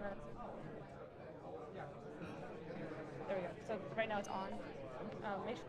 wanna? There we go. So right now it's on. Make sure.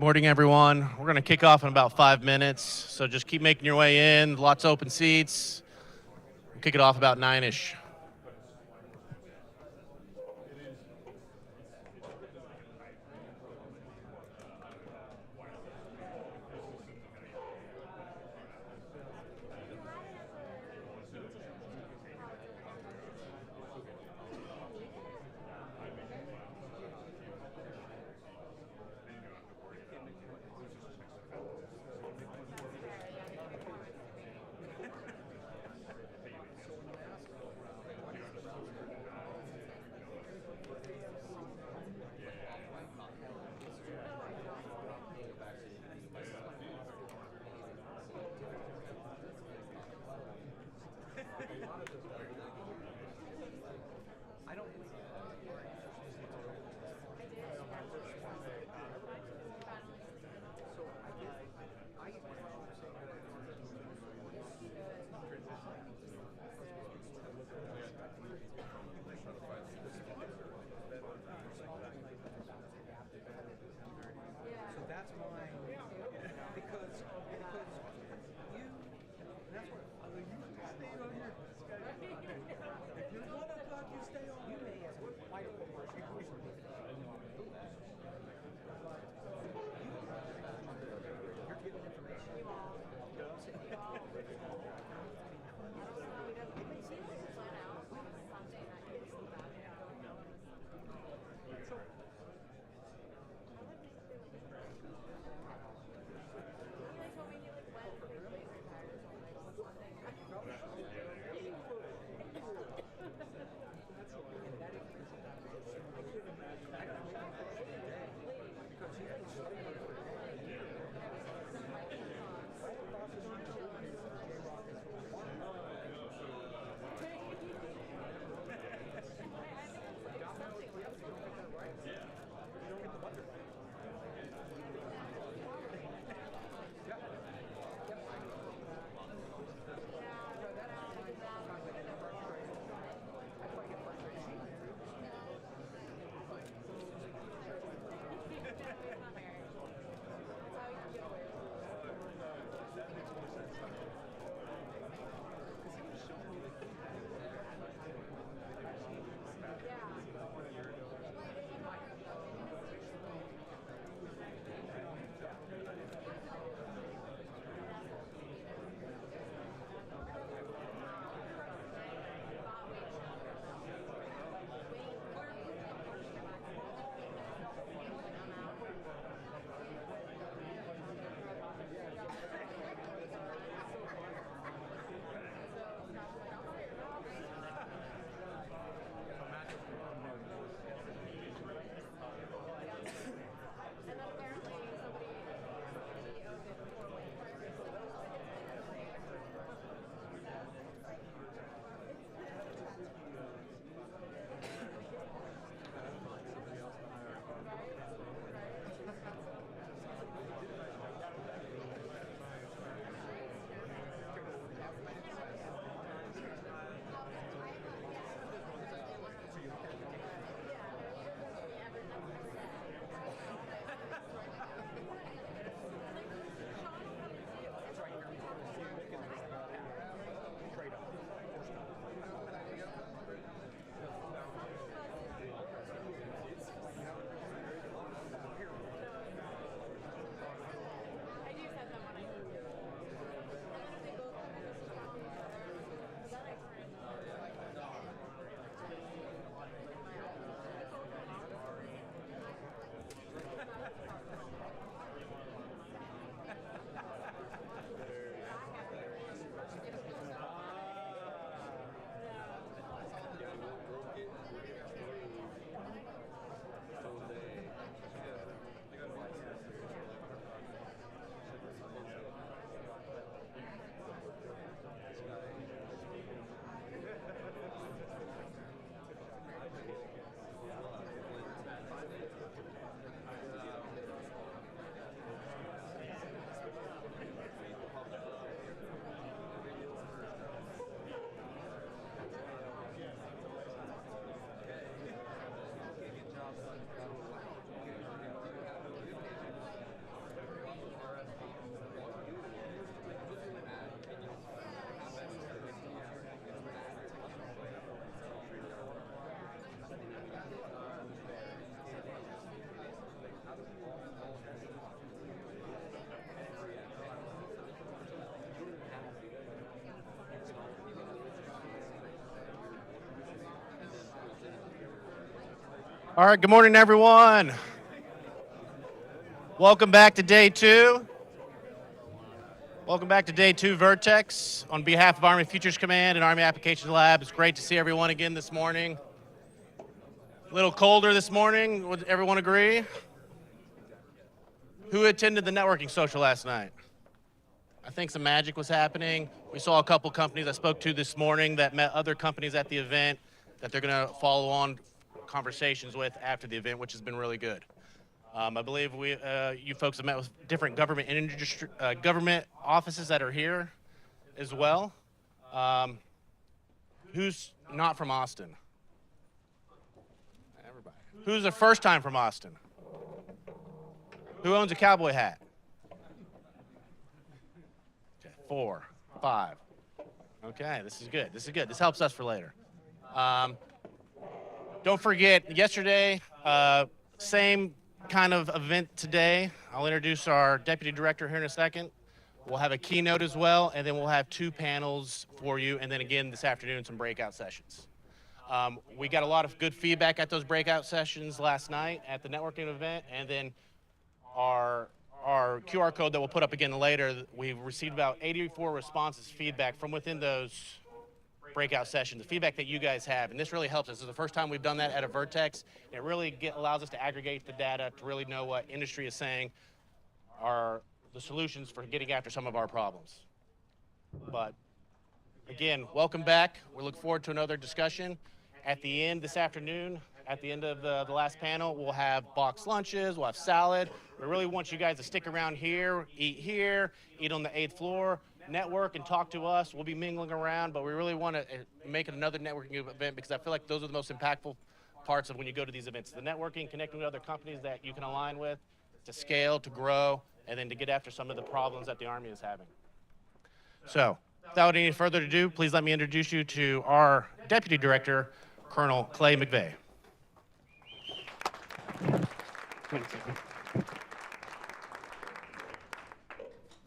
Morning, everyone. We're going to kick off in about 5 minutes, so just keep making your way in. Lots of open seats. We'll kick it off about 9-ish. All right, good morning, everyone. Welcome back to day two. Welcome back to day two, VERTEX. On behalf of Army Futures Command and Army Applications Lab, it's great to see everyone again this morning. A little colder this morning, would everyone agree? Who attended the networking social last night? I think some magic was happening. We saw a couple companies I spoke to this morning that met other companies at the event that they're going to follow on conversations with after the event, which has been really good. I believe you folks have met with different government and industry, government offices that are here as well. Who's not from Austin? Everybody. Who's the first time from Austin? Who owns a cowboy hat? 4, 5. Okay, this is good. This is good. This helps us for later. Don't forget, yesterday, same kind of event today. I'll introduce our deputy director here in a second. We'll have a keynote as well, and then we'll have 2 panels for you, and then again this afternoon, some breakout sessions. We got a lot of good feedback at those breakout sessions last night at the networking event, and then our QR code that we'll put up again later, we've received about 84 responses, feedback from within those breakout sessions, the feedback that you guys have, and this really helps us. This is the first time we've done that at a VERTEX. It really allows us to aggregate the data to really know what industry is saying are the solutions for getting after some of our problems. But again, welcome back. We look forward to another discussion. At the end this afternoon, at the end of the last panel, we'll have boxed lunches, we'll have salad. We really want you guys to stick around here, eat on the 8th floor, network and talk to us. We'll be mingling around, but we really want to make it another networking event because I feel like those are the most impactful parts of when you go to these events. The networking, connecting with other companies that you can align with, to scale, to grow, and then to get after some of the problems that the Army is having. So, without any further ado, please let me introduce you to our Deputy Director, Colonel Clay McVeigh.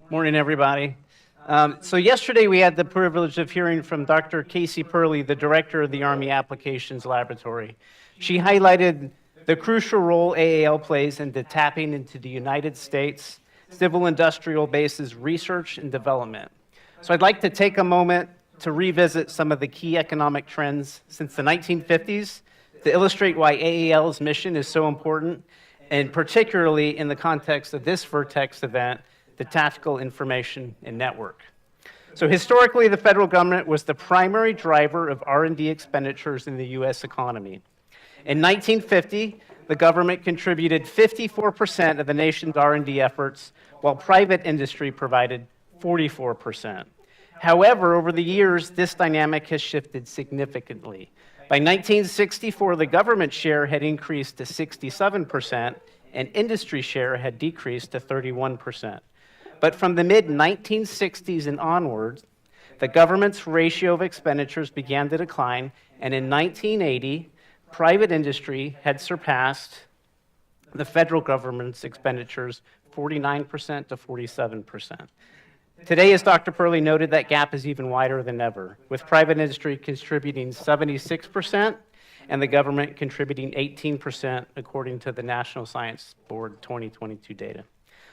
Morning, everybody. So yesterday we had the privilege of hearing from Dr. Casey Purley, the director of the Army Applications Laboratory. She highlighted the crucial role AAL plays in tapping into the United States civil industrial base's research and development. So I'd like to take a moment to revisit some of the key economic trends since the 1950s to illustrate why AAL's mission is so important, and particularly in the context of this VERTEX event, the Tactical Information and Network. So historically, the federal government was the primary driver of R&D expenditures in the U.S. economy. In 1950, the government contributed 54% of the nation's R&D efforts, while private industry provided 44%. However, over the years, this dynamic has shifted significantly. By 1964, the government share had increased to 67%, and industry share had decreased to 31%. But from the mid-1960s and onwards, the government's ratio of expenditures began to decline, and in 1980, private industry had surpassed the federal government's expenditures 49% to 47%. Today, as Dr. Purley noted, that gap is even wider than ever, with private industry contributing 76% and the government contributing 18%, according to the National Science Board 2022 data.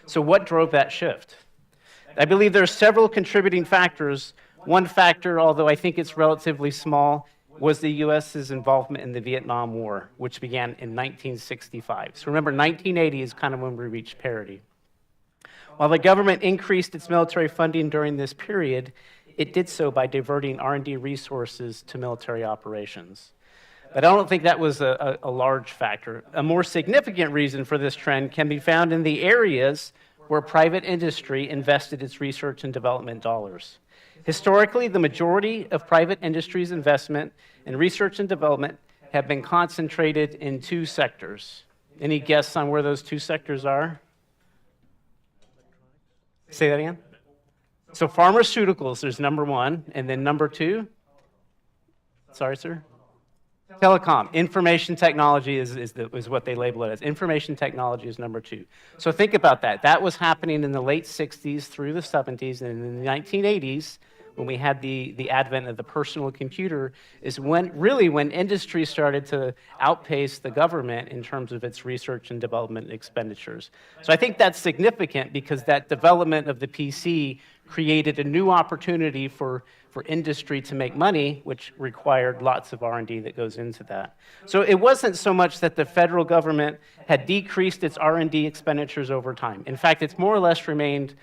So what drove that shift? I believe there are several contributing factors. One factor, although I think it's relatively small, was the U.S.'s involvement in the Vietnam War, which began in 1965. So remember, 1980 is kind of when we reached parity. While the government increased its military funding during this period, it did so by diverting R&D resources to military operations. But I don't think that was a large factor. A more significant reason for this trend can be found in the areas where private industry invested its research and development dollars. Historically, the majority of private industry's investment in research and development have been concentrated in 2 sectors. Any guess on where those 2 sectors are? Say that again? So pharmaceuticals is number 1, and then number 2? Sorry, sir? Telecom, information technology is what they label it as. Information technology is number 2. So think about that. That was happening in the late 60s through the 70s, and in the 1980s, when we had the advent of the personal computer, is when industry started to outpace the government in terms of its research and development expenditures. So I think that's significant because that development of the PC created a new opportunity for industry to make money, which required lots of R&D that goes into that. So it wasn't so much that the federal government had decreased its R&D expenditures over time. In fact, it's more or less remained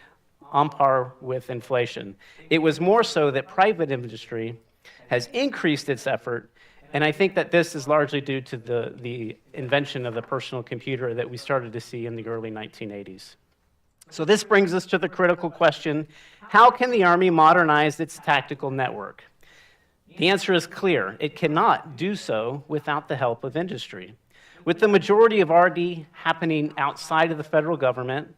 on par with inflation. It was more so that private industry has increased its effort, and I think that this is largely due to the invention of the personal computer that we started to see in the early 1980s. So this brings us to the critical question, how can the Army modernize its tactical network? The answer is clear. It cannot do so without the help of industry. With the majority of R&D happening outside of the federal government,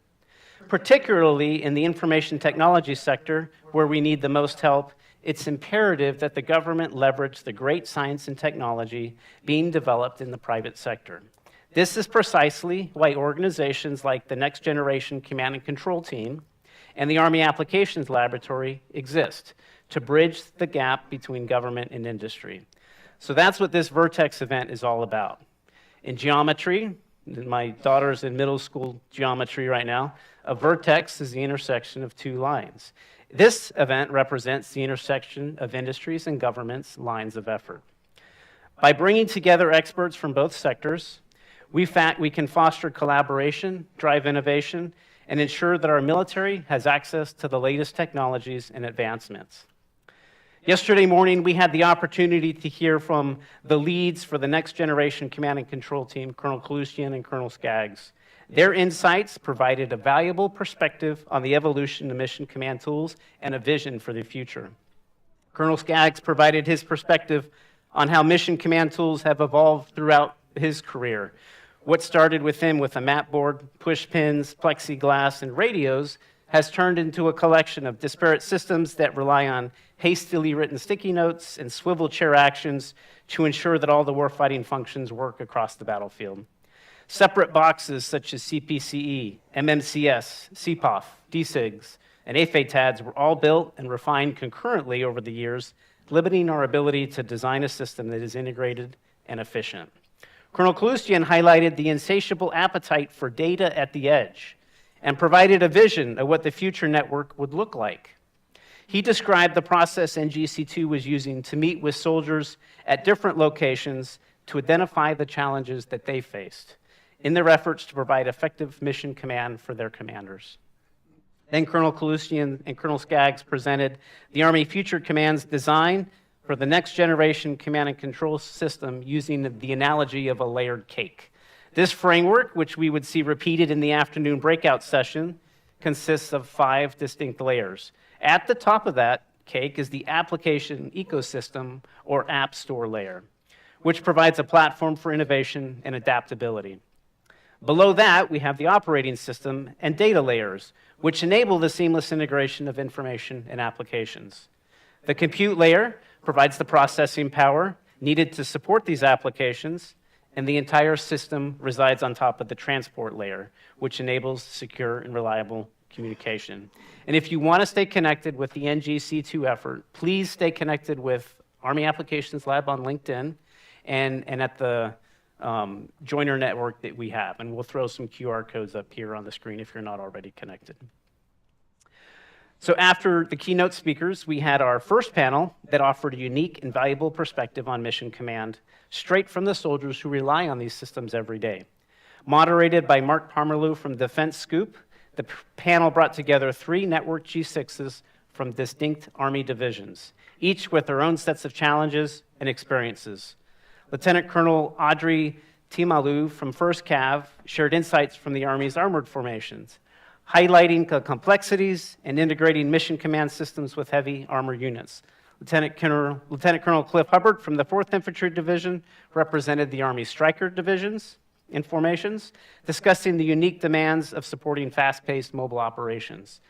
particularly in the information technology sector, where we need the most help, it's imperative that the government leverage the great science and technology being developed in the private sector. This is precisely why organizations like the Next Generation Command and Control Team and the Army Applications Laboratory exist, to bridge the gap between government and industry. So that's what this VERTEX event is all about. In geometry, my daughter's in middle school geometry right now, a vertex is the intersection of two lines. This event represents the intersection of industries and government's lines of effort. By bringing together experts from both sectors, we can foster collaboration, drive innovation, and ensure that our military has access to the latest technologies and advancements. Yesterday morning, we had the opportunity to hear from the leads for the Next Generation Command and Control Team, Colonel Kalustian and Colonel Skaggs. Their insights provided a valuable perspective on the evolution of mission command tools and a vision for the future. Colonel Skaggs provided his perspective on how mission command tools have evolved throughout his career. What started with him with a map board, push pins, plexiglass, and radios has turned into a collection of disparate systems that rely on hastily written sticky notes and swivel chair actions to ensure that all the warfighting functions work across the battlefield. Separate boxes such as CPCE, MMCS, CPOF, DSIGs, and AFATADs were all built and refined concurrently over the years, limiting our ability to design a system that is integrated and efficient. Colonel Kalustian highlighted the insatiable appetite for data at the edge and provided a vision of what the future network would look like. He described the process NGC2 was using to meet with soldiers at different locations to identify the challenges that they faced in their efforts to provide effective mission command for their commanders. Then Colonel Kalustian and Colonel Skaggs presented the Army Future Command's design for the next generation command and control system using the analogy of a layered cake. This framework, which we would see repeated in the afternoon breakout session, consists of 5 distinct layers. At the top of that cake is the application ecosystem or app store layer, which provides a platform for innovation and adaptability. Below that, we have the operating system and data layers, which enable the seamless integration of information and applications. The compute layer provides the processing power needed to support these applications, and the entire system resides on top of the transport layer, which enables secure and reliable communication. And if you want to stay connected with the NGC2 effort, please stay connected with Army Applications Lab on LinkedIn and at the joiner network that we have. And we'll throw some QR codes up here on the screen if you're not already connected. So after the keynote speakers, we had our first panel that offered a unique and valuable perspective on mission command, straight from the soldiers who rely on these systems every day. Moderated by Mark Pomerleau from Defense Scoop, the panel brought together 3 network G6s from distinct Army divisions, each with their own sets of challenges and experiences. Lieutenant Colonel Audrey Timalu from 1st Cav shared insights from the Army's armored formations, highlighting the complexities and integrating mission command systems with heavy armor units. Lieutenant Colonel Cliff Hubbard from the 4th Infantry Division represented the Army Stryker divisions and formations, discussing the unique demands of supporting fast-paced mobile operations.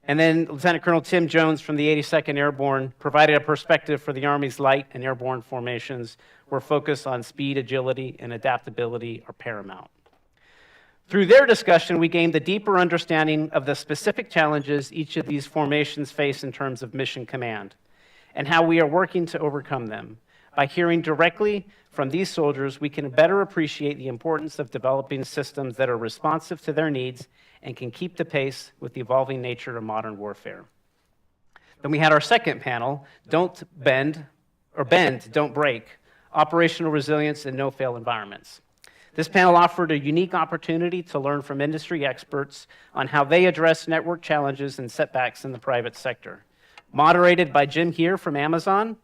And then Lieutenant Colonel Tim Jones from the 82nd Airborne provided a perspective for the Army's light and airborne formations, where focus on speed, agility, and adaptability are paramount. Through their discussion, we gained a deeper understanding of the specific challenges each of these formations face in terms of mission command, and how we are working to overcome them. By hearing directly from these soldiers, we can better appreciate the importance of developing systems that are responsive to their needs and can keep the pace with the evolving nature of modern warfare. Then we had our second panel, Don't Bend, Don't Break, Operational Resilience in No-Fail Environments. This panel offered a unique opportunity to learn from industry experts on how they address network challenges and setbacks in the private sector. Moderated by Jim Here from Amazon,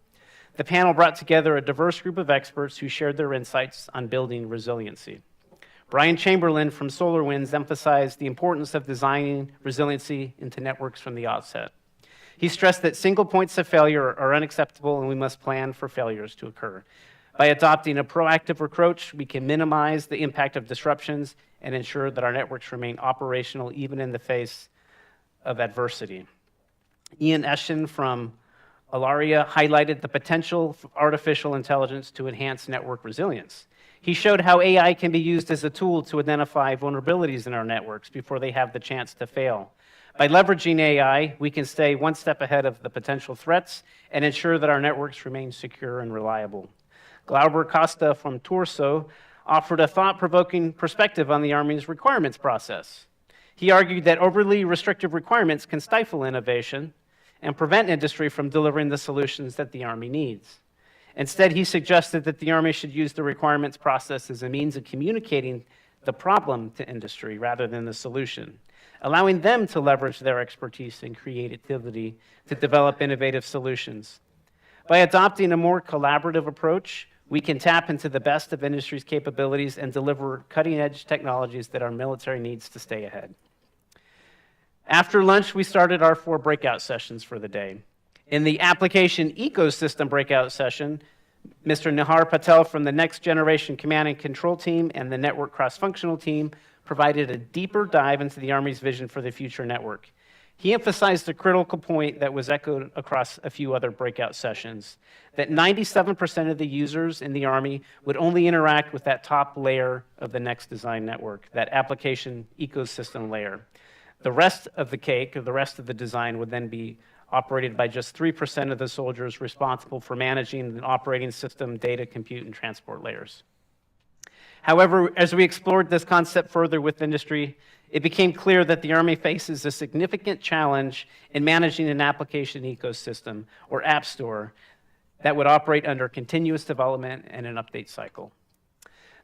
the panel brought together a diverse group of experts who shared their insights on building resiliency. Brian Chamberlain from SolarWinds emphasized the importance of designing resiliency into networks from the outset. He stressed that single points of failure are unacceptable and we must plan for failures to occur. By adopting a proactive approach, we can minimize the impact of disruptions and ensure that our networks remain operational even in the face of adversity. Ian Eschen from Alaria highlighted the potential for artificial intelligence to enhance network resilience. He showed how AI can be used as a tool to identify vulnerabilities in our networks before they have the chance to fail. By leveraging AI, we can stay one step ahead of the potential threats and ensure that our networks remain secure and reliable. Glauber Costa from Torso offered a thought-provoking perspective on the Army's requirements process. He argued that overly restrictive requirements can stifle innovation and prevent industry from delivering the solutions that the Army needs. Instead, he suggested that the Army should use the requirements process as a means of communicating the problem to industry rather than the solution, allowing them to leverage their expertise and creativity to develop innovative solutions. By adopting a more collaborative approach, we can tap into the best of industry's capabilities and deliver cutting-edge technologies that our military needs to stay ahead. After lunch, we started our 4 breakout sessions for the day. In the application ecosystem breakout session, Mr. Nihar Patel from the Next Generation Command and Control team and the Network Cross-Functional team provided a deeper dive into the Army's vision for the future network. He emphasized a critical point that was echoed across a few other breakout sessions, that 97% of the users in the Army would only interact with that top layer of the next design network, that application ecosystem layer. The rest of the cake, or the rest of the design, would then be operated by just 3% of the soldiers responsible for managing the operating system, data, compute, and transport layers. However, as we explored this concept further with industry, it became clear that the Army faces a significant challenge in managing an application ecosystem, or app store, that would operate under continuous development and an update cycle.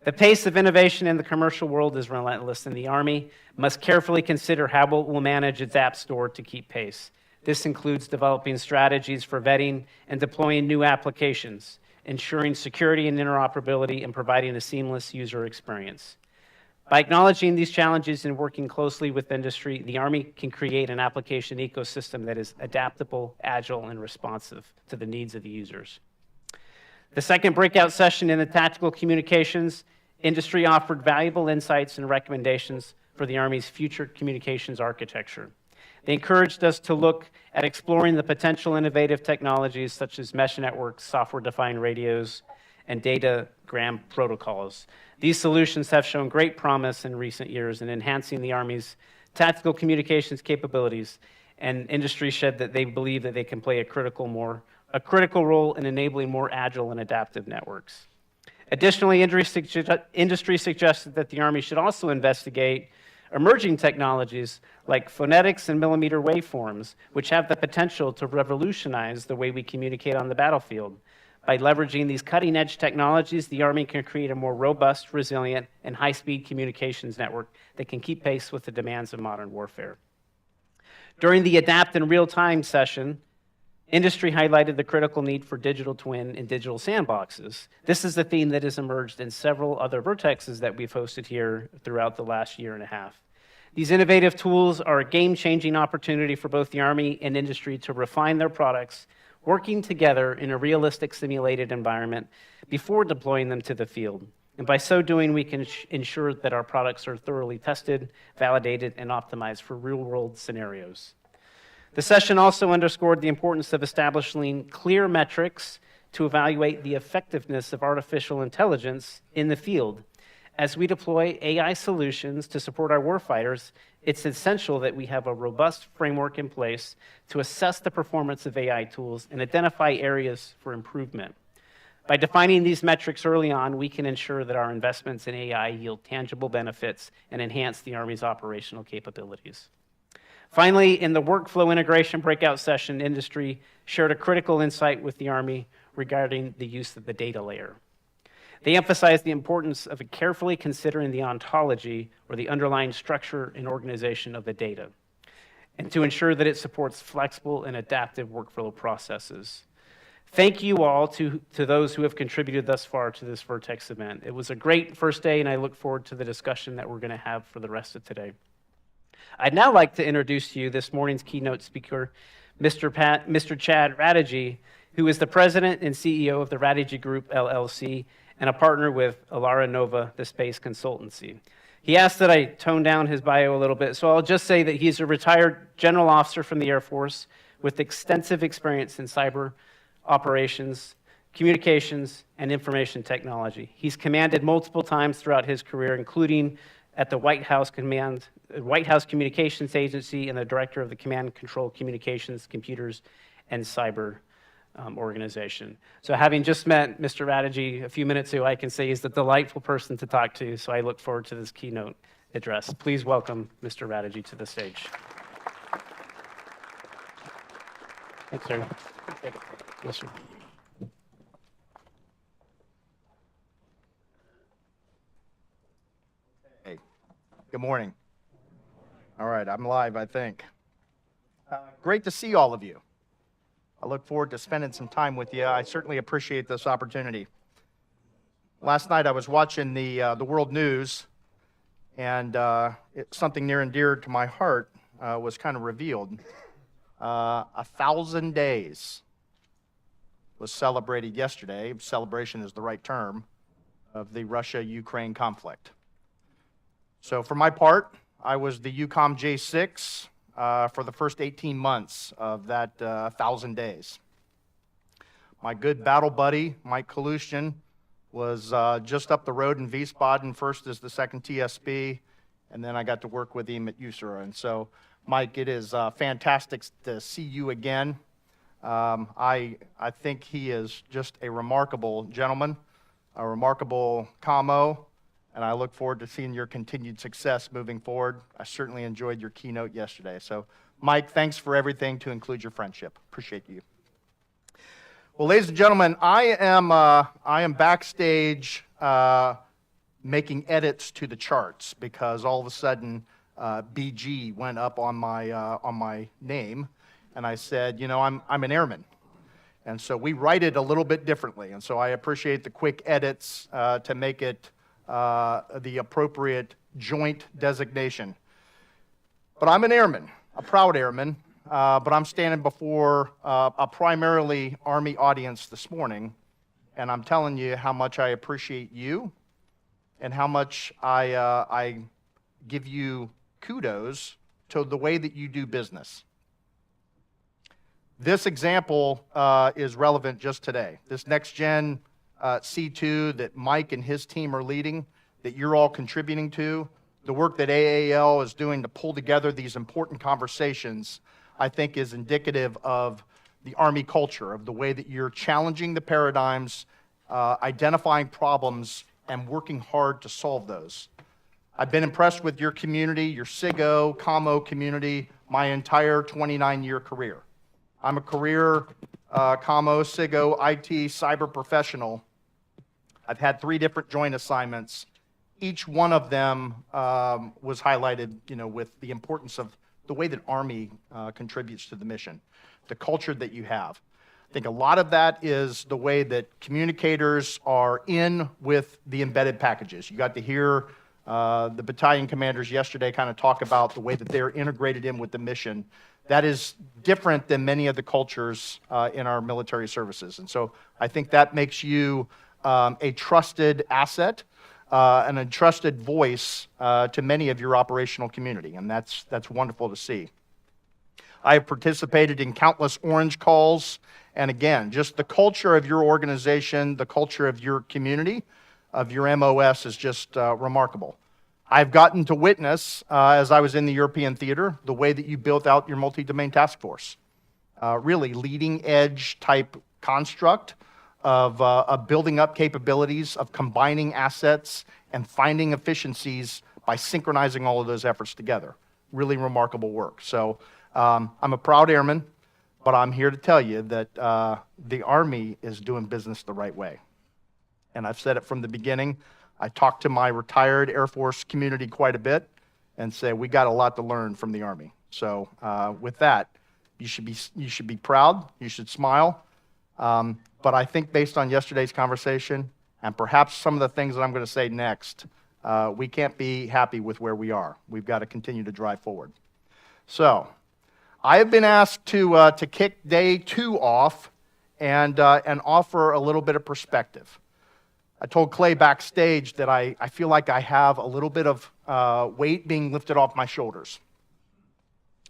The pace of innovation in the commercial world is relentless, and the Army must carefully consider how it will manage its app store to keep pace. This includes developing strategies for vetting and deploying new applications, ensuring security and interoperability, and providing a seamless user experience. By acknowledging these challenges and working closely with industry, the Army can create an application ecosystem that is adaptable, agile, and responsive to the needs of the users. The second breakout session in the tactical communications, industry offered valuable insights and recommendations for the Army's future communications architecture. They encouraged us to look at exploring the potential innovative technologies such as mesh networks, software-defined radios, and datagram protocols. These solutions have shown great promise in recent years in enhancing the Army's tactical communications capabilities, and industry said that they believe that they can play a critical role in enabling more agile and adaptive networks. Additionally, industry suggested that the Army should also investigate emerging technologies like phonetics and millimeter waveforms, which have the potential to revolutionize the way we communicate on the battlefield. By leveraging these cutting-edge technologies, the Army can create a more robust, resilient, and high-speed communications network that can keep pace with the demands of modern warfare. During the Adapt in Real-Time session, industry highlighted the critical need for digital twin and digital sandboxes. This is a theme that has emerged in several other VERTEXs that we've hosted here throughout the last year and a half. These innovative tools are a game-changing opportunity for both the Army and industry to refine their products, working together in a realistic simulated environment before deploying them to the field. And by so doing, we can ensure that our products are thoroughly tested, validated, and optimized for real-world scenarios. The session also underscored the importance of establishing clear metrics to evaluate the effectiveness of artificial intelligence in the field. As we deploy AI solutions to support our warfighters, it's essential that we have a robust framework in place to assess the performance of AI tools and identify areas for improvement. By defining these metrics early on, we can ensure that our investments in AI yield tangible benefits and enhance the Army's operational capabilities. Finally, in the workflow integration breakout session, industry shared a critical insight with the Army regarding the use of the data layer. They emphasized the importance of carefully considering the ontology, or the underlying structure and organization of the data, and to ensure that it supports flexible and adaptive workflow processes. Thank you all to those who have contributed thus far to this VERTEX event. It was a great first day, and I look forward to the discussion that we're going to have for the rest of today. I'd now like to introduce to you this morning's keynote speaker, Mr. Chad Raduege, who is the president and CEO of the Raduege Group, LLC, and a partner with Alara Nova, the space consultancy. He asked that I tone down his bio a little bit, so I'll just say that he's a retired general officer from the Air Force with extensive experience in cyber operations, communications, and information technology. He's commanded multiple times throughout his career, including at the White House Communications Agency and the director of the Command and Control Communications, Computers, and Cyber organization. So having just met Mr. Raduege a few minutes ago, I can say he's a delightful person to talk to, so I look forward to this keynote address. Please welcome Mr. Raduege to the stage. Thanks, sir. Yes, sir. Hey, good morning. All right, I'm live, I think. Great to see all of you. I look forward to spending some time with you. I certainly appreciate this opportunity. Last night I was watching the world news, and something near and dear to my heart was kind of revealed. 1,000 days was celebrated yesterday. Celebration is the right term, of the Russia-Ukraine conflict. So for my part, I was the EUCOM J6 for the first 18 months of that 1,000 days. My good battle buddy, Mike Kalushyan, was just up the road in Wiesbaden, first as the second TSB, and then I got to work with him at USERA. And so, Mike, it is fantastic to see you again. I think he is just a remarkable gentleman, a remarkable commo, and I look forward to seeing your continued success moving forward. I certainly enjoyed your keynote yesterday. So, Mike, thanks for everything, to include your friendship. Appreciate you. Well, ladies and gentlemen, I am backstage making edits to the charts because all of a sudden BG went up on my name, and I said, you know, I'm an airman. And so we write it a little bit differently. And so I appreciate the quick edits to make it the appropriate joint designation. But I'm an airman, a proud airman, but I'm standing before a primarily Army audience this morning, and I'm telling you how much I appreciate you and how much I give you kudos to the way that you do business. This example is relevant just today. This next-gen C2 that Mike and his team are leading, that you're all contributing to, the work that AAL is doing to pull together these important conversations, I think is indicative of the Army culture, of the way that you're challenging the paradigms, identifying problems, and working hard to solve those. I've been impressed with your community, your SIGO, COMO community, my entire 29-year career. I'm a career COMO, SIGO, IT, cyber professional. I've had 3 different joint assignments. Each one of them was highlighted, you know, with the importance of the way that Army contributes to the mission, the culture that you have. I think a lot of that is the way that communicators are in with the embedded packages. You got to hear the battalion commanders yesterday kind of talk about the way that they're integrated in with the mission. That is different than many of the cultures in our military services. And so I think that makes you a trusted asset and a trusted voice to many of your operational community, and that's wonderful to see. I have participated in countless orange calls, and again, just the culture of your organization, the culture of your community of your MOS is just remarkable. I've gotten to witness, as I was in the European theater, the way that you built out your multi-domain task force. Really leading edge type construct of building up capabilities, of combining assets and finding efficiencies by synchronizing all of those efforts together. Really remarkable work. So I'm a proud airman, but I'm here to tell you that the Army is doing business the right way. And I've said it from the beginning. I talk to my retired Air Force community quite a bit and say we got a lot to learn from the Army. So with that, you should be proud, you should smile. But I think based on yesterday's conversation and perhaps some of the things that I'm going to say next, we can't be happy with where we are. We've got to continue to drive forward. So I have been asked to kick day 2 off and offer a little bit of perspective. I told Clay backstage that I feel like I have a little bit of weight being lifted off my shoulders.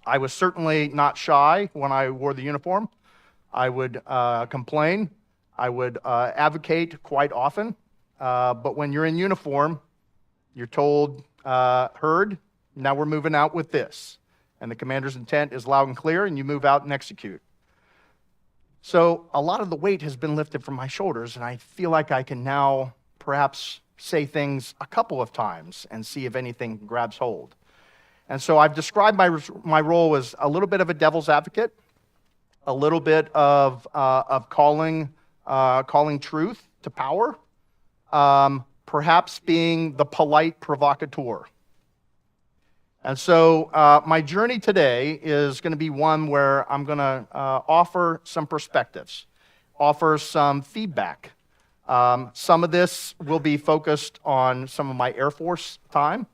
I was certainly not shy when I wore the uniform. I would complain. I would advocate quite often. But when you're in uniform, you're told, heard, now we're moving out with this. And the commander's intent is loud and clear, and you move out and execute. So a lot of the weight has been lifted from my shoulders, and I feel like I can now perhaps say things a couple of times and see if anything grabs hold. And so I've described my role as a little bit of a devil's advocate, a little bit of calling truth to power, perhaps being the polite provocateur. And so my journey today is going to be one where I'm going to offer some perspectives, offer some feedback. Some of this will be focused on some of my Air Force time.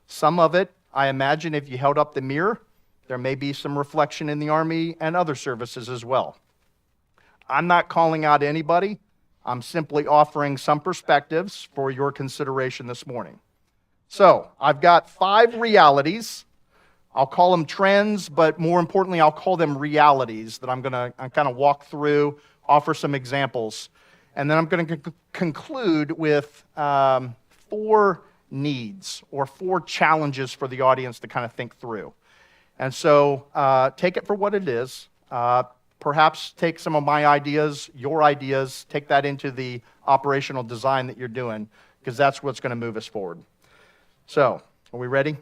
Some of it, I imagine if you held up the mirror, there may be some reflection in the Army and other services as well. I'm not calling out anybody. I'm simply offering some perspectives for your consideration this morning. So I've got 5 realities. I'll call them trends, but more importantly, I'll call them realities that I'm going to kind of walk through, offer some examples. And then I'm going to conclude with 4 needs or 4 challenges for the audience to kind of think through. And so take it for what it is. Perhaps take some of my ideas, your ideas, take that into the operational design that you're doing, because that's what's going to move us forward. So, are we ready?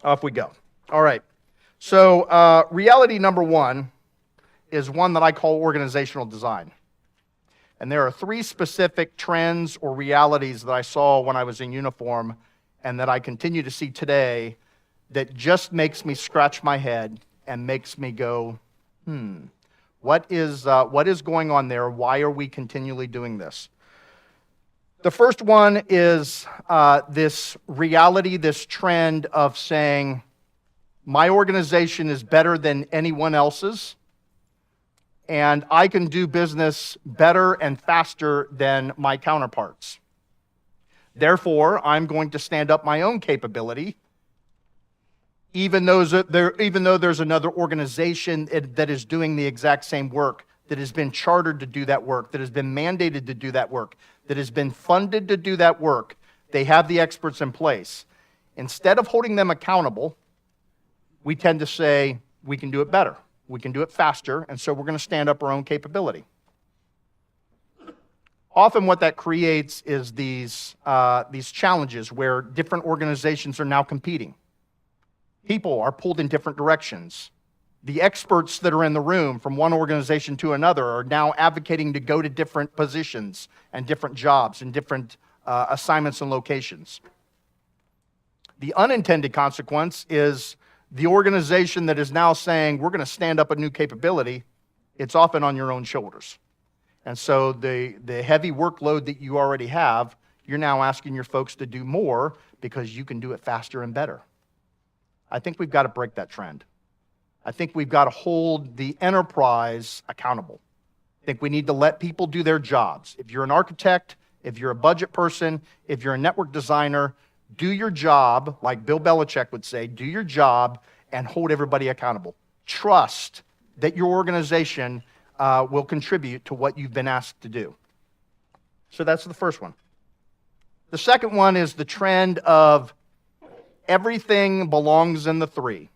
Off we go. All right. So, reality number 1 is one that I call organizational design. And there are 3 specific trends or realities that I saw when I was in uniform and that I continue to see today that just makes me scratch my head and makes me go, what is going on there? Why are we continually doing this? The first one is this reality, this trend of saying, my organization is better than anyone else's, and I can do business better and faster than my counterparts. Therefore, I'm going to stand up my own capability, even though there's another organization that is doing the exact same work, that has been chartered to do that work, that has been mandated to do that work, that has been funded to do that work. They have the experts in place. Instead of holding them accountable, we tend to say, we can do it better, we can do it faster, and so we're going to stand up our own capability. Often what that creates is these challenges where different organizations are now competing. People are pulled in different directions. The experts that are in the room from one organization to another are now advocating to go to different positions and different jobs and different assignments and locations. The unintended consequence is the organization that is now saying, we're going to stand up a new capability, it's often on your own shoulders. And so the heavy workload that you already have, you're now asking your folks to do more because you can do it faster and better. I think we've got to break that trend. I think we've got to hold the enterprise accountable. I think we need to let people do their jobs. If you're an architect, if you're a budget person, if you're a network designer, do your job, like Bill Belichick would say, do your job and hold everybody accountable. Trust that your organization will contribute to what you've been asked to do. So that's the first one. The second one is the trend of everything belongs in the three.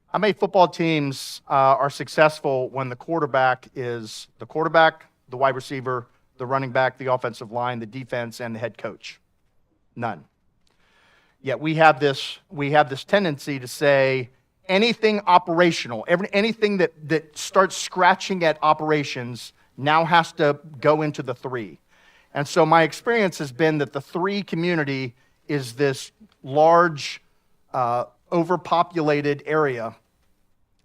How many football teams are successful when the quarterback is the quarterback, the wide receiver, the running back, the offensive line, the defense, and the head coach? None. Yet we have this tendency to say anything operational, anything that starts scratching at operations now has to go into the three. And so my experience has been that the three community is this large, overpopulated area,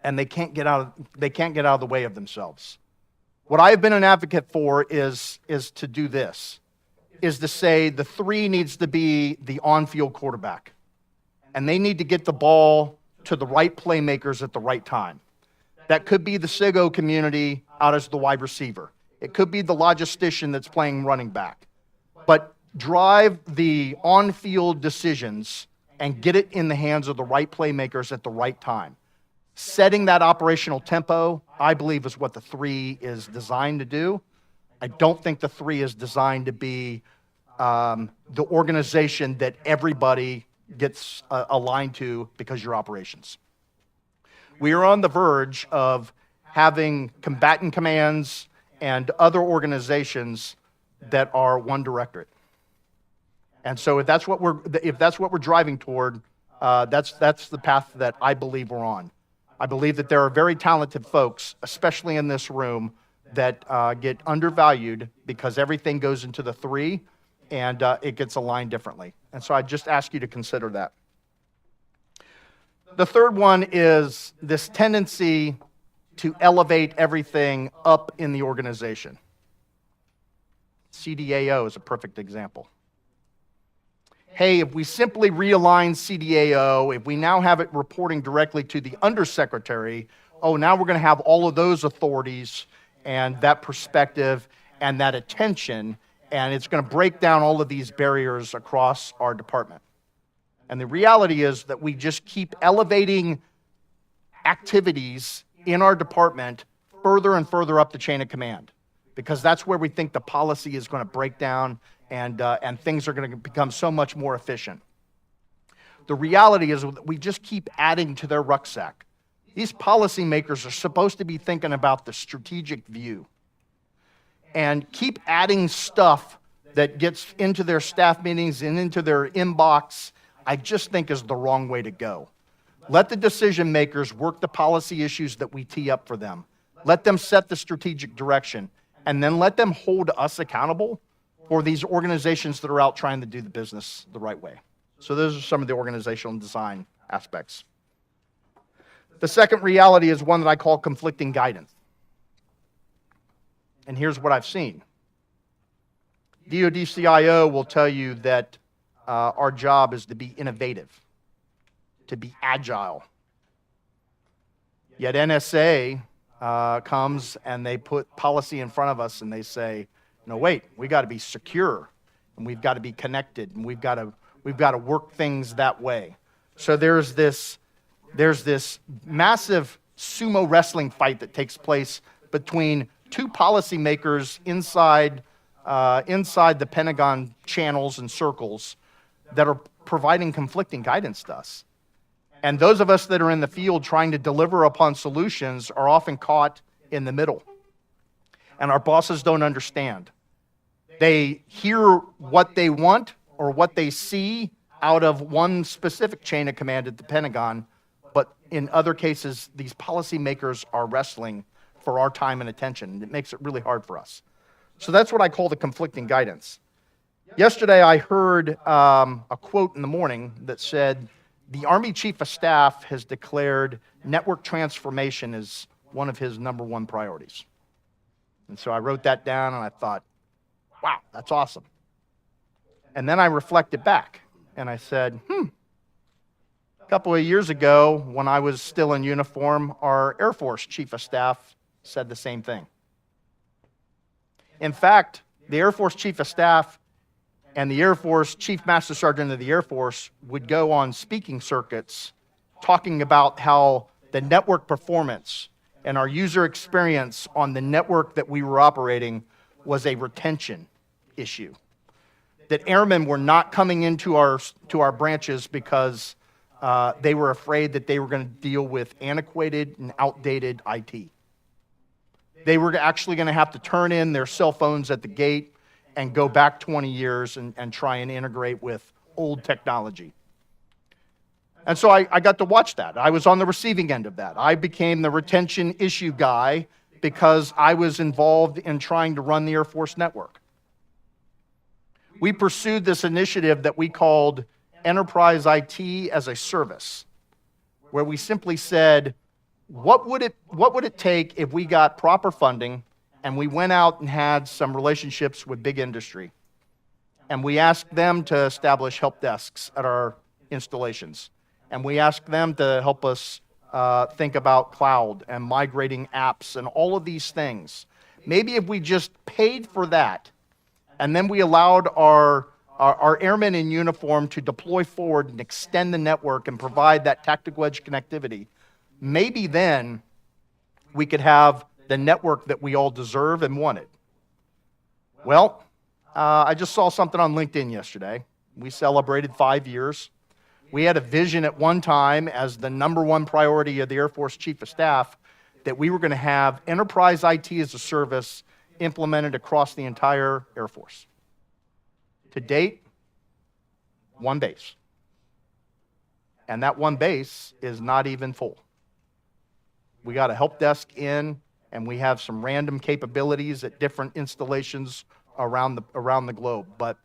and they can't get out of the way of themselves. What I have been an advocate for is to do this, is to say the three needs to be the on-field quarterback, and they need to get the ball to the right playmakers at the right time. That could be the SIGO community out as the wide receiver. It could be the logistician that's playing running back. But drive the on-field decisions and get it in the hands of the right playmakers at the right time. Setting that operational tempo, I believe, is what the three is designed to do. I don't think the three is designed to be the organization that everybody gets aligned to because you're operations. We are on the verge of having combatant commands and other organizations that are one directorate. And so if that's what we're driving toward, that's the path that I believe we're on. I believe that there are very talented folks, especially in this room, that get undervalued because everything goes into the three and it gets aligned differently. And so I just ask you to consider that. The third one is this tendency to elevate everything up in the organization. CDAO is a perfect example. Hey, if we simply realign CDAO, if we now have it reporting directly to the undersecretary, oh, now we're going to have all of those authorities and that perspective and that attention, and it's going to break down all of these barriers across our department. And the reality is that we just keep elevating activities in our department further and further up the chain of command, because that's where we think the policy is going to break down and things are going to become so much more efficient. The reality is that we just keep adding to their rucksack. These policymakers are supposed to be thinking about the strategic view and keep adding stuff that gets into their staff meetings and into their inbox. I just think is the wrong way to go. Let the decision makers work the policy issues that we tee up for them. Let them set the strategic direction, and then let them hold us accountable for these organizations that are out trying to do the business the right way. So those are some of the organizational design aspects. The second reality is one that I call conflicting guidance. And here's what I've seen. DoD CIO will tell you that our job is to be innovative, to be agile. Yet NSA comes and they put policy in front of us and they say, no, wait, we got to be secure and we've got to be connected and we've got to work things that way. So there's this massive sumo wrestling fight that takes place between two policymakers inside the Pentagon channels and circles that are providing conflicting guidance to us. And those of us that are in the field trying to deliver upon solutions are often caught in the middle. And our bosses don't understand. They hear what they want or what they see out of one specific chain of command at the Pentagon, but in other cases, these policymakers are wrestling for our time and attention. It makes it really hard for us. So that's what I call the conflicting guidance. Yesterday, I heard a quote in the morning that said, the Army Chief of Staff has declared network transformation as one of his #1 priorities. And so I wrote that down and I thought, wow, that's awesome. And then I reflected back and I said, a couple of years ago when I was still in uniform, our Air Force Chief of Staff said the same thing. In fact, the Air Force Chief of Staff and the Air Force Chief Master Sergeant of the Air Force would go on speaking circuits talking about how the network performance and our user experience on the network that we were operating was a retention issue. That airmen were not coming into our branches because they were afraid that they were going to deal with antiquated and outdated IT. They were actually going to have to turn in their cell phones at the gate and go back 20 years and try and integrate with old technology. And so I got to watch that. I was on the receiving end of that. I became the retention issue guy because I was involved in trying to run the Air Force network. We pursued this initiative that we called Enterprise IT as a Service, where we simply said, what would it take if we got proper funding and we went out and had some relationships with big industry? And we asked them to establish help desks at our installations. And we asked them to help us think about cloud and migrating apps and all of these things. Maybe if we just paid for that, and then we allowed our airmen in uniform to deploy forward and extend the network and provide that tactical edge connectivity, maybe then we could have the network that we all deserve and wanted. Well, I just saw something on LinkedIn yesterday. We celebrated 5 years. We had a vision at one time as the #1 priority of the Air Force Chief of Staff that we were going to have Enterprise IT as a Service implemented across the entire Air Force. To date, 1 base. And that 1 base is not even full. We got a help desk in, and we have some random capabilities at different installations around the globe. But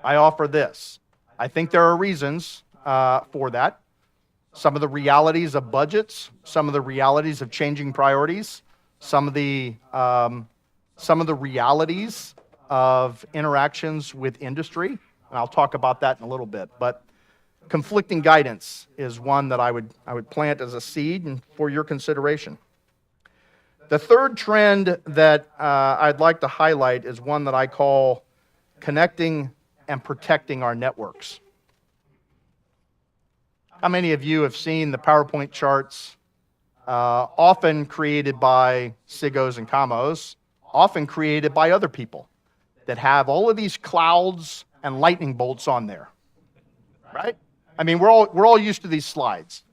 I offer this. I think there are reasons for that. Some of the realities of budgets, some of the realities of changing priorities, some of the realities of interactions with industry, and I'll talk about that in a little bit. But conflicting guidance is one that I would plant as a seed and for your consideration. The third trend that I'd like to highlight is one that I call connecting and protecting our networks. How many of you have seen the PowerPoint charts, often created by SIGOs and COMOs, often created by other people that have all of these clouds and lightning bolts on there, right? I mean, we're all used to these slides,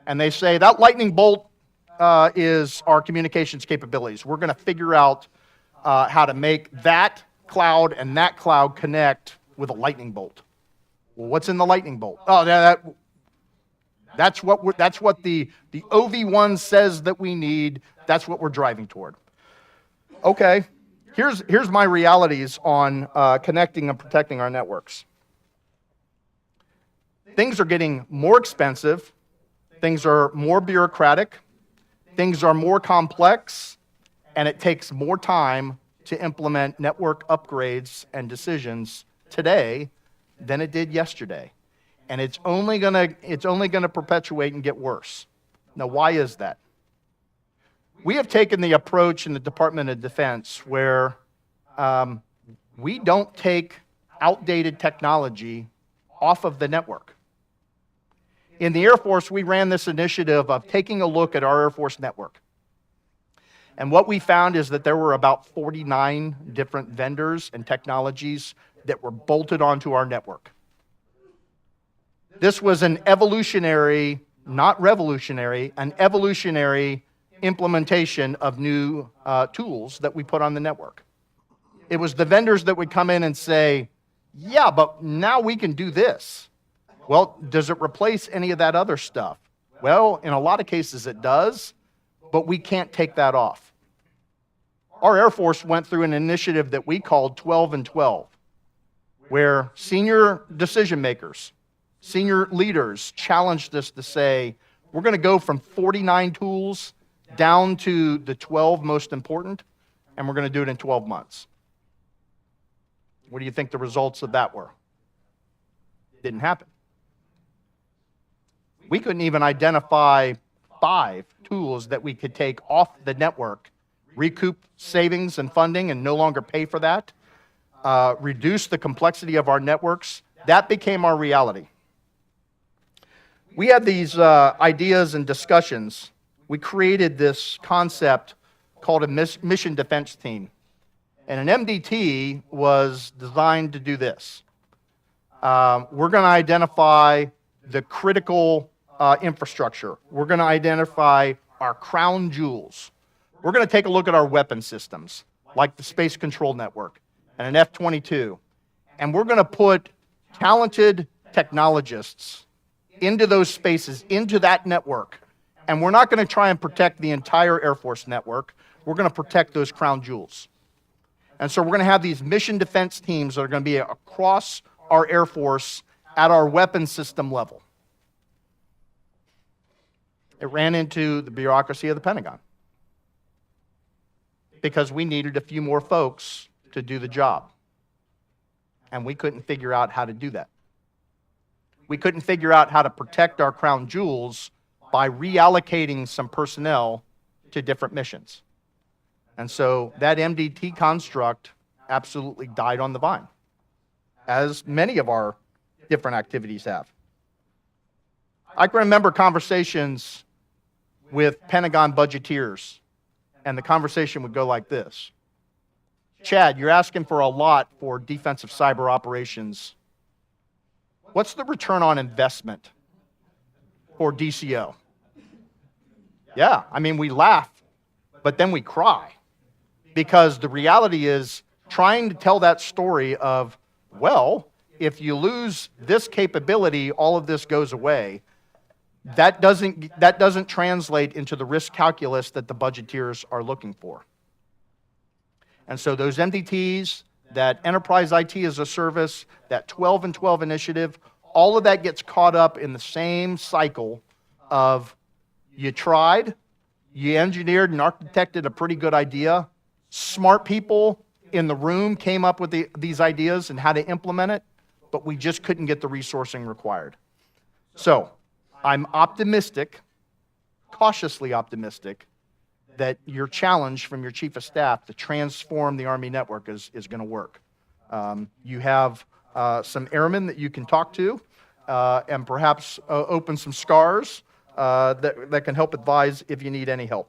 and they say that lightning bolt is our communications capabilities. We're going to figure out how to make that cloud and that cloud connect with a lightning bolt. Well, what's in the lightning bolt? Oh, that's what the OV1 says that we need. That's what we're driving toward. Okay, here's my realities on connecting and protecting our networks. Things are getting more expensive. Things are more bureaucratic. Things are more complex, and it takes more time to implement network upgrades and decisions today than it did yesterday. And it's only gonna perpetuate and get worse. Now, why is that? We have taken the approach in the Department of Defense where we don't take outdated technology off of the network. In the Air Force, we ran this initiative of taking a look at our Air Force network. And what we found is that there were about 49 different vendors and technologies that were bolted onto our network. This was an evolutionary, not revolutionary, an evolutionary implementation of new tools that we put on the network. It was the vendors that would come in and say, yeah, but now we can do this. Well, does it replace any of that other stuff? Well, in a lot of cases it does, but we can't take that off. Our Air Force went through an initiative that we called 12 and 12, where senior decision makers, senior leaders challenged us to say, we're going to go from 49 tools down to the 12 most important, and we're going to do it in 12 months. What do you think the results of that were? Didn't happen. We couldn't even identify 5 tools that we could take off the network, recoup savings and funding and no longer pay for that, reduce the complexity of our networks. That became our reality. We had these ideas and discussions. We created this concept called a mission defense team. And an MDT was designed to do this. We're going to identify the critical infrastructure. We're going to identify our crown jewels. We're going to take a look at our weapon systems, like the Space Control Network and an F-22. And we're going to put talented technologists into those spaces, into that network. And we're not going to try and protect the entire Air Force network. We're going to protect those crown jewels. And so we're going to have these mission defense teams that are going to be across our Air Force at our weapon system level. It ran into the bureaucracy of the Pentagon because we needed a few more folks to do the job. And we couldn't figure out how to do that. We couldn't figure out how to protect our crown jewels by reallocating some personnel to different missions. And so that MDT construct absolutely died on the vine, as many of our different activities have. I can remember conversations with Pentagon budgeteers, and the conversation would go like this. Chad, you're asking for a lot for defensive cyber operations. What's the return on investment for DCO? Yeah, I mean, we laugh, but then we cry. Because the reality is trying to tell that story of, well, if you lose this capability, all of this goes away. That doesn't translate into the risk calculus that the budgeteers are looking for. And so those MDTs, that enterprise IT as a service, that 12 and 12 initiative, all of that gets caught up in the same cycle of you tried, you engineered and architected a pretty good idea. Smart people in the room came up with these ideas and how to implement it, but we just couldn't get the resourcing required. So I'm optimistic, cautiously optimistic, that your challenge from your chief of staff to transform the Army network is going to work. You have some airmen that you can talk to and perhaps open some scars that can help advise if you need any help.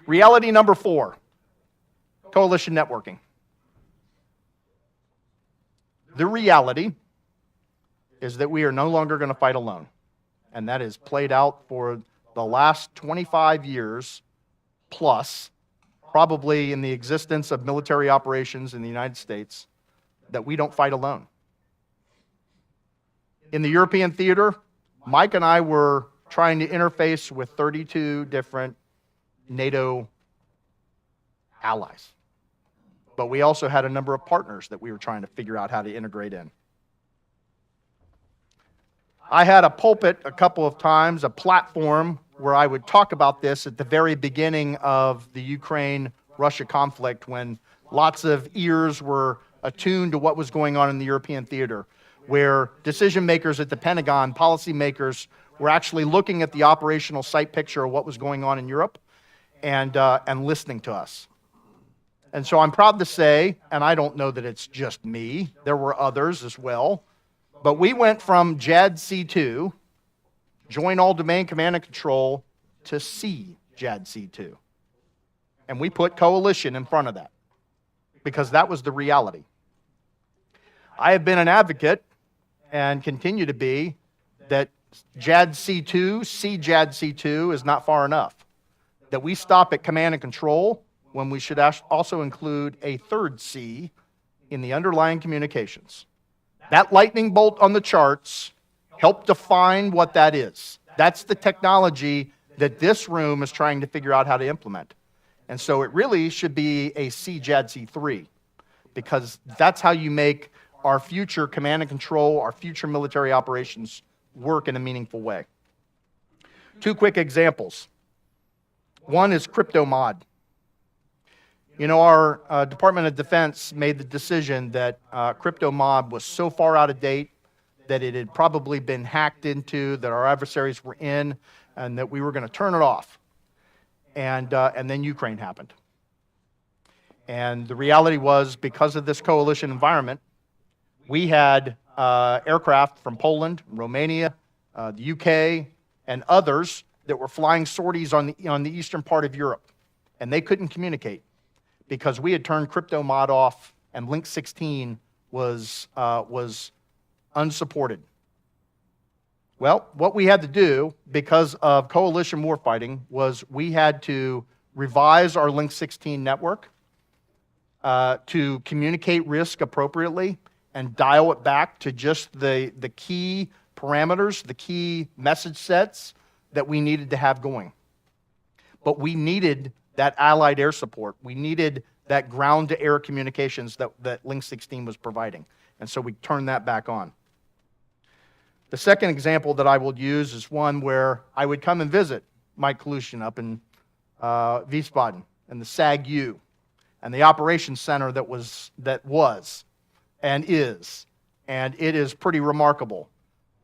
Reality number 4, coalition networking. The reality is that we are no longer going to fight alone. And that is played out for the last 25 years plus, probably in the existence of military operations in the United States, that we don't fight alone. In the European theater, Mike and I were trying to interface with 32 different NATO allies. But we also had a number of partners that we were trying to figure out how to integrate in. I had a pulpit a couple of times, a platform where I would talk about this at the very beginning of the Ukraine-Russia conflict when lots of ears were attuned to what was going on in the European theater, where decision makers at the Pentagon, policymakers, were actually looking at the operational site picture of what was going on in Europe and listening to us. And so I'm proud to say, and I don't know that it's just me, there were others as well, but we went from JADC2, Joint All Domain Command and Control, to CJADC2. And we put coalition in front of that because that was the reality. I have been an advocate and continue to be that JADC2, CJADC2 is not far enough. That we stop at command and control when we should also include a third C in the underlying communications. That lightning bolt on the charts helped define what that is. That's the technology that this room is trying to figure out how to implement. And so it really should be a CJADC3 because that's how you make our future command and control, our future military operations work in a meaningful way. 2 quick examples. One is crypto mod. You know, our Department of Defense made the decision that crypto mod was so far out of date that it had probably been hacked into, that our adversaries were in, and that we were going to turn it off. And then Ukraine happened. And the reality was, because of this coalition environment, we had aircraft from Poland, Romania, the UK, and others that were flying sorties on the eastern part of Europe. And they couldn't communicate because we had turned crypto mod off and Link 16 was unsupported. Well, what we had to do because of coalition warfighting was we had to revise our Link 16 network to communicate risk appropriately and dial it back to just the key parameters, the key message sets that we needed to have going. But we needed that allied air support. We needed that ground-to-air communications that Link 16 was providing. And so we turned that back on. The second example that I will use is one where I would come and visit Mike Kalushin up in Wiesbaden and the SAG-U and the operations center that was and is. And it is pretty remarkable.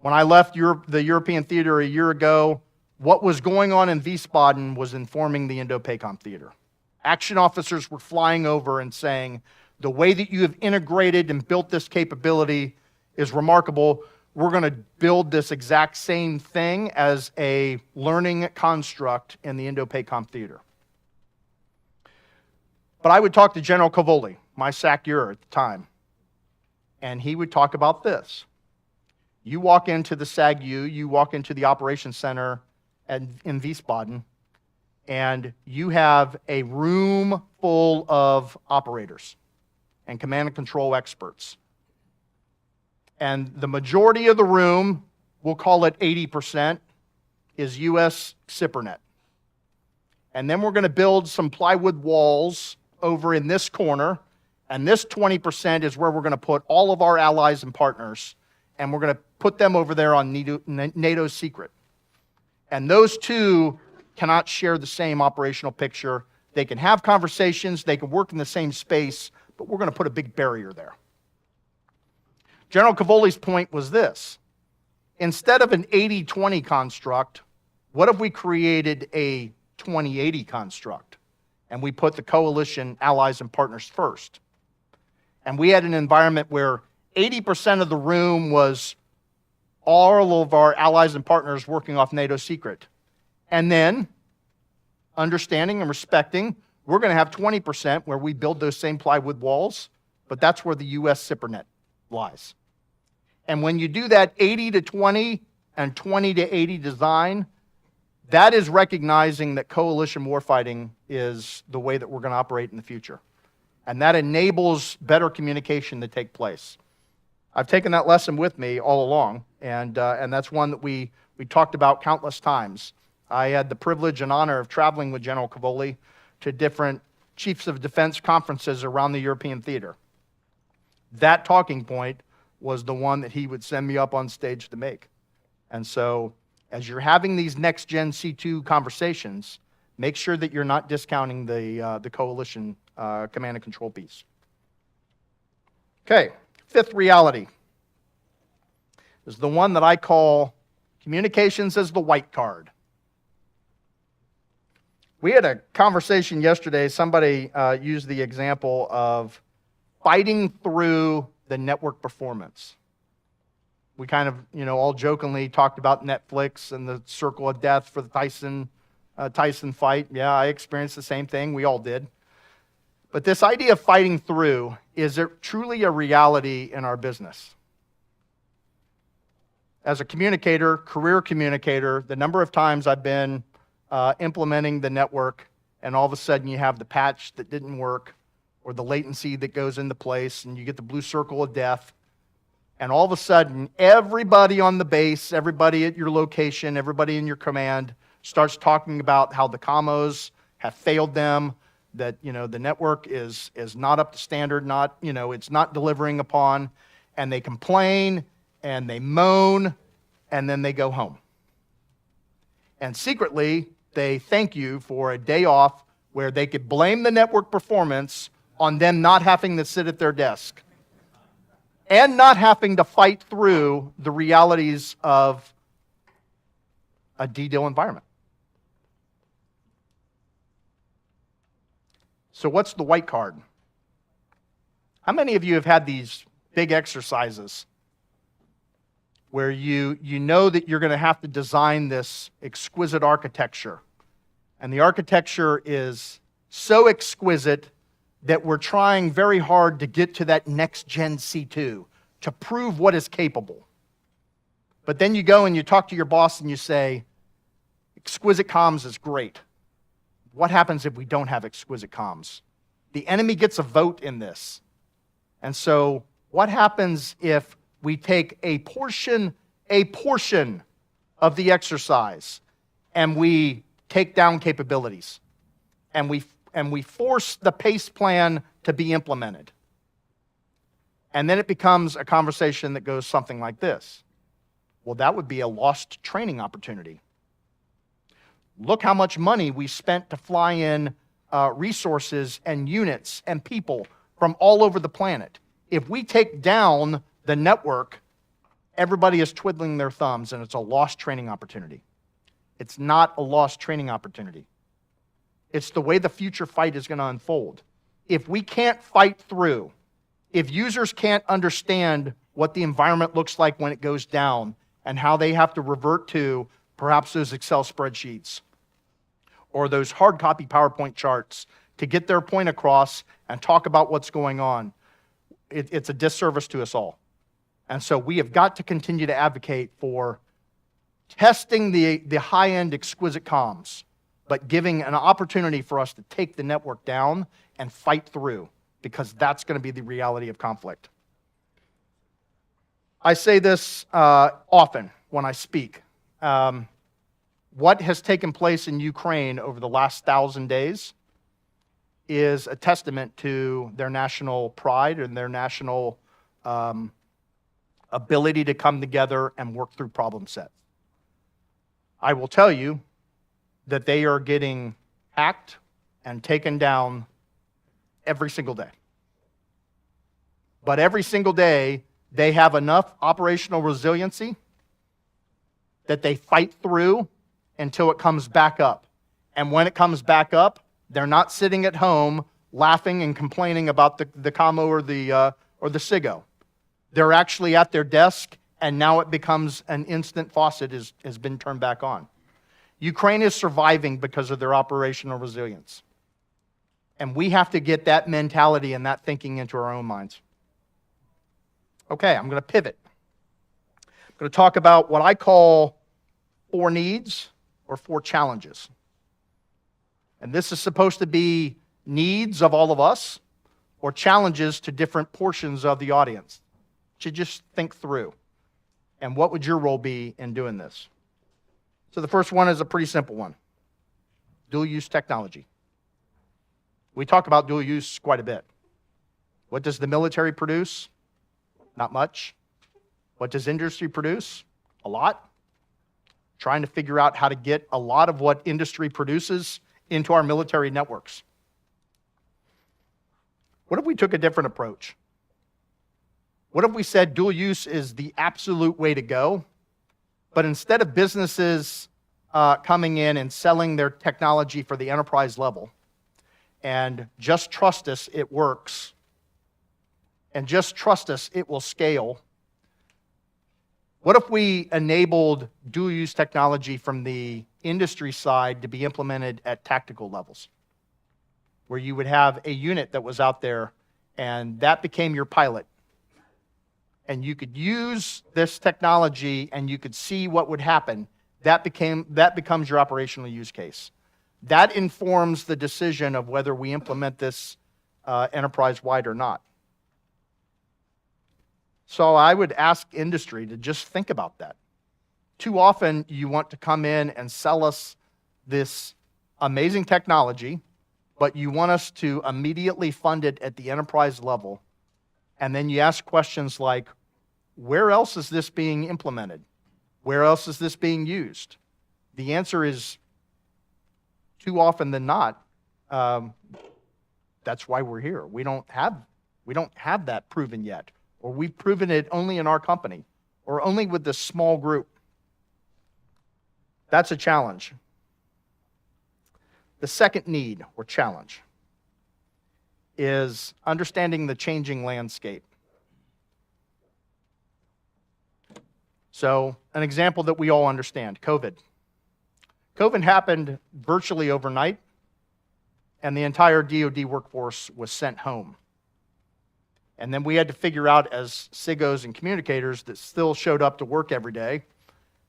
When I left the European theater a year ago, what was going on in Wiesbaden was informing the Indo-PACOM theater. Action officers were flying over and saying, the way that you have integrated and built this capability is remarkable. We're going to build this exact same thing as a learning construct in the Indo-PACOM theater. But I would talk to General Cavoli, my SAC-UR at the time, and he would talk about this. You walk into the SAG-U, you walk into the operations center in Wiesbaden, and you have a room full of operators and command and control experts. And the majority of the room, we'll call it 80%, is US SIPRNet. And then we're going to build some plywood walls over in this corner, and this 20% is where we're going to put all of our allies and partners, and we're going to put them over there on NATO's secret. And those two cannot share the same operational picture. They can have conversations, they can work in the same space, but we're going to put a big barrier there. General Cavoli's point was this. Instead of an 80-20 construct, what if we created a 20-80 construct? And we put the coalition allies and partners first. And we had an environment where 80% of the room was all of our allies and partners working off NATO secret. And then, understanding and respecting, we're going to have 20% where we build those same plywood walls, but that's where the US SIPRNet lies. And when you do that 80-20 and 20-80 design, that is recognizing that coalition warfighting is the way that we're going to operate in the future. And that enables better communication to take place. I've taken that lesson with me all along, and that's one that we talked about countless times. I had the privilege and honor of traveling with General Cavoli to different chiefs of defense conferences around the European theater. That talking point was the one that he would send me up on stage to make. And so, as you're having these next-gen C2 conversations, make sure that you're not discounting the coalition command and control piece. Okay, fifth reality is the one that I call communications as the white card. We had a conversation yesterday. Somebody used the example of fighting through the network performance. We kind of, all jokingly talked about Netflix and the circle of death for the Tyson fight. Yeah, I experienced the same thing. We all did. But this idea of fighting through, is it truly a reality in our business? As a communicator, career communicator, the number of times I've been implementing the network and all of a sudden you have the patch that didn't work or the latency that goes into place and you get the blue circle of death, and all of a sudden everybody on the base, everybody at your location, everybody in your command starts talking about how the commos have failed them, that the network is not up to standard, it's not delivering upon, and they complain and they moan and then they go home. And secretly, they thank you for a day off where they could blame the network performance on them not having to sit at their desk and not having to fight through the realities of a DDoS environment. So what's the white card? How many of you have had these big exercises where you know that you're going to have to design this exquisite architecture, and the architecture is so exquisite that we're trying very hard to get to that next gen C2, to prove what is capable. But then you go and you talk to your boss and you say, exquisite comms is great. What happens if we don't have exquisite comms? The enemy gets a vote in this. And so what happens if we take a portion of the exercise and we take down capabilities and we force the PACE plan to be implemented? And then it becomes a conversation that goes something like this. Well, that would be a lost training opportunity. Look how much money we spent to fly in resources and units and people from all over the planet. If we take down the network, everybody is twiddling their thumbs and it's a lost training opportunity. It's not a lost training opportunity. It's the way the future fight is going to unfold. If we can't fight through, if users can't understand what the environment looks like when it goes down and how they have to revert to perhaps those Excel spreadsheets or those hard copy PowerPoint charts to get their point across and talk about what's going on, it's a disservice to us all. And so we have got to continue to advocate for testing the high-end exquisite comms, but giving an opportunity for us to take the network down and fight through, because that's going to be the reality of conflict. I say this often when I speak. What has taken place in Ukraine over the last 1,000 days is a testament to their national pride and their national ability to come together and work through problem sets. I will tell you that they are getting hacked and taken down every single day. But every single day, they have enough operational resiliency that they fight through until it comes back up. And when it comes back up, they're not sitting at home laughing and complaining about the commo or the SIGO. They're actually at their desk, and now it becomes an instant faucet has been turned back on. Ukraine is surviving because of their operational resilience. And we have to get that mentality and that thinking into our own minds. Okay, I'm going to pivot. I'm going to talk about what I call 4 needs or 4 challenges. And this is supposed to be needs of all of us or challenges to different portions of the audience to just think through. And what would your role be in doing this? So the first one is a pretty simple one. Dual-use technology. We talk about dual use quite a bit. What does the military produce? Not much. What does industry produce? A lot. Trying to figure out how to get a lot of what industry produces into our military networks. What if we took a different approach? What if we said dual use is the absolute way to go, but instead of businesses coming in and selling their technology for the enterprise level, and just trust us, it works, and just trust us, it will scale. What if we enabled dual-use technology from the industry side to be implemented at tactical levels, where you would have a unit that was out there, and that became your pilot, and you could use this technology, and you could see what would happen. That becomes your operational use case. That informs the decision of whether we implement this enterprise-wide or not. So I would ask industry to just think about that. Too often, you want to come in and sell us this amazing technology, but you want us to immediately fund it at the enterprise level. And then you ask questions like, where else is this being implemented? Where else is this being used? The answer is, too often than not, that's why we're here. We don't have that proven yet, or we've proven it only in our company, or only with this small group. That's a challenge. The second need or challenge is understanding the changing landscape. So, an example that we all understand, COVID. COVID happened virtually overnight, and the entire DoD workforce was sent home. And then we had to figure out, as SIGOs and communicators that still showed up to work every day,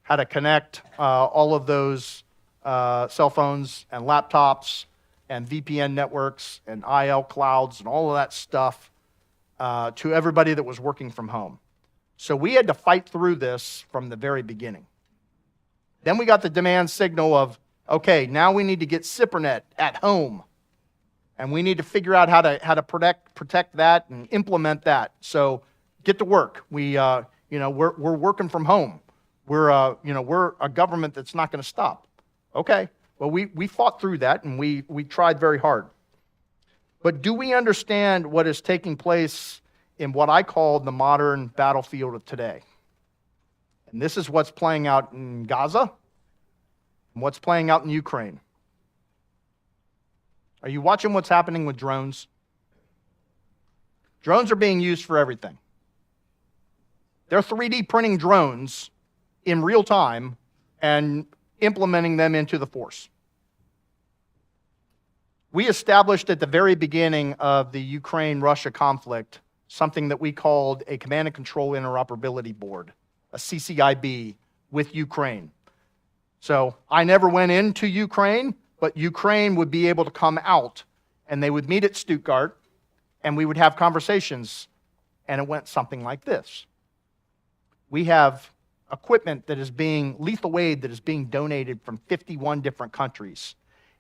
how to connect all of those cell phones and laptops and VPN networks and IL clouds and all of that stuff to everybody that was working from home. So we had to fight through this from the very beginning. Then we got the demand signal of, okay, now we need to get CyberNet at home. And we need to figure out how to protect that and implement that. So get to work. We're working from home. We're a government that's not going to stop. Okay. Well, we fought through that and we tried very hard. But do we understand what is taking place in what I call the modern battlefield of today? And this is what's playing out in Gaza and what's playing out in Ukraine. Are you watching what's happening with drones? Drones are being used for everything. They're 3D printing drones in real time and implementing them into the force. We established at the very beginning of the Ukraine-Russia conflict something that we called a Command and Control Interoperability Board, a CCIB, with Ukraine. So I never went into Ukraine, but Ukraine would be able to come out, and they would meet at Stuttgart, and we would have conversations, and it went something like this. We have equipment that is being, lethal aid that is being donated from 51 different countries,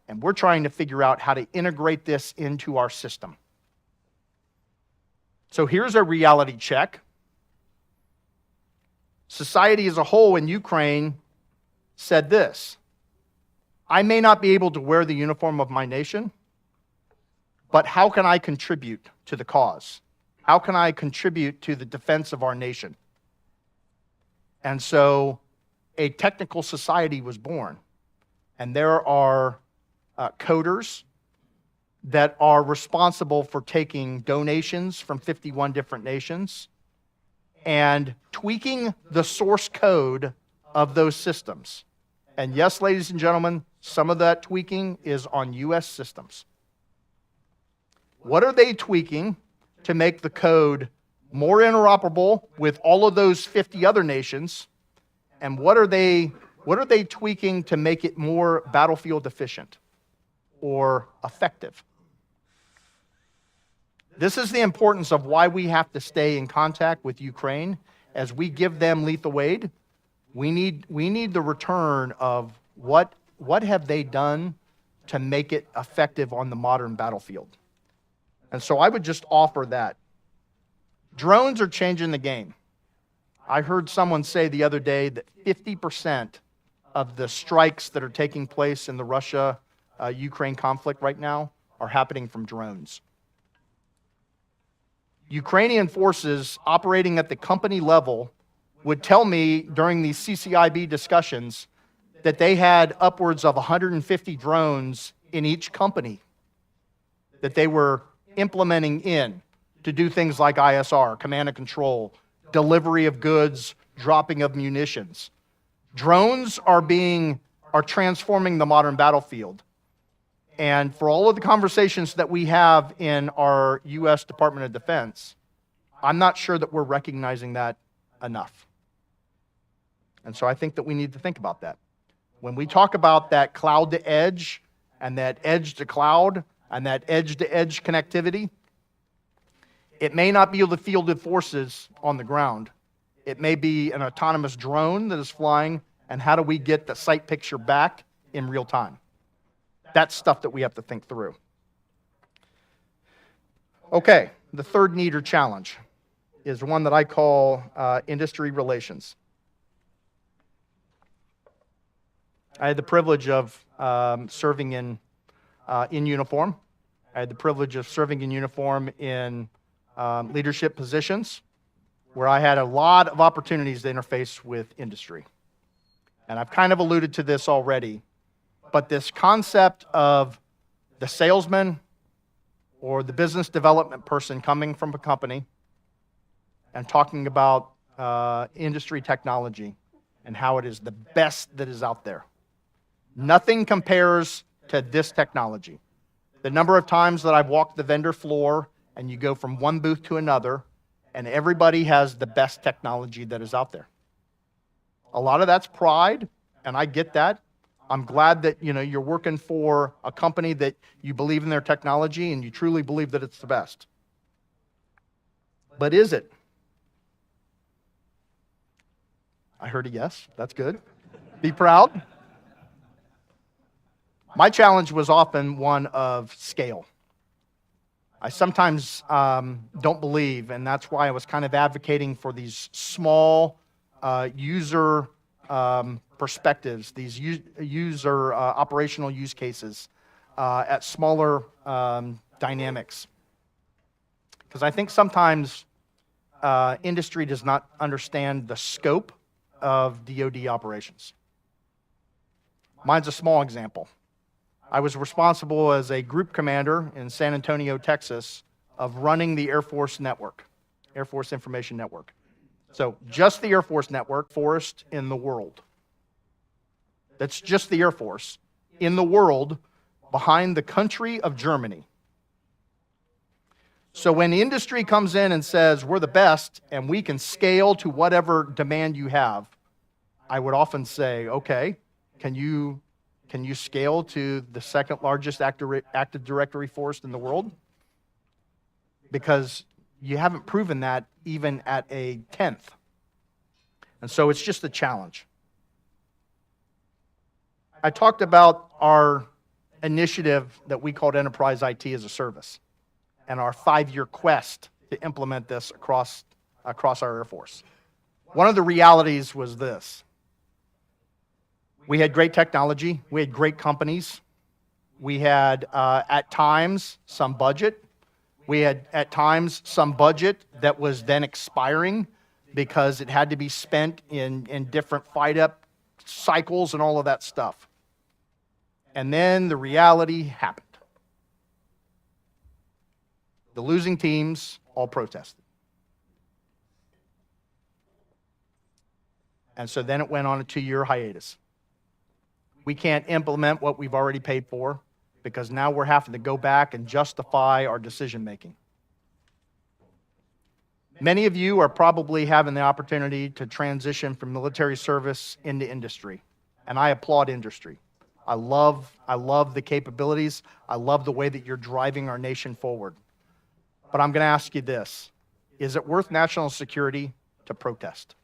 and we're trying to figure out how to integrate this into our system. So here's a reality check. Society as a whole in Ukraine said this: I may not be able to wear the uniform of my nation, but how can I contribute to the cause? How can I contribute to the defense of our nation? And so a technical society was born. And there are coders that are responsible for taking donations from 51 different nations and tweaking the source code of those systems. And yes, ladies and gentlemen, some of that tweaking is on U.S. systems. What are they tweaking to make the code more interoperable with all of those 50 other nations? And what are they tweaking to make it more battlefield efficient or effective? This is the importance of why we have to stay in contact with Ukraine as we give them lethal aid. We need the return of what have they done to make it effective on the modern battlefield. And so I would just offer that. Drones are changing the game. I heard someone say the other day that 50% of the strikes that are taking place in the Russia-Ukraine conflict right now are happening from drones. Ukrainian forces operating at the company level would tell me during these CCIB discussions that they had upwards of 150 drones in each company that they were implementing in to do things like ISR, command and control, delivery of goods, dropping of munitions. Drones are transforming the modern battlefield. And for all of the conversations that we have in our U.S. Department of Defense, I'm not sure that we're recognizing that enough. And so I think that we need to think about that. When we talk about that cloud to edge and that edge to cloud and that edge to edge connectivity, it may not be the fielded forces on the ground. It may be an autonomous drone that is flying, and how do we get the sight picture back in real time? That's stuff that we have to think through. Okay, the third need or challenge is one that I call industry relations. I had the privilege of serving in uniform. I had the privilege of serving in uniform in leadership positions where I had a lot of opportunities to interface with industry. And I've kind of alluded to this already, but this concept of the salesman or the business development person coming from a company and talking about industry technology and how it is the best that is out there. Nothing compares to this technology. The number of times that I've walked the vendor floor and you go from one booth to another and everybody has the best technology that is out there. A lot of that's pride, and I get that. I'm glad that you're working for a company that you believe in their technology and you truly believe that it's the best. But is it? I heard a yes. That's good. Be proud. My challenge was often one of scale. I sometimes don't believe, and that's why I was kind of advocating for these small user perspectives, these user operational use cases at smaller dynamics. Because I think sometimes industry does not understand the scope of DoD operations. Mine's a small example. I was responsible as a group commander in San Antonio, Texas, of running the Air Force network, Air Force Information Network. So just the Air Force network, forest in the world. That's just the Air Force in the world behind the country of Germany. So when the industry comes in and says, we're the best and we can scale to whatever demand you have, I would often say, okay, can you scale to the second largest Active Directory forest in the world? Because you haven't proven that even at a 10th. And so it's just a challenge. I talked about our initiative that we called Enterprise IT as a Service and our 5-year quest to implement this across our Air Force. One of the realities was this. We had great technology. We had great companies. We had, at times, some budget. We had, at times, some budget that was then expiring because it had to be spent in different fight-up cycles and all of that stuff. And then the reality happened. The losing teams all protested. And so then it went on a 2-year hiatus. We can't implement what we've already paid for because now we're having to go back and justify our decision making. Many of you are probably having the opportunity to transition from military service into industry, and I applaud industry. I love the capabilities. I love the way that you're driving our nation forward. But I'm going to ask you this. Is it worth national security to protest?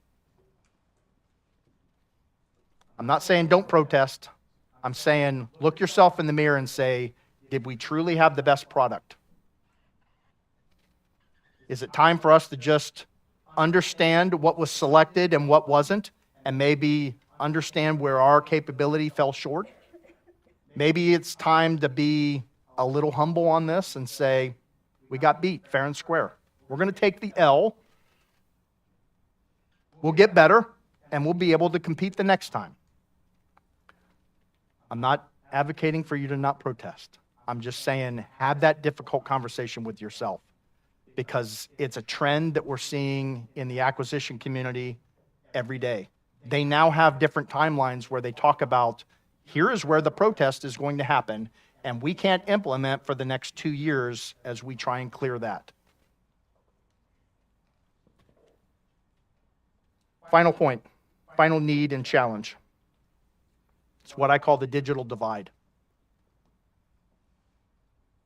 I'm not saying don't protest. I'm saying look yourself in the mirror and say, did we truly have the best product? Is it time for us to just understand what was selected and what wasn't, and maybe understand where our capability fell short? Maybe it's time to be a little humble on this and say, we got beat fair and square. We're going to take the L. We'll get better, and we'll be able to compete the next time. I'm not advocating for you to not protest. I'm just saying have that difficult conversation with yourself because it's a trend that we're seeing in the acquisition community every day. They now have different timelines where they talk about here is where the protest is going to happen, and we can't implement for the next 2 years as we try and clear that. Final point, final need and challenge. It's what I call the digital divide.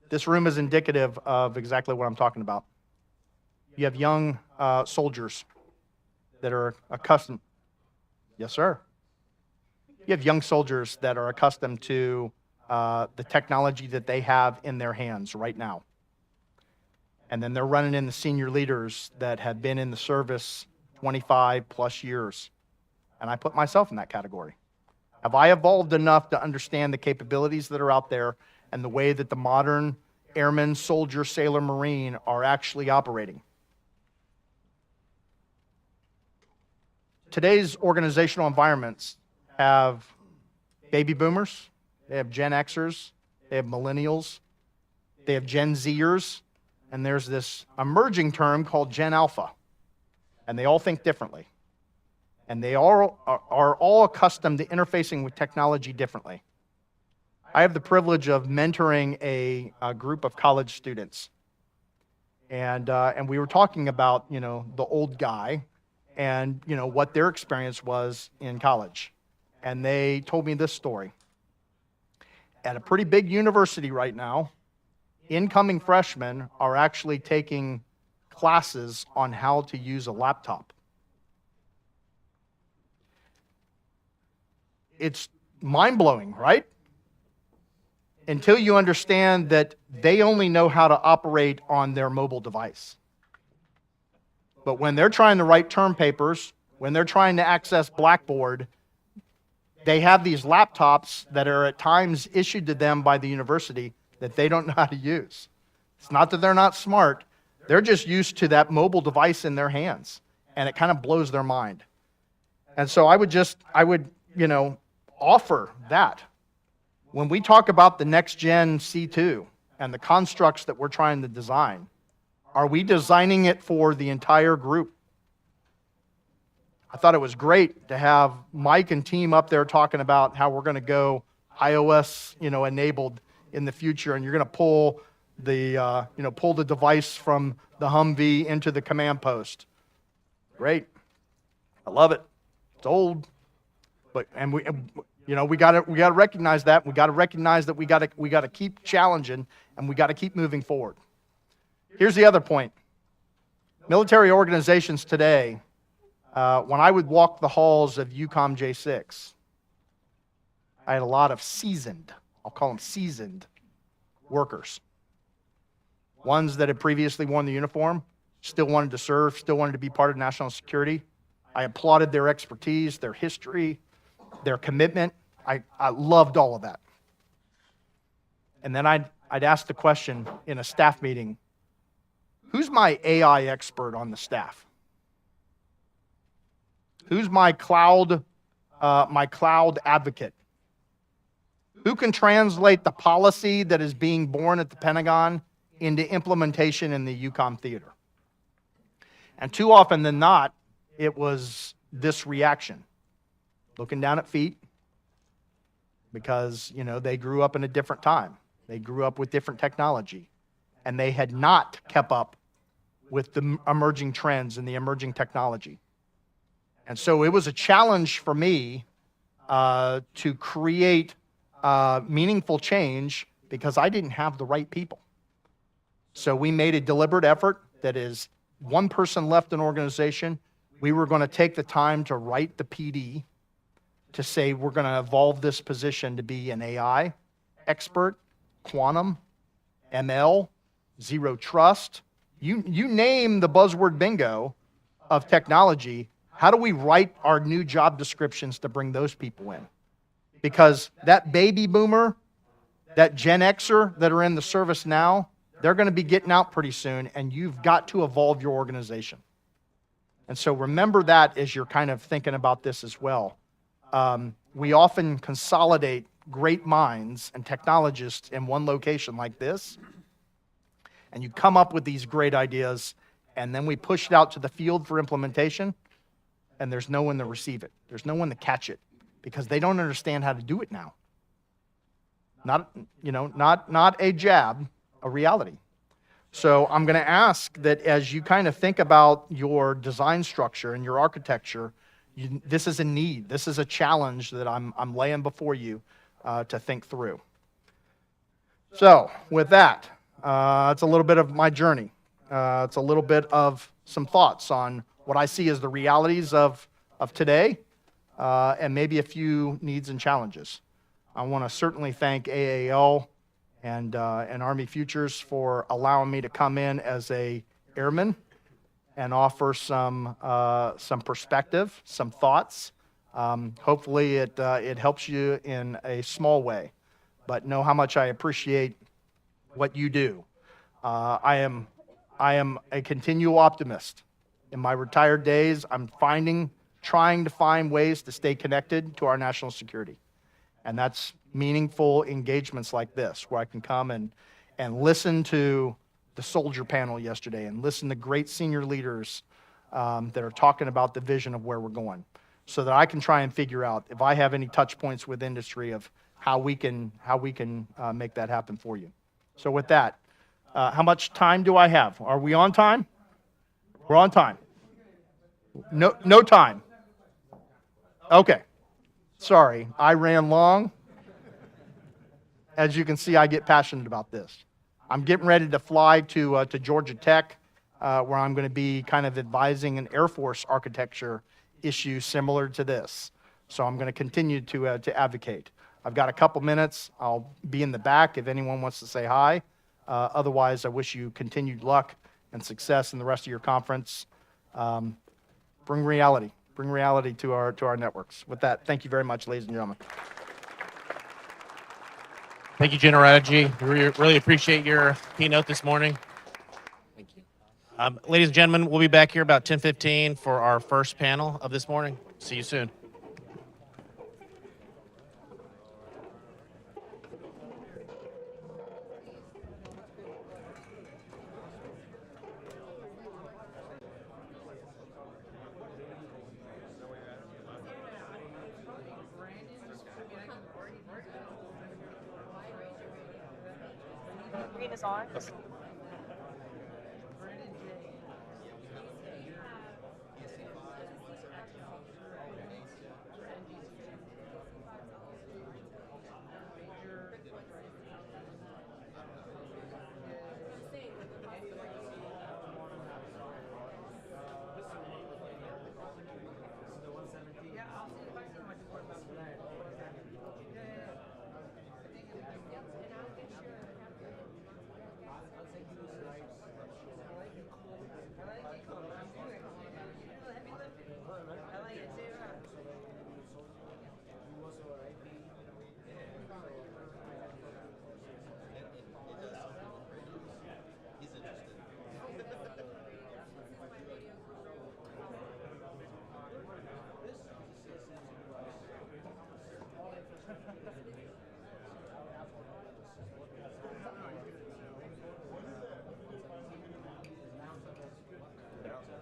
This room is indicative of exactly what I'm talking about. You have young soldiers that are accustomed. Yes, sir. You have young soldiers that are accustomed to the technology that they have in their hands right now. And then they're running into senior leaders that have been in the service 25 plus years. And I put myself in that category. Have I evolved enough to understand the capabilities that are out there and the way that the modern airman, soldier, sailor, marine are actually operating? Today's organizational environments have baby boomers, they have Gen Xers, they have millennials, they have Gen Zers, and there's this emerging term called Gen Alpha, and they all think differently. And they are all accustomed to interfacing with technology differently. I have the privilege of mentoring a group of college students. And we were talking about, you know, the old guy and, you know, what their experience was in college. And they told me this story. At a pretty big university right now, incoming freshmen are actually taking classes on how to use a laptop. It's mind-blowing, right? Until you understand that they only know how to operate on their mobile device. But when they're trying to write term papers, when they're trying to access Blackboard, they have these laptops that are at times issued to them by the university that they don't know how to use. It's not that they're not smart. They're just used to that mobile device in their hands, and it kind of blows their mind. And so I would, you know, offer that. When we talk about the next gen C2 and the constructs that we're trying to design, are we designing it for the entire group? I thought it was great to have Mike and team up there talking about how we're going to go iOS, you know, enabled in the future, and you're going to pull the, pull the device from the Humvee into the command post. Great, I love it. It's old, but we got to recognize that. We got to recognize that we got to keep challenging, and we got to keep moving forward. Here's the other point. Military organizations today, when I would walk the halls of UCOM J6, I had a lot of seasoned, I'll call them seasoned workers. Ones that had previously worn the uniform, still wanted to serve, still wanted to be part of national security. I applauded their expertise, their history, their commitment. I loved all of that. And then I'd ask the question in a staff meeting, who's my AI expert on the staff? Who's my cloud advocate? Who can translate the policy that is being born at the Pentagon into implementation in the UCOM theater? And too often than not, it was this reaction. Looking down at feet, because, you know, they grew up in a different time. They grew up with different technology, and they had not kept up with the emerging trends and the emerging technology. And so it was a challenge for me to create meaningful change because I didn't have the right people. So we made a deliberate effort that is one person left an organization. We were going to take the time to write the PD to say we're going to evolve this position to be an AI expert, quantum, ML, zero trust. You name the buzzword bingo of technology. How do we write our new job descriptions to bring those people in? Because that baby boomer, that Gen Xer that are in the service now, they're going to be getting out pretty soon, and you've got to evolve your organization. And so remember that as you're kind of thinking about this as well. We often consolidate great minds and technologists in one location like this, and you come up with these great ideas, and then we push it out to the field for implementation, and there's no one to receive it. There's no one to catch it because they don't understand how to do it now. Not a jab, a reality. So I'm going to ask that as you kind of think about your design structure and your architecture, this is a need. This is a challenge that I'm laying before you to think through. So with that, it's a little bit of my journey. It's a little bit of some thoughts on what I see as the realities of today, and maybe a few needs and challenges. I want to certainly thank AAL and Army Futures for allowing me to come in as a airman and offer some perspective, some thoughts. Hopefully it helps you in a small way, but know how much I appreciate what you do. I am a continual optimist. In my retired days, I'm trying to find ways to stay connected to our national security. And that's meaningful engagements like this, where I can come and listen to the soldier panel yesterday and listen to great senior leaders that are talking about the vision of where we're going, so that I can try and figure out if I have any touch points with industry of how we can make that happen for you. So with that, how much time do I have? Are we on time? We're on time. No time. Okay. Sorry, I ran long. As you can see, I get passionate about this. I'm getting ready to fly to Georgia Tech, where I'm going to be kind of advising an Air Force architecture issue similar to this. So I'm going to continue to advocate. I've got a couple minutes. I'll be in the back if anyone wants to say hi. Otherwise, I wish you continued luck and success in the rest of your conference. Bring reality to our networks. With that, thank you very much, ladies and gentlemen. Thank you, General Raduege. We really appreciate your keynote this morning. Thank you. Ladies and gentlemen, we'll be back here about 10:15 for our first panel of this morning. See you soon. Green is on.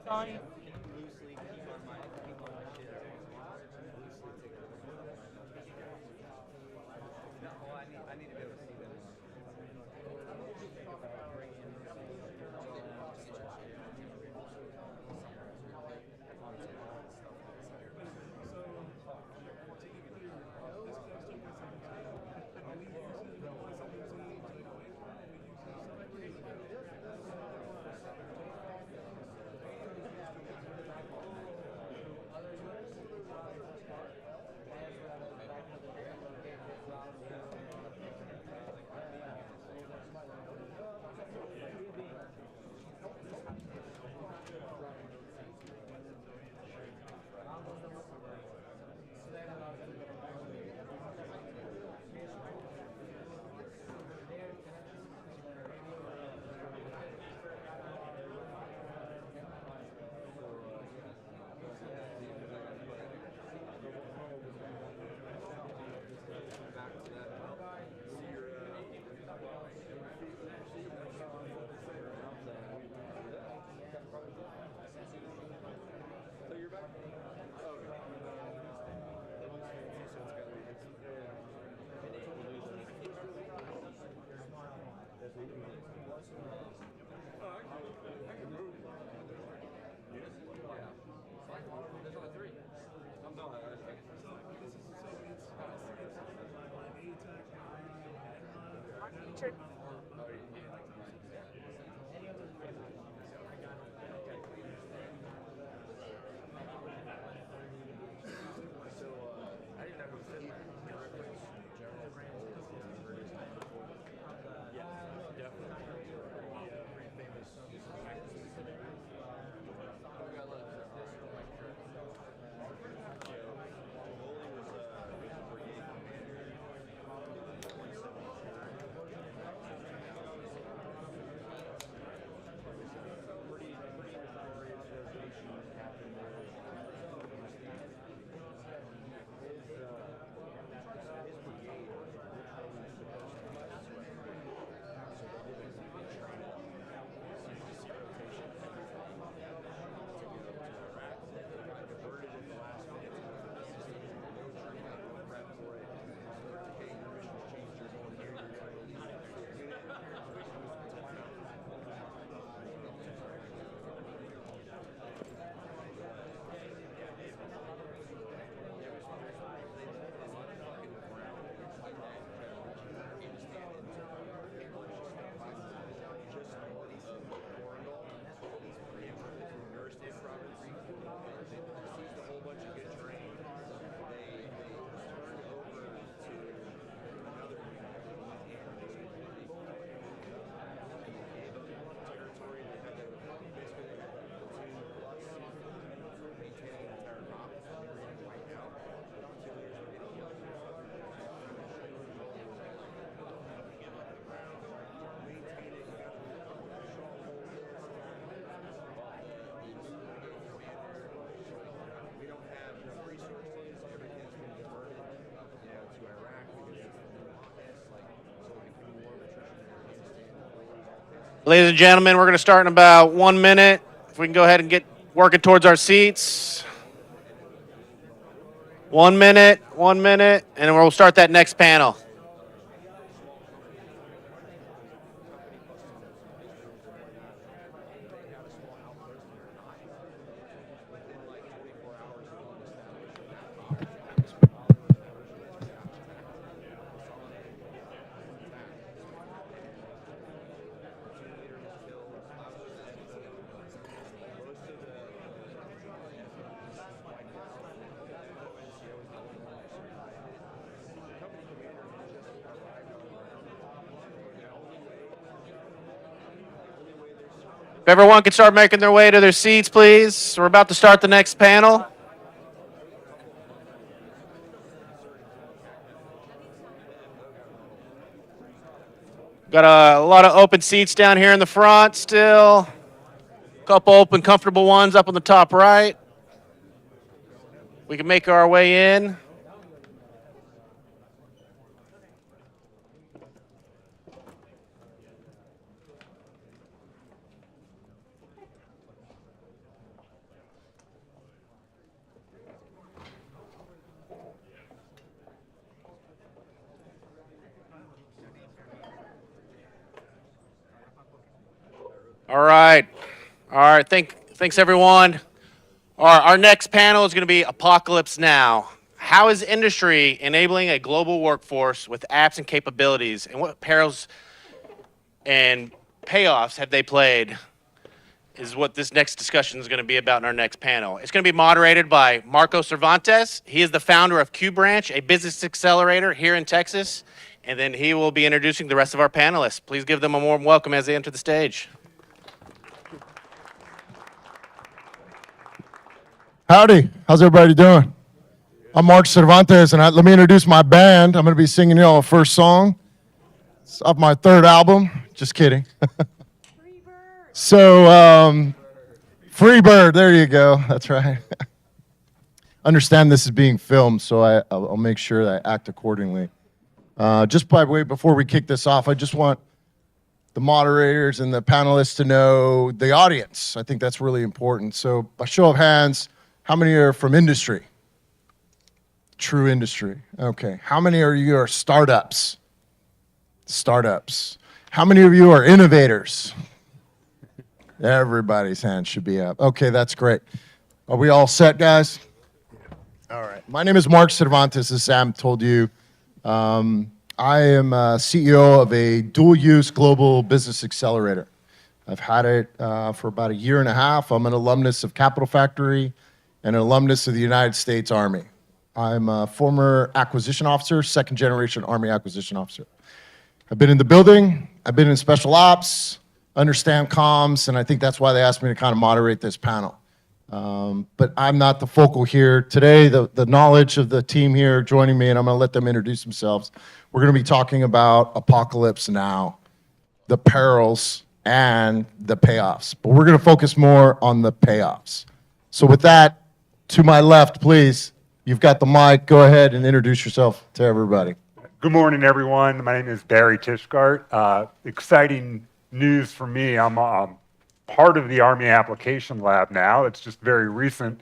On. Sure. Ladies and gentlemen, we're going to start in about 1 minute. If we can go ahead and get working towards our seats. 1 minute, and then we'll start that next panel. If everyone can start making their way to their seats, please. We're about to start the next panel. Got a lot of open seats down here in the front still. A couple open, comfortable ones up on the top right. We can make our way in. All right. Thanks everyone. Our next panel is going to be Apocalypse Now. How is industry enabling a global workforce with apps and capabilities, and what perils and payoffs have they played is what this next discussion is going to be about in our next panel. It's going to be moderated by Marco Cervantes. He is the founder of QBranch, a business accelerator here in Texas, and then he will be introducing the rest of our panelists. Please give them a warm welcome as they enter the stage. Howdy, how's everybody doing? I'm Mark Cervantes, and let me introduce my band. I'm going to be singing y'all a first song. It's off my third album. Just kidding. So, Free Bird, there you go. That's right. Understand this is being filmed, so I'll make sure that I act accordingly. Just by the way, before we kick this off, I just want the moderators and the panelists to know the audience. I think that's really important. So, by show of hands, how many are from industry? True industry. Okay. How many of you are startups? Startups. How many of you are innovators? Everybody's hand should be up. Okay, that's great. Are we all set, guys? All right. My name is Mark Cervantes, as Sam told you. I am CEO of a dual-use global business accelerator. I've had it for about 1.5 years. I'm an alumnus of Capital Factory and an alumnus of the United States Army. I'm a former acquisition officer, second-generation Army acquisition officer. I've been in the building, I've been in special ops, understand comms, and I think that's why they asked me to kind of moderate this panel. But I'm not the focal here. Today, the knowledge of the team here joining me, and I'm going to let them introduce themselves. We're going to be talking about Apocalypse Now, the perils and the payoffs. But we're going to focus more on the payoffs. So with that, to my left, please, you've got the mic. Go ahead and introduce yourself to everybody. Good morning, everyone. My name is Barry Tishgart. Exciting news for me. I'm part of the Army Application Lab now. It's just very recent.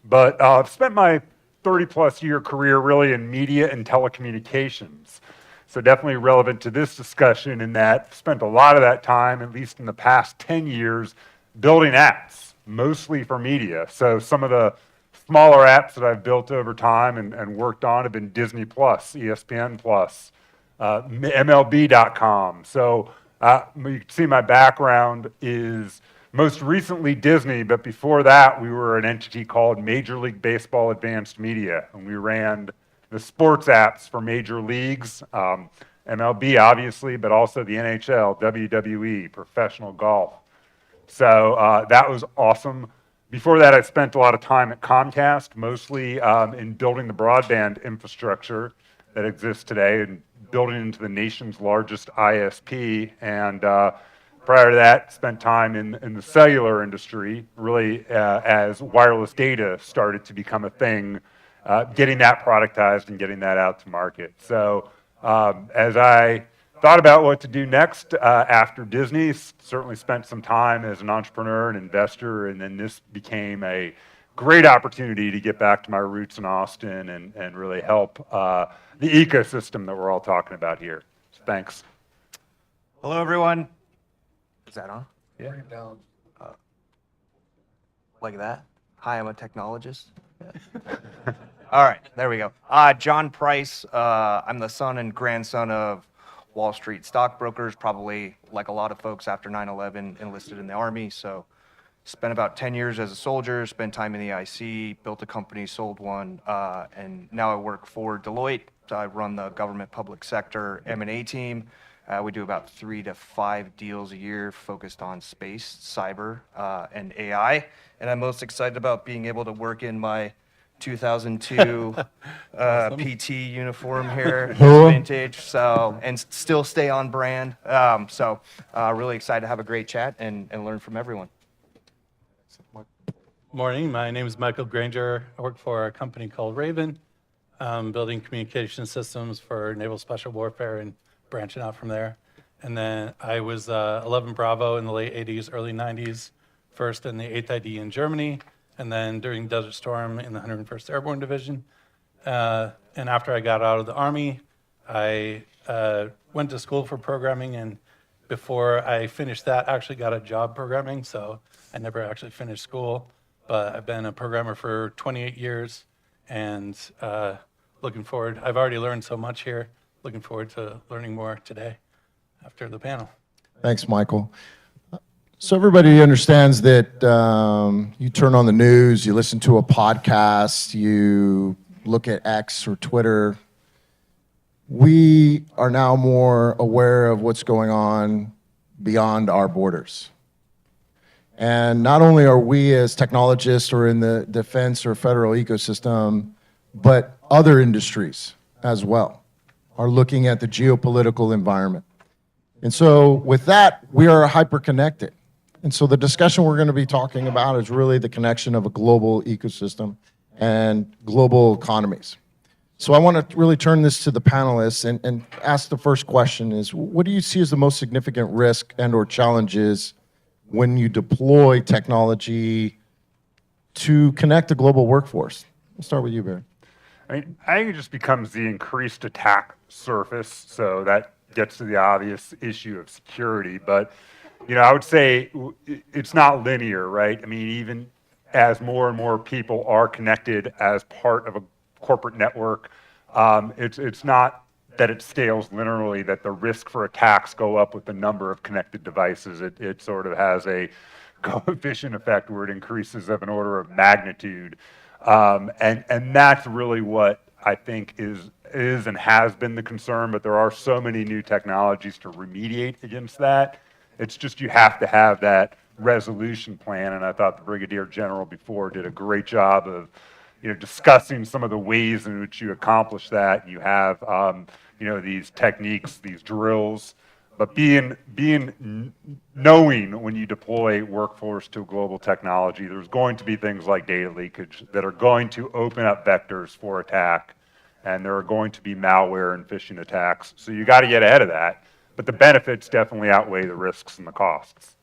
But I've spent my 30-plus year career really in media and telecommunications. So definitely relevant to this discussion in that I've spent a lot of that time, at least in the past 10 years, building apps, mostly for media. So some of the smaller apps that I've built over time and worked on have been Disney+, ESPN+, MLB.com. So you can see my background is most recently Disney, but before that we were an entity called Major League Baseball Advanced Media, and we ran the sports apps for major leagues, MLB obviously, but also the NHL, WWE, professional golf. So that was awesome. Before that, I spent a lot of time at Comcast, mostly in building the broadband infrastructure that exists today and building into the nation's largest ISP. And prior to that, spent time in the cellular industry, really as wireless data started to become a thing, getting that productized and getting that out to market. So as I thought about what to do next after Disney. Certainly spent some time as an entrepreneur and investor, and then this became a great opportunity to get back to my roots in Austin and really help the ecosystem that we're all talking about here. So thanks. Hello, everyone. Is that on? Yeah. Like that? Hi, I'm a technologist. Yeah. All right, there we go. John Price. I'm the son and grandson of Wall Street stockbrokers, probably like a lot of folks after 9/11 enlisted in the Army. So spent about 10 years as a soldier, spent time in the IC, built a company, sold one, and now I work for Deloitte. So I run the government public sector M&A team. We do about 3 to 5 deals a year focused on space, cyber, and AI. And I'm most excited about being able to work in my 2002 PT uniform here, vintage, so, and still stay on brand. Really excited to have a great chat and learn from everyone. Morning, my name is Michael Granger. I work for a company called Raven, building communication systems for naval special warfare and branching out from there. And then I was 11 Bravo in the late 80s, early 90s, first in the 8th ID in Germany, and then during Desert Storm in the 101st Airborne Division. And after I got out of the Army, I went to school for programming, and before I finished that, I actually got a job programming, so I never actually finished school. But I've been a programmer for 28 years, and looking forward. I've already learned so much here. Looking forward to learning more today after the panel. Thanks, Michael. So everybody understands that you turn on the news, you listen to a podcast, you look at X or Twitter. We are now more aware of what's going on beyond our borders. And not only are we as technologists or in the defense or federal ecosystem, but other industries as well are looking at the geopolitical environment. And so with that, we are hyper-connected. And so the discussion we're going to be talking about is really the connection of a global ecosystem and global economies. So I want to really turn this to the panelists and ask the first question is, what do you see as the most significant risk and or challenges when you deploy technology to connect a global workforce? We'll start with you, Barry. I think it just becomes the increased attack surface, so that gets to the obvious issue of security. But, I would say it's not linear, right? I mean, even as more and more people are connected as part of a corporate network, it's not that it scales linearly, that the risk for attacks go up with the number of connected devices. It sort of has a coefficient effect where it increases of an order of magnitude. And that's really what I think is and has been the concern, but there are so many new technologies to remediate against that. It's just you have to have that resolution plan, and I thought the Brigadier General before did a great job of discussing some of the ways in which you accomplish that. You have these techniques, these drills, but knowing when you deploy workforce to global technology, there's going to be things like data leakage that are going to open up vectors for attack, and there are going to be malware and phishing attacks. So you got to get ahead of that, but the benefits definitely outweigh the risks and the costs.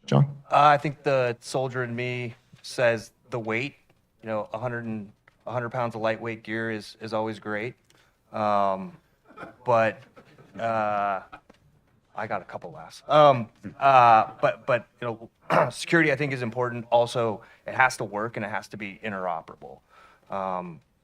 John? I think the soldier in me says the weight. 100 pounds of lightweight gear is always great. But I got a couple laughs. But security I think is important. Also, it has to work and it has to be interoperable.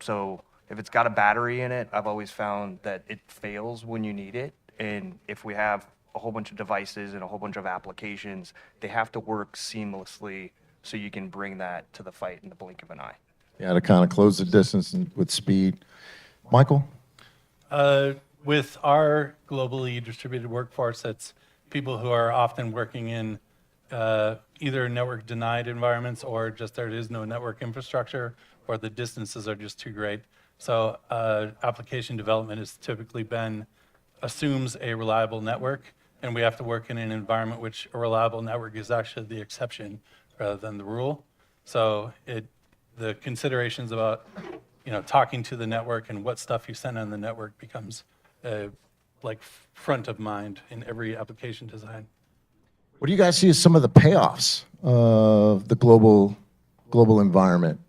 So if it's got a battery in it, I've always found that it fails when you need it. And if we have a whole bunch of devices and a whole bunch of applications, they have to work seamlessly so you can bring that to the fight in the blink of an eye. Yeah, to kind of close the distance with speed. Michael? With our globally distributed workforce, it's people who are often working in either network denied environments or just there is no network infrastructure or the distances are just too great. So application development has typically assumes a reliable network, and we have to work in an environment which a reliable network is actually the exception rather than the rule. So the considerations about talking to the network and what stuff you send on the network becomes like front of mind in every application design. What do you guys see as some of the payoffs of the global environment?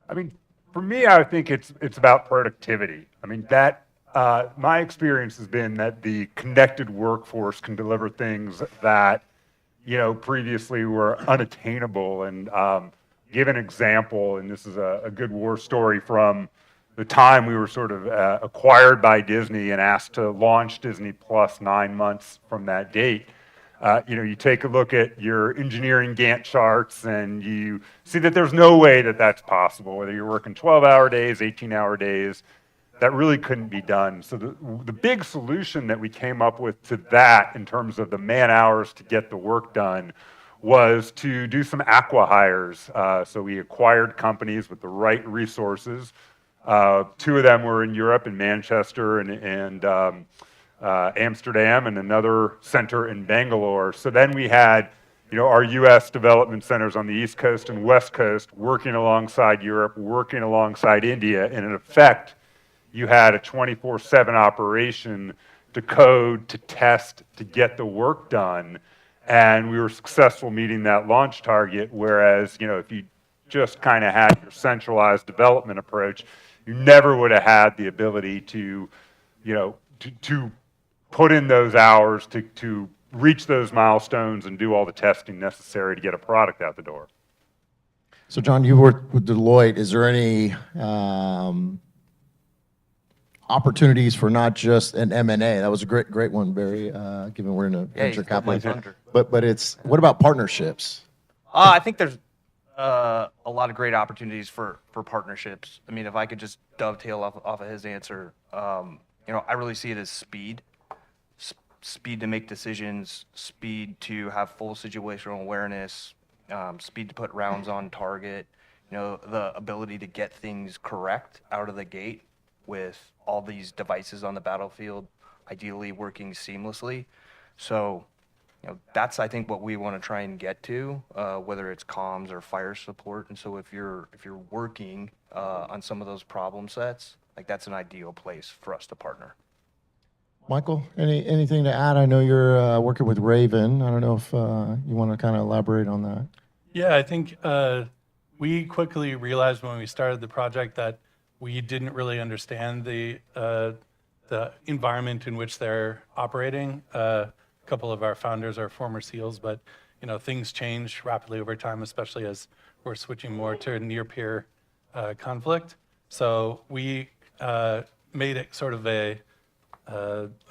I mean, for me, I think it's about productivity. I mean, my experience has been that the connected workforce can deliver things that, previously were unattainable. And give an example, and this is a good war story from the time we were sort of acquired by Disney and asked to launch Disney Plus 9 months from that date. You take a look at your engineering Gantt charts and you see that there's no way that that's possible, whether you're working 12-hour days, 18-hour days, that really couldn't be done. So the big solution that we came up with to that in terms of the man hours to get the work done was to do some acqui-hires. So we acquired companies with the right resources. 2 of them were in Europe, in Manchester and Amsterdam, and another center in Bangalore. So then we had, our U.S. development centers on the East Coast and West Coast working alongside Europe, working alongside India, and in effect, you had a 24/7 operation to code, to test, to get the work done, and we were successful meeting that launch target. Whereas, if you just kind of had your centralized development approach, you never would have had the ability to, to put in those hours to reach those milestones and do all the testing necessary to get a product out the door. So, John, you worked with Deloitte. Is there any opportunities for not just an M&A? That was a great one, Barry, given we're in a venture capital. But it's, what about partnerships? I think there's a lot of great opportunities for partnerships. I mean, if I could just dovetail off of his answer, I really see it as speed. Speed to make decisions, speed to have full situational awareness, speed to put rounds on target, the ability to get things correct out of the gate with all these devices on the battlefield, ideally working seamlessly. So, that's, I think, what we want to try and get to, whether it's comms or fire support. And so if you're working on some of those problem sets, like, that's an ideal place for us to partner. Michael, anything to add? I know you're working with Raven. I don't know if you want to kind of elaborate on that. Yeah, I think we quickly realized when we started the project that we didn't really understand the environment in which they're operating. A couple of our founders are former SEALs, but things change rapidly over time, especially as we're switching more to near-peer conflict. So we made it sort of a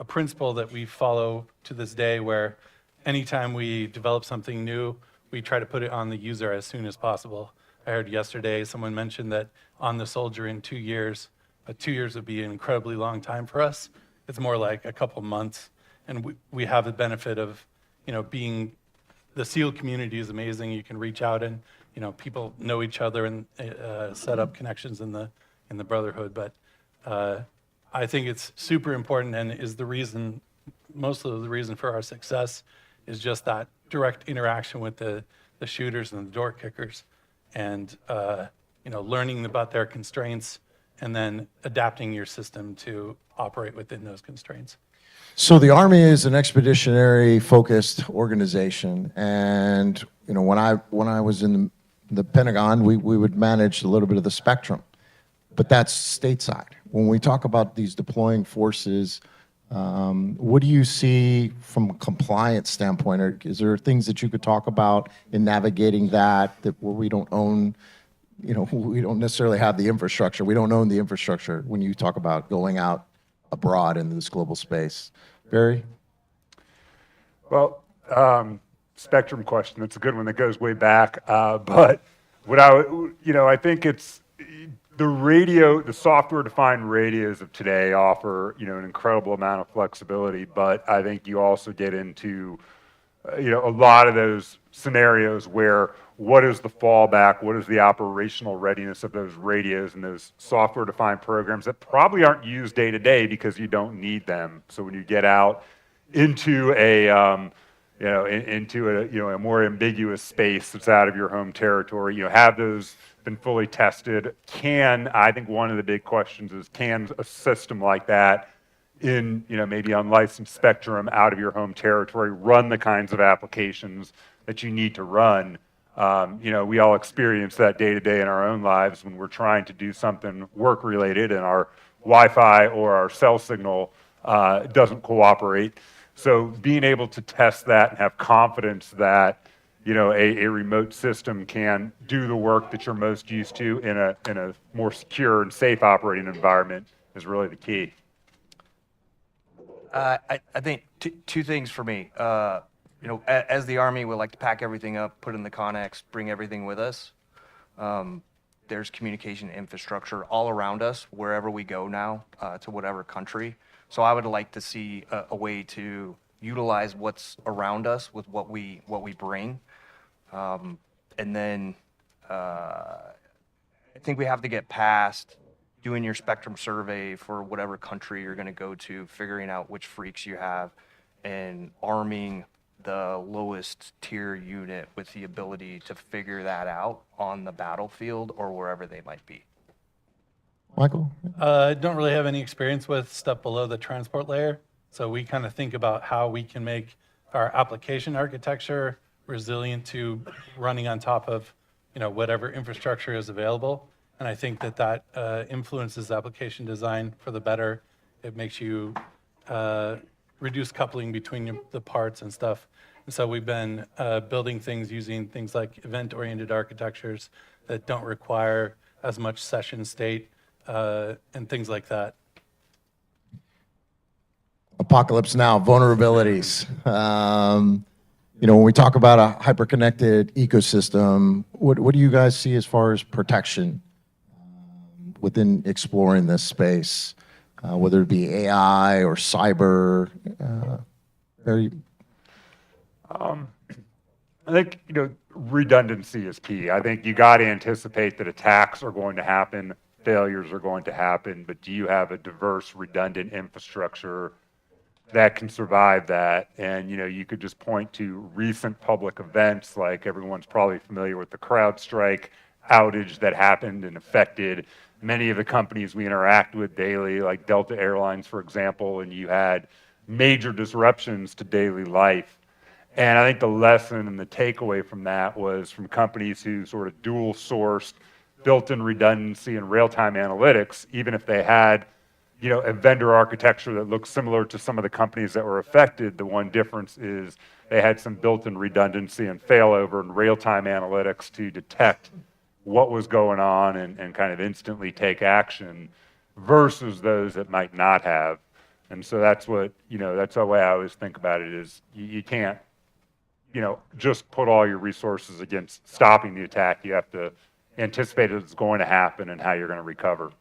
principle that we follow to this day, where anytime we develop something new, we try to put it on the user as soon as possible. I heard yesterday someone mentioned that on the soldier in 2 years, but 2 years would be an incredibly long time for us. It's more like a couple months. And we have the benefit of, being, the SEAL community is amazing. You can reach out and, people know each other and set up connections in the brotherhood. But I think it's super important, and is the reason, most of the reason for our success is just that direct interaction with the shooters and the door kickers, and learning about their constraints and then adapting your system to operate within those constraints. So the Army is an expeditionary focused organization, and when I was in the Pentagon, we would manage a little bit of the spectrum, but that's stateside. When we talk about these deploying forces, what do you see from a compliance standpoint? Or is there things that you could talk about in navigating that where we don't own, we don't necessarily have the infrastructure. We don't own the infrastructure when you talk about going out abroad in this global space. Barry? Well, spectrum question, that's a good one that goes way back. But what I think it's, the software-defined radios of today offer, an incredible amount of flexibility, but I think you also get into, a lot of those scenarios where what is the fallback, what is the operational readiness of those radios and those software-defined programs that probably aren't used day to day because you don't need them. So when you get out into a a more ambiguous space that's out of your home territory, have those been fully tested? I think one of the big questions is, can a system like that in, maybe unlicensed spectrum out of your home territory, run the kinds of applications that you need to run. We all experience that day to day in our own lives when we're trying to do something work related and our Wi-Fi or our cell signal doesn't cooperate. So being able to test that and have confidence that a remote system can do the work that you're most used to in a more secure and safe operating environment is really the key. I think two things for me. As the Army, we like to pack everything up, put in the Connex, bring everything with us. There's communication infrastructure all around us, wherever we go now, to whatever country. So I would like to see a way to utilize what's around us with what we bring. And then I think we have to get past doing your spectrum survey for whatever country you're going to go to, figuring out which freaks you have, and arming the lowest tier unit with the ability to figure that out on the battlefield or wherever they might be. Michael? I don't really have any experience with stuff below the transport layer. So we kind of think about how we can make our application architecture resilient to running on top of, whatever infrastructure is available. And I think that influences application design for the better. It makes you reduce coupling between the parts and stuff. And so we've been building things using things like event-oriented architectures that don't require as much session state and things like that. Apocalypse Now, vulnerabilities. When we talk about a hyper-connected ecosystem, what do you guys see as far as protection within exploring this space, whether it be AI or cyber? I think, redundancy is key. I think you got to anticipate that attacks are going to happen, failures are going to happen, but do you have a diverse, redundant infrastructure that can survive that? And, you could just point to recent public events, like everyone's probably familiar with the CrowdStrike outage that happened and affected many of the companies we interact with daily, like Delta Airlines, for example, and you had major disruptions to daily life. And I think the lesson and the takeaway from that was from companies who sort of dual sourced built-in redundancy and real-time analytics, even if they had, a vendor architecture that looks similar to some of the companies that were affected, the one difference is they had some built-in redundancy and failover and real-time analytics to detect what was going on and kind of instantly take action versus those that might not have. And so that's what, that's the way I always think about it is you can't, just put all your resources against stopping the attack. You have to anticipate it's going to happen and how you're going to recover.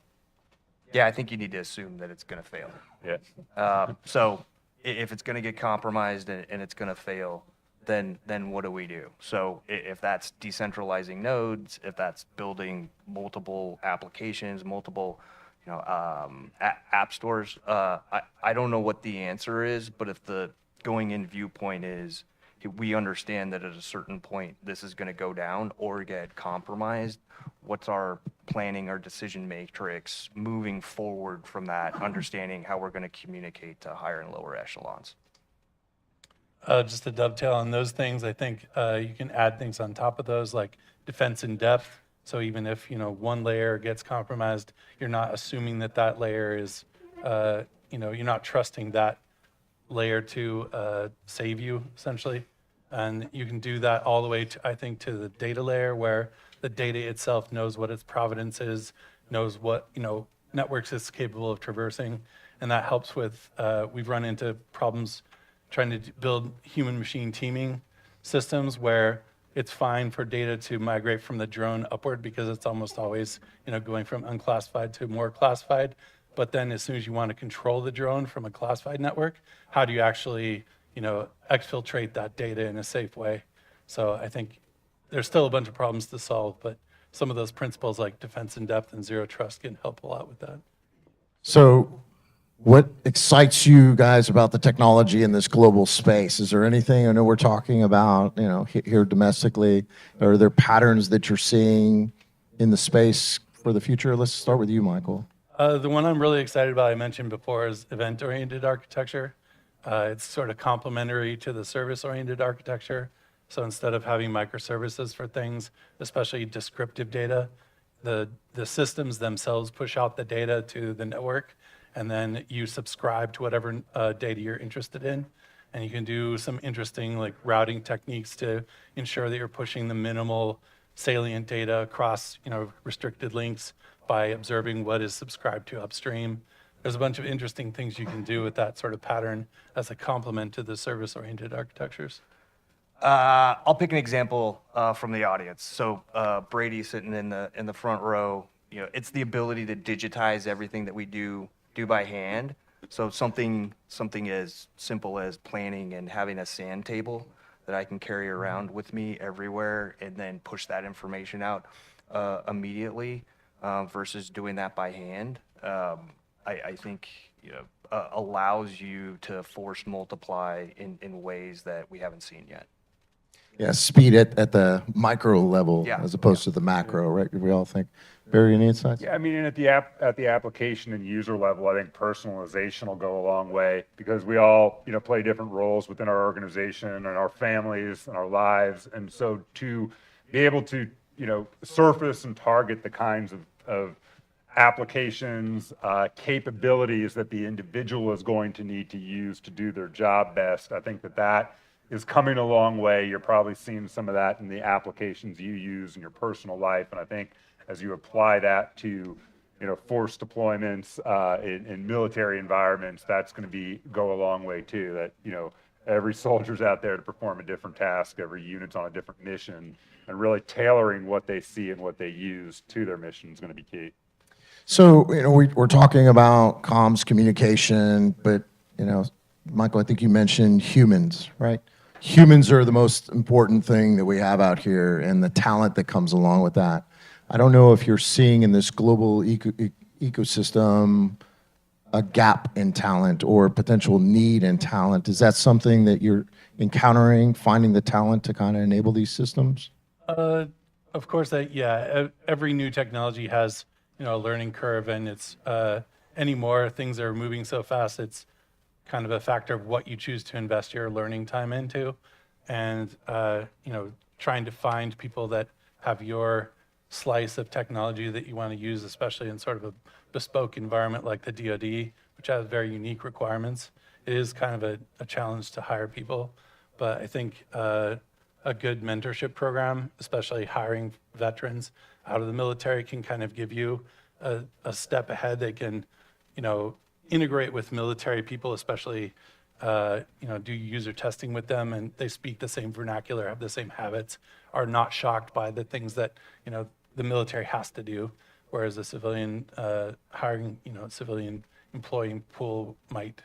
Yeah, I think you need to assume that it's going to fail. Yeah. So if it's going to get compromised and it's going to fail, then what do we do? So if that's decentralizing nodes, if that's building multiple applications, multiple app stores, I don't know what the answer is, but if the going in viewpoint is we understand that at a certain point this is going to go down or get compromised, what's our planning, our decision matrix moving forward from that, understanding how we're going to communicate to higher and lower echelons? Just to dovetail on those things, I think you can add things on top of those like defense in depth. So even if one layer gets compromised, you're not assuming that layer is, you're not trusting that layer to save you essentially. And you can do that all the way to, I think, to the data layer where the data itself knows what its provenance is, knows what networks it's capable of traversing, and that helps with. We've run into problems trying to build human-machine teaming systems where it's fine for data to migrate from the drone upward because it's almost always going from unclassified to more classified. But then as soon as you want to control the drone from a classified network, how do you actually exfiltrate that data in a safe way? So I think there's still a bunch of problems to solve, but some of those principles like defense in depth and zero trust can help a lot with that. So what excites you guys about the technology in this global space? Is there anything, I know we're talking about, here domestically, are there patterns that you're seeing in the space for the future? Let's start with you, Michael. The one I'm really excited about, I mentioned before, is event-oriented architecture. It's sort of complementary to the service-oriented architecture. So instead of having microservices for things, especially descriptive data, the systems themselves push out the data to the network, and then you subscribe to whatever data you're interested in. And you can do some interesting like routing techniques to ensure that you're pushing the minimal salient data across, restricted links by observing what is subscribed to upstream. There's a bunch of interesting things you can do with that sort of pattern as a complement to the service-oriented architectures. I'll pick an example from the audience. So Brady sitting in the front row. It's the ability to digitize everything that we do by hand. So something as simple as planning and having a sand table that I can carry around with me everywhere and then push that information out immediately versus doing that by hand. I think allows you to force multiply in ways that we haven't seen yet. Yeah, speed at the micro level Yeah, as opposed to the macro, right? We all think. Barry, any insights? Yeah, I mean, and at the application and user level, I think personalization will go a long way because we all, play different roles within our organization and our families and our lives. And so to be able to, surface and target the kinds of applications, capabilities that the individual is going to need to use to do their job best, I think that is coming a long way. You're probably seeing some of that in the applications you use in your personal life. And I think as you apply that to, force deployments in military environments, that's going to go a long way too. That, every soldier's out there to perform a different task, every unit's on a different mission, and really tailoring what they see and what they use to their mission is going to be key. So, we're talking about comms communication, but, Michael, I think you mentioned humans, right? Humans are the most important thing that we have out here and the talent that comes along with that. I don't know if you're seeing in this global ecosystem a gap in talent or potential need in talent. Is that something that you're encountering, finding the talent to kind of enable these systems? Of course, every new technology has, a learning curve, and it's anymore things are moving so fast. It's kind of a factor of what you choose to invest your learning time into, and trying to find people that have your slice of technology that you want to use, especially in sort of a bespoke environment like the DoD, which has very unique requirements. It is kind of a challenge to hire people, but I think a good mentorship program, especially hiring veterans out of the military, can kind of give you a step ahead. They can, integrate with military people, especially, do user testing with them, and they speak the same vernacular, have the same habits, are not shocked by the things that, the military has to do, whereas a civilian hiring, civilian employee pool might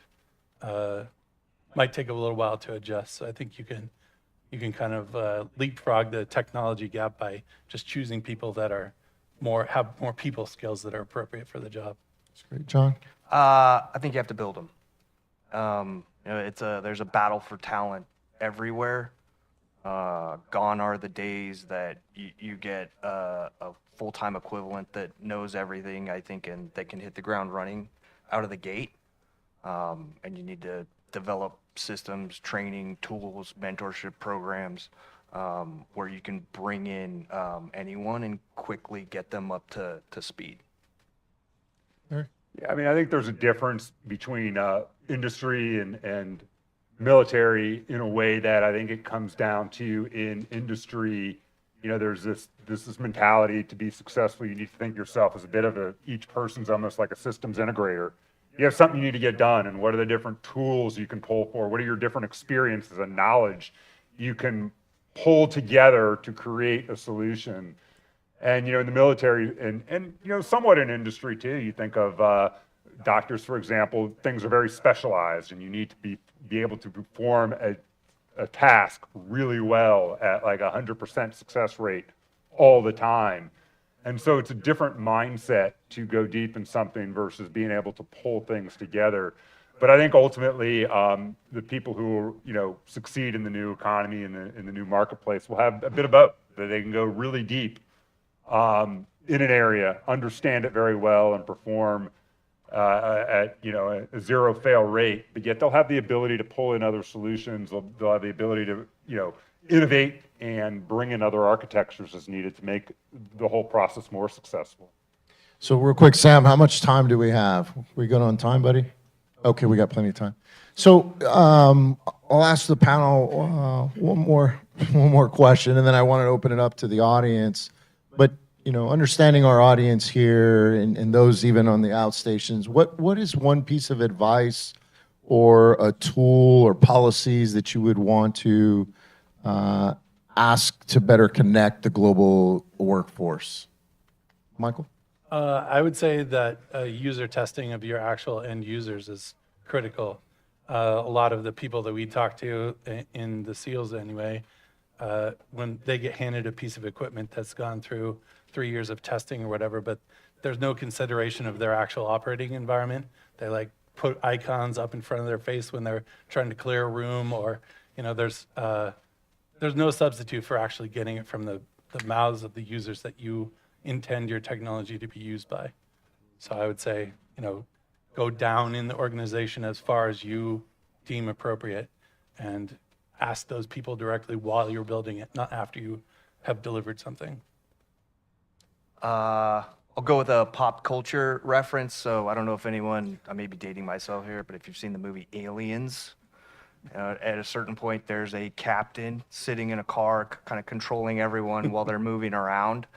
take a little while to adjust. So I think you can kind of leapfrog the technology gap by just choosing people that have more people skills that are appropriate for the job. That's great, John. I think you have to build them. There's a battle for talent everywhere. Gone are the days that you get a full-time equivalent that knows everything, I think, and that can hit the ground running out of the gate. And you need to develop systems, training, tools, mentorship programs, where you can bring in anyone and quickly get them up to speed. Yeah, I mean, I think there's a difference between industry and military in a way that I think it comes down to in industry. There's this mentality to be successful. You need to think yourself as a bit of each person's almost like a systems integrator. You have something you need to get done, and what are the different tools you can pull for? What are your different experiences and knowledge you can pull together to create a solution? And, in the military and somewhat in industry too, you think of doctors, for example, things are very specialized and you need to be able to perform a task really well at like 100% success rate all the time. And so it's a different mindset to go deep in something versus being able to pull things together. But I think ultimately the people who succeed in the new economy and in the new marketplace will have a bit of both, that they can go really deep in an area, understand it very well, and perform at a zero fail rate, but yet they'll have the ability to pull in other solutions. They'll have the ability to innovate and bring in other architectures as needed to make the whole process more successful. So real quick, Sam, how much time do we have? We good on time, buddy? Okay, we got plenty of time. So I'll ask the panel one more question, and then I want to open it up to the audience. But understanding our audience here and those even on the outstations, what is one piece of advice or a tool or policies that you would want to ask to better connect the global workforce? Michael? I would say that user testing of your actual end users is critical. A lot of the people that we talk to in the SEALs anyway, when they get handed a piece of equipment that's gone through 3 years of testing or whatever, but there's no consideration of their actual operating environment. They put icons up in front of their face when they're trying to clear a room, or there's no substitute for actually getting it from the mouths of the users that you intend your technology to be used by. So I would say, go down in the organization as far as you deem appropriate and ask those people directly while you're building it, not after you have delivered something. I'll go with a pop culture reference. So I don't know if anyone, I may be dating myself here, but if you've seen the movie Aliens, at a certain point, there's a captain sitting in a car, kind of controlling everyone while they're moving around.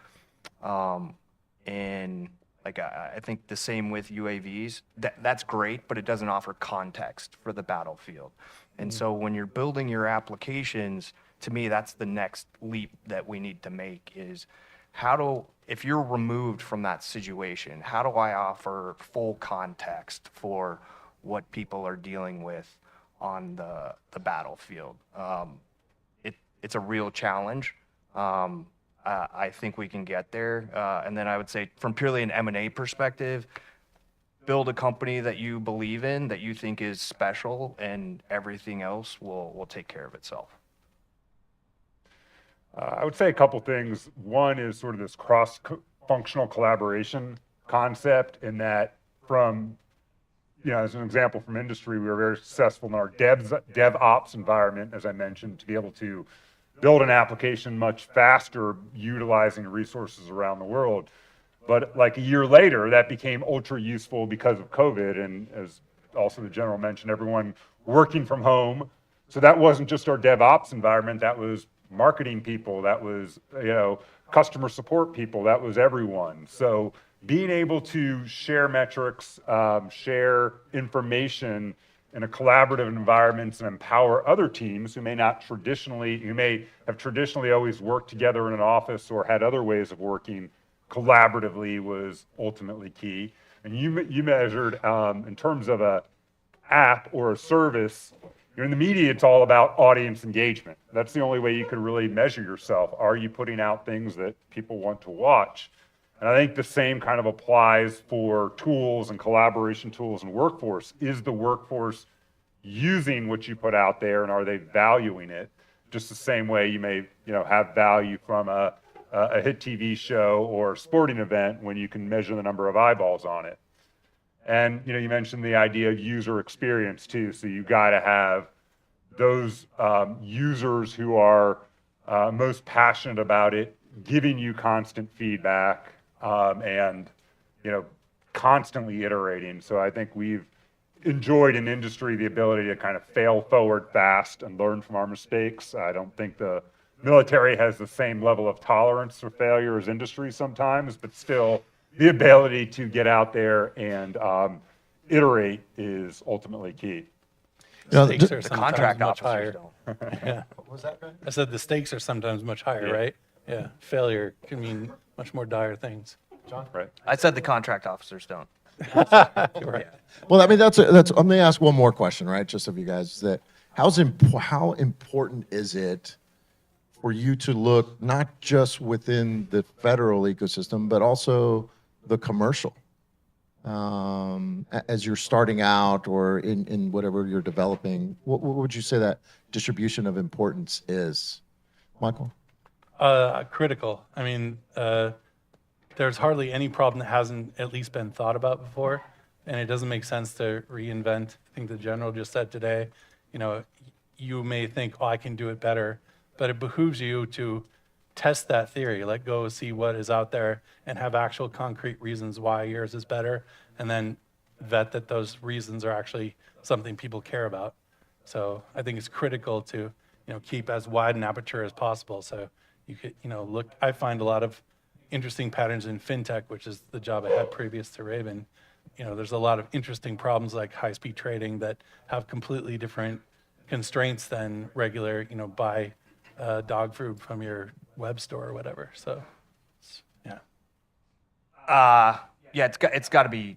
And I think the same with UAVs. That's great, but it doesn't offer context for the battlefield. And so when you're building your applications, to me, that's the next leap that we need to make is if you're removed from that situation, how do I offer full context for what people are dealing with on the battlefield? It's a real challenge. I think we can get there. And then I would say from purely an M&A perspective, build a company that you believe in, that you think is special, and everything else will take care of itself. I would say a couple things. One is sort of this cross-functional collaboration concept, in that from, as an example from industry, we were very successful in our DevOps environment, as I mentioned, to be able to build an application much faster utilizing resources around the world. But a year later, that became ultra useful because of COVID, and as also the general mentioned, everyone working from home. So that wasn't just our DevOps environment, that was marketing people, that was customer support people, that was everyone. So being able to share metrics, share information in a collaborative environment and empower other teams who may have traditionally always worked together in an office or had other ways of working collaboratively was ultimately key. And you measured in terms of a app or a service. In the media, it's all about audience engagement. That's the only way you can really measure yourself. Are you putting out things that people want to watch? And I think the same kind of applies for tools and collaboration tools and workforce. Is the workforce using what you put out there, and are they valuing it? Just the same way you may have value from a hit TV show or sporting event when you can measure the number of eyeballs on it. And you mentioned the idea of user experience too. So you got to have those users who are most passionate about it, giving you constant feedback, and constantly iterating. So I think we've enjoyed in industry the ability to kind of fail forward fast and learn from our mistakes. I don't think the military has the same level of tolerance for failure as industry sometimes, but still, the ability to get out there and iterate is ultimately key. Stakes are The sometimes contract much officers higher. don't. Yeah. What was that, Ben? I said the stakes are sometimes much higher, right? Yeah. Failure can mean much more dire things. John? Right. I said the contract officers don't. You're right. Well, I mean, that's. Let me ask one more question, right? Just of you guys, that how important is it for you to look not just within the federal ecosystem, but also the commercial, as you're starting out or in whatever you're developing? What would you say that distribution of importance is, Michael? Critical. I mean, there's hardly any problem that hasn't at least been thought about before. and it doesn't make sense to reinvent. I think the general just said today, you know, you may think, oh, I can do it better, but it behooves you to test that theory, let go, see what is out there, and have actual concrete reasons why yours is better, and then vet that those reasons are actually something people care about. So I think it's critical to, you know, keep as wide an aperture as possible. So you could, you know, look, I find a lot of interesting patterns in fintech, which is the job I had previous to Raven. You know, there's a lot of interesting problems like high-speed trading that have completely different constraints than regular, you know, buy dog food from your web store or whatever. So, yeah. Yeah, it's got to be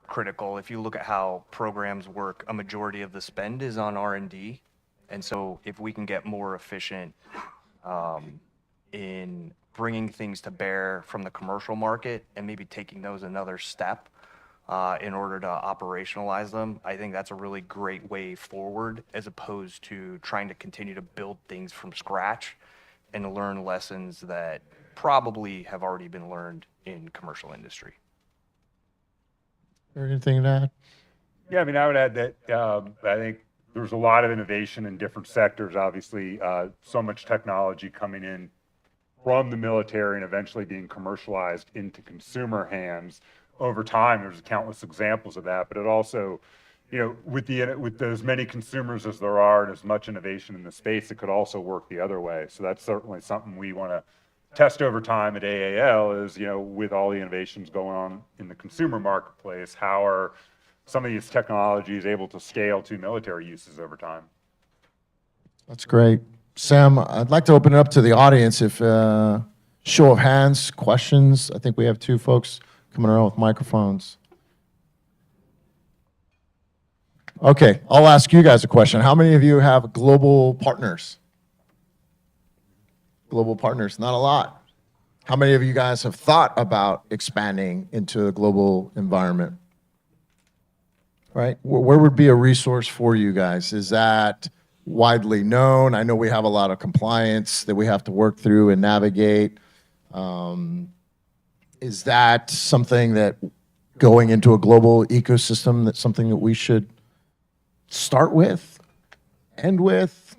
critical. If you look at how programs work, a majority of the spend is on R&D, and so if we can get more efficient in bringing things to bear from the commercial market and maybe taking those another step in order to operationalize them, I think that's a really great way forward, as opposed to trying to continue to build things from scratch and to learn lessons that probably have already been learned in commercial industry. Anything to add? Yeah, I mean, I would add that I think there's a lot of innovation in different sectors. Obviously, so much technology coming in from the military and eventually being commercialized into consumer hands over time. There's countless examples of that, but it also, you know, with as many consumers as there are and as much innovation in the space, it could also work the other way. So that's certainly something we want to test over time at AAL is, you know, with all the innovations going on in the consumer marketplace, how are some of these technologies able to scale to military uses over time? That's great. Sam, I'd like to open it up to the audience. If show of hands, questions. I think we have 2 folks coming around with microphones. Okay, I'll ask you guys a question. How many of you have global partners? Global partners, not a lot. How many of you guys have thought about expanding into a global environment? Right? Where would be a resource for you guys? Is that widely known? I know we have a lot of compliance that we have to work through and navigate. Is that something that going into a global ecosystem, that's something that we should start with, end with,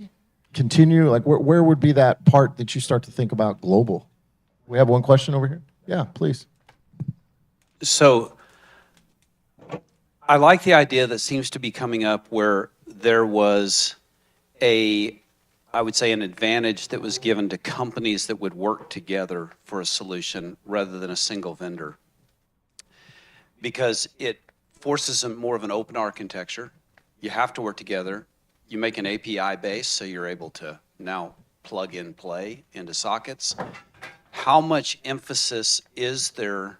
continue? Like where would be that part that you start to think about global? We have one question over here. Yeah, please. So I like the idea that seems to be coming up where there was I would say an advantage that was given to companies that would work together for a solution rather than a single vendor. Because it forces more of an open architecture. You have to work together. You make an API base so you're able to now plug and play into sockets. How much emphasis is there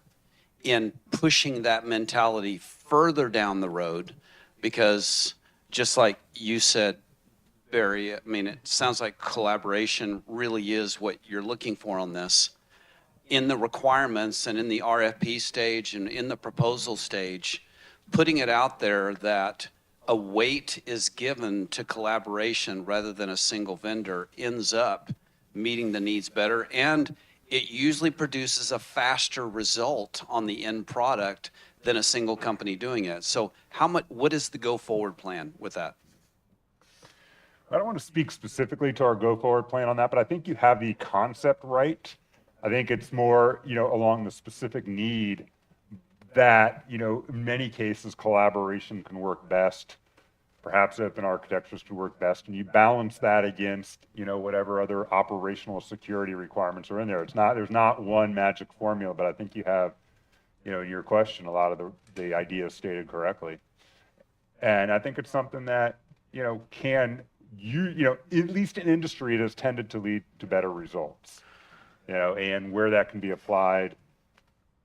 in pushing that mentality further down the road? Because just like you said, Barry, I mean, it sounds like collaboration really is what you're looking for on this. In the requirements and in the RFP stage and in the proposal stage, putting it out there that a weight is given to collaboration rather than a single vendor ends up meeting the needs better, and it usually produces a faster result on the end product than a single company doing it. So what is the go forward plan with that? I don't want to speak specifically to our go-forward plan on that, but I think you have the concept right. I think it's more, you know, along the specific need that, you know, in many cases, collaboration can work best. Perhaps open architectures can work best, and you balance that against, you know, whatever other operational security requirements are in there. There's not one magic formula, but I think you have, you know, your question, a lot of the ideas stated correctly. And I think it's something that, you know, you know, at least in industry, it has tended to lead to better results, you know, and where that can be applied,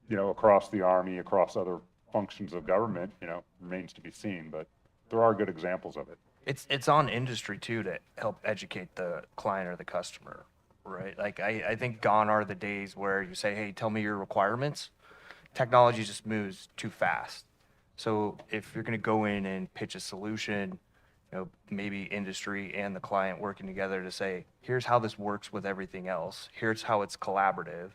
you know, across the Army, across other functions of government, you know, remains to be seen, but there are good examples of it. It's on industry too to help educate the client or the customer, right? Like I think gone are the days where you say, hey, tell me your requirements. Technology just moves too fast. So if you're going to go in and pitch a solution, you know, maybe industry and the client working together to say, here's how this works with everything else. Here's how it's collaborative.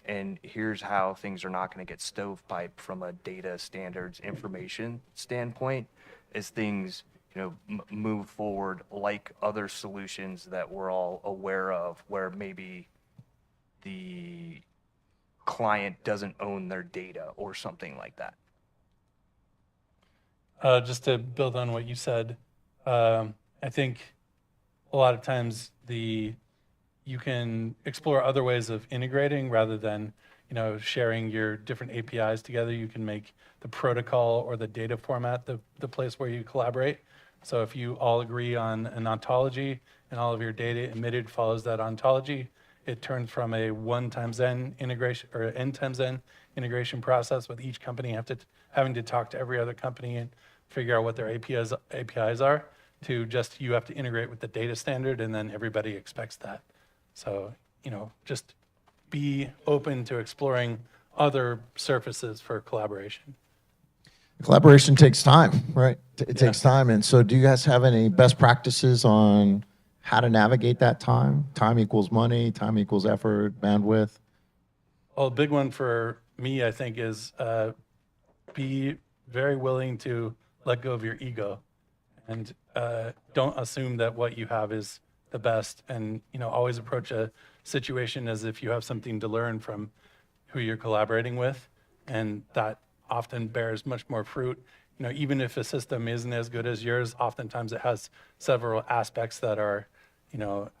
and here's how things are not going to get stovepiped from a data standards information standpoint as things, move forward like other solutions that we're all aware of, where maybe the client doesn't own their data or something like that. Just to build on what you said, I think a lot of times you can explore other ways of integrating rather than sharing your different APIs together. You can make the protocol or the data format the place where you collaborate. So if you all agree on an ontology and all of your data emitted follows that ontology, it turns from a 1 times n integration or n times n integration process with each company having to talk to every other company and figure out what their APIs are, to just you have to integrate with the data standard and then everybody expects that. So, just be open to exploring other surfaces for collaboration. Collaboration takes time, right? It takes time. And so do you guys have any best practices on how to navigate that time? Time equals money, time equals effort, bandwidth. Well, a big one for me, I think, is be very willing to let go of your ego, and don't assume that what you have is the best, and always approach a situation as if you have something to learn from who you're collaborating with, and that often bears much more fruit. Even if a system isn't as good as yours, oftentimes it has several aspects that are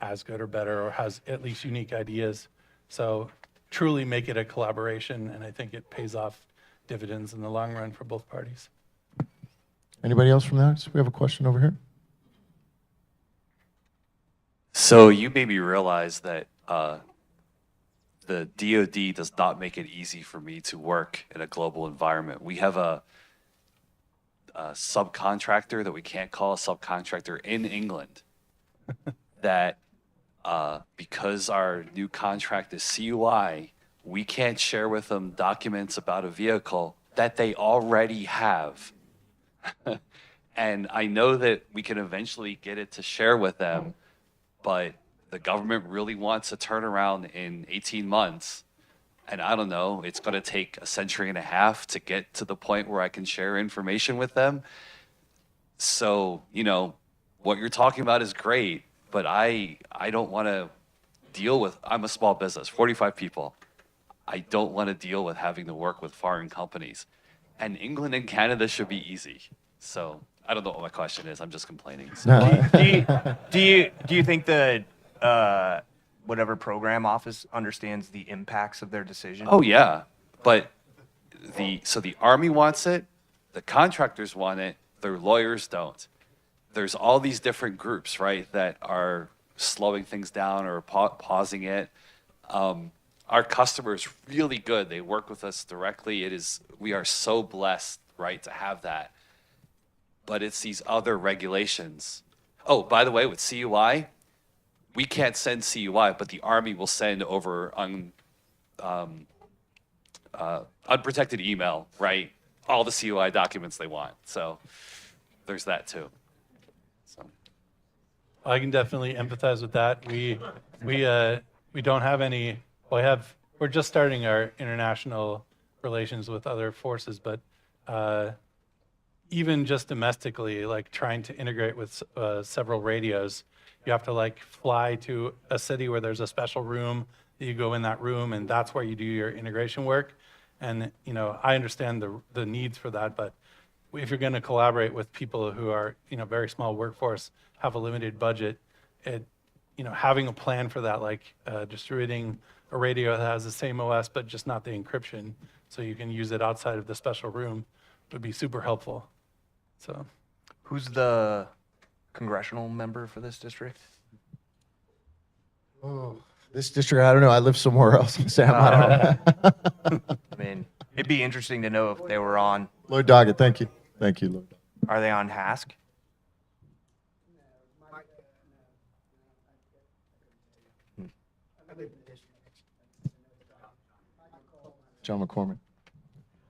as good or better, or has at least unique ideas. So truly make it a collaboration, and I think it pays off dividends in the long run for both parties. Anybody else from that? We have a question over here. So you made me realize that the DoD does not make it easy for me to work in a global environment. We have a subcontractor that we can't call a subcontractor in England that because our new contract is CUI, we can't share with them documents about a vehicle that they already have. And I know that we can eventually get it to share with them, but the government really wants a turnaround in 18 months. And I don't know, it's going to take a century and a half to get to the point where I can share information with them. So, what you're talking about is great, but I don't want to deal with, I'm a small business, 45 people. I don't want to deal with having to work with foreign companies. And England and Canada should be easy. So I don't know what my question is. I'm just complaining. So. No. Do you think the whatever program office understands the impacts of their decision? Oh yeah, but the Army wants it, the contractors want it, their lawyers don't. There's all these different groups, right, that are slowing things down or pausing it. Our customer is really good. They work with us directly. We are so blessed, right, to have that. But it's these other regulations. Oh, by the way, with CUI, we can't send CUI, but the Army will send over unprotected email, right? All the CUI documents they want. So there's that too. So. I can definitely empathize with that. We don't have any. We're just starting our international relations with other forces, but even just domestically, like trying to integrate with several radios, you have to fly to a city where there's a special room. You go in that room, and that's where you do your integration work. And I understand the needs for that, but if you're going to collaborate with people who are very small workforce, have a limited budget, having a plan for that, like distributing a radio that has the same OS but just not the encryption, so you can use it outside of the special room, would be super helpful. So, who's the congressional member for this district? Oh, this district, I don't know. I live somewhere else, Sam. I don't know. I mean, it'd be interesting to know if they were on. Lloyd Doggett, thank you. Thank you, Lloyd. Are they on HASC? John McCormick.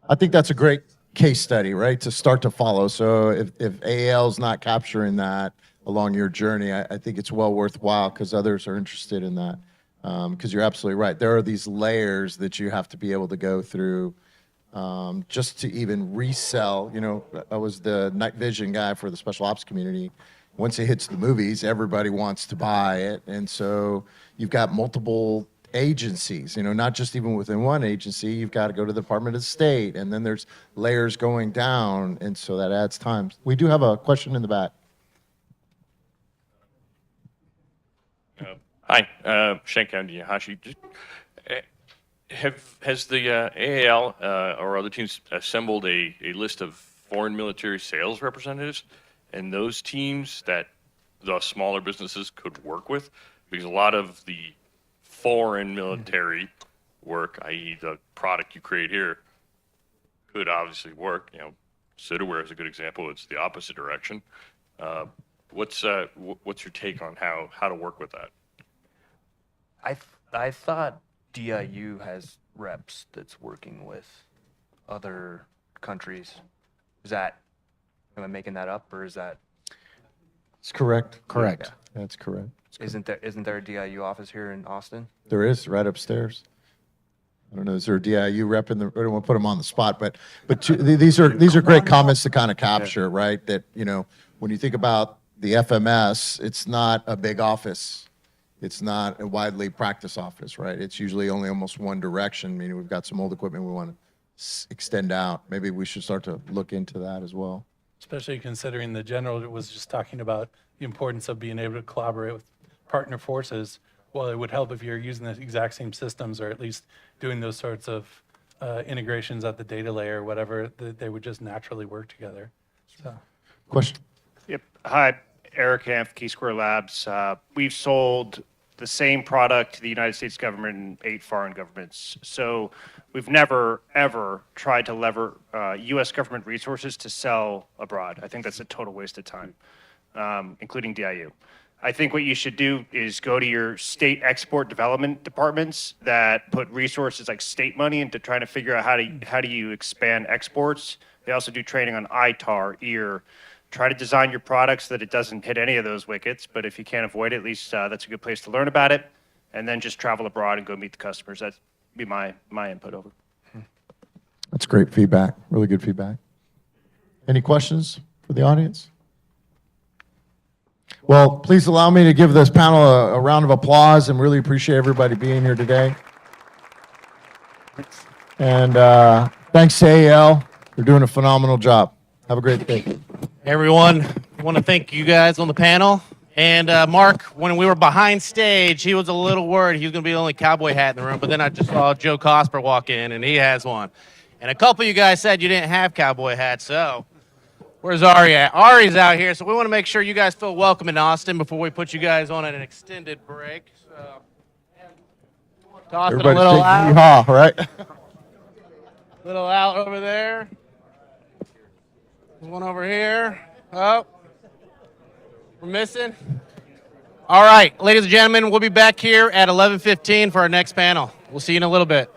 I think that's a great case study, right, to start to follow. So if AAL's not capturing that along your journey, I think it's well worthwhile because others are interested in that. because you're absolutely right. There are these layers that you have to be able to go through just to even resell. You know, I was the night vision guy for the special ops community. Once it hits the movies, everybody wants to buy it. And so you've got multiple agencies, you know, not just even within one agency, you've got to go to the Department of State, and then there's layers going down, and so that adds time. We do have a question in the back. Hi, Shankan Yahashi. Has the AAL or other teams assembled a list of foreign military sales representatives and those teams that the smaller businesses could work with? Because a lot of the foreign military work, i.e. the product you create here, could obviously work. You know, Citaware is a good example. It's the opposite direction. What's your take on how to work with that? I thought DIU has reps that's working with other countries. Am I making that up, or is that? It's correct. Correct. Yeah. That's correct. Isn't there a DIU office here in Austin? There is, right upstairs. I don't know, is there a DIU rep in the, I don't want to put them on the spot, but these are great comments to kind of capture, right? That, you know, when you think about the FMS, it's not a big office. It's not a widely practiced office, right? It's usually only almost one direction, meaning we've got some old equipment we want to extend out. Maybe we should start to look into that as well. Especially considering the general was just talking about the importance of being able to collaborate with partner forces. Well, it would help if you're using the exact same systems, or at least doing those sorts of integrations at the data layer, whatever, they would just naturally work together. So. Question? Yep. Hi, Eric Hanf, Key Square Labs. We've sold the same product to the United States government and 8 foreign governments. So we've never, ever tried to lever U.S. government resources to sell abroad. I think that's a total waste of time, including DIU. I think what you should do is go to your state export development departments that put resources like state money into trying to figure out how do you expand exports. They also do training on ITAR, EAR. Try to design your products so that it doesn't hit any of those wickets, but if you can't avoid it, at least that's a good place to learn about it, and then just travel abroad and go meet the customers. That'd be my input over. That's great feedback, really good feedback. Any questions for the audience? Well, please allow me to give this panel a round of applause, and really appreciate everybody being here today. And thanks to AAL, they're doing a phenomenal job. Have a great day. Everyone, I want to thank you guys on the panel. And Mark, when we were behind stage, he was a little worried he was going to be the only cowboy hat in the room, but then I just saw Joe Cosper walk in, and he has one. And a couple of you guys said you didn't have cowboy hats, so where's Ari at? Ari's out here, so we want to make sure you guys feel welcome in Austin before we put you guys on an extended break. So, toss it a Everybody little say out. yeehaw, right? Little out over there. There's one over here. Oh, we're missing. All right, ladies and gentlemen, we'll be back here at 11:15 for our next panel. We'll see you in a little bit.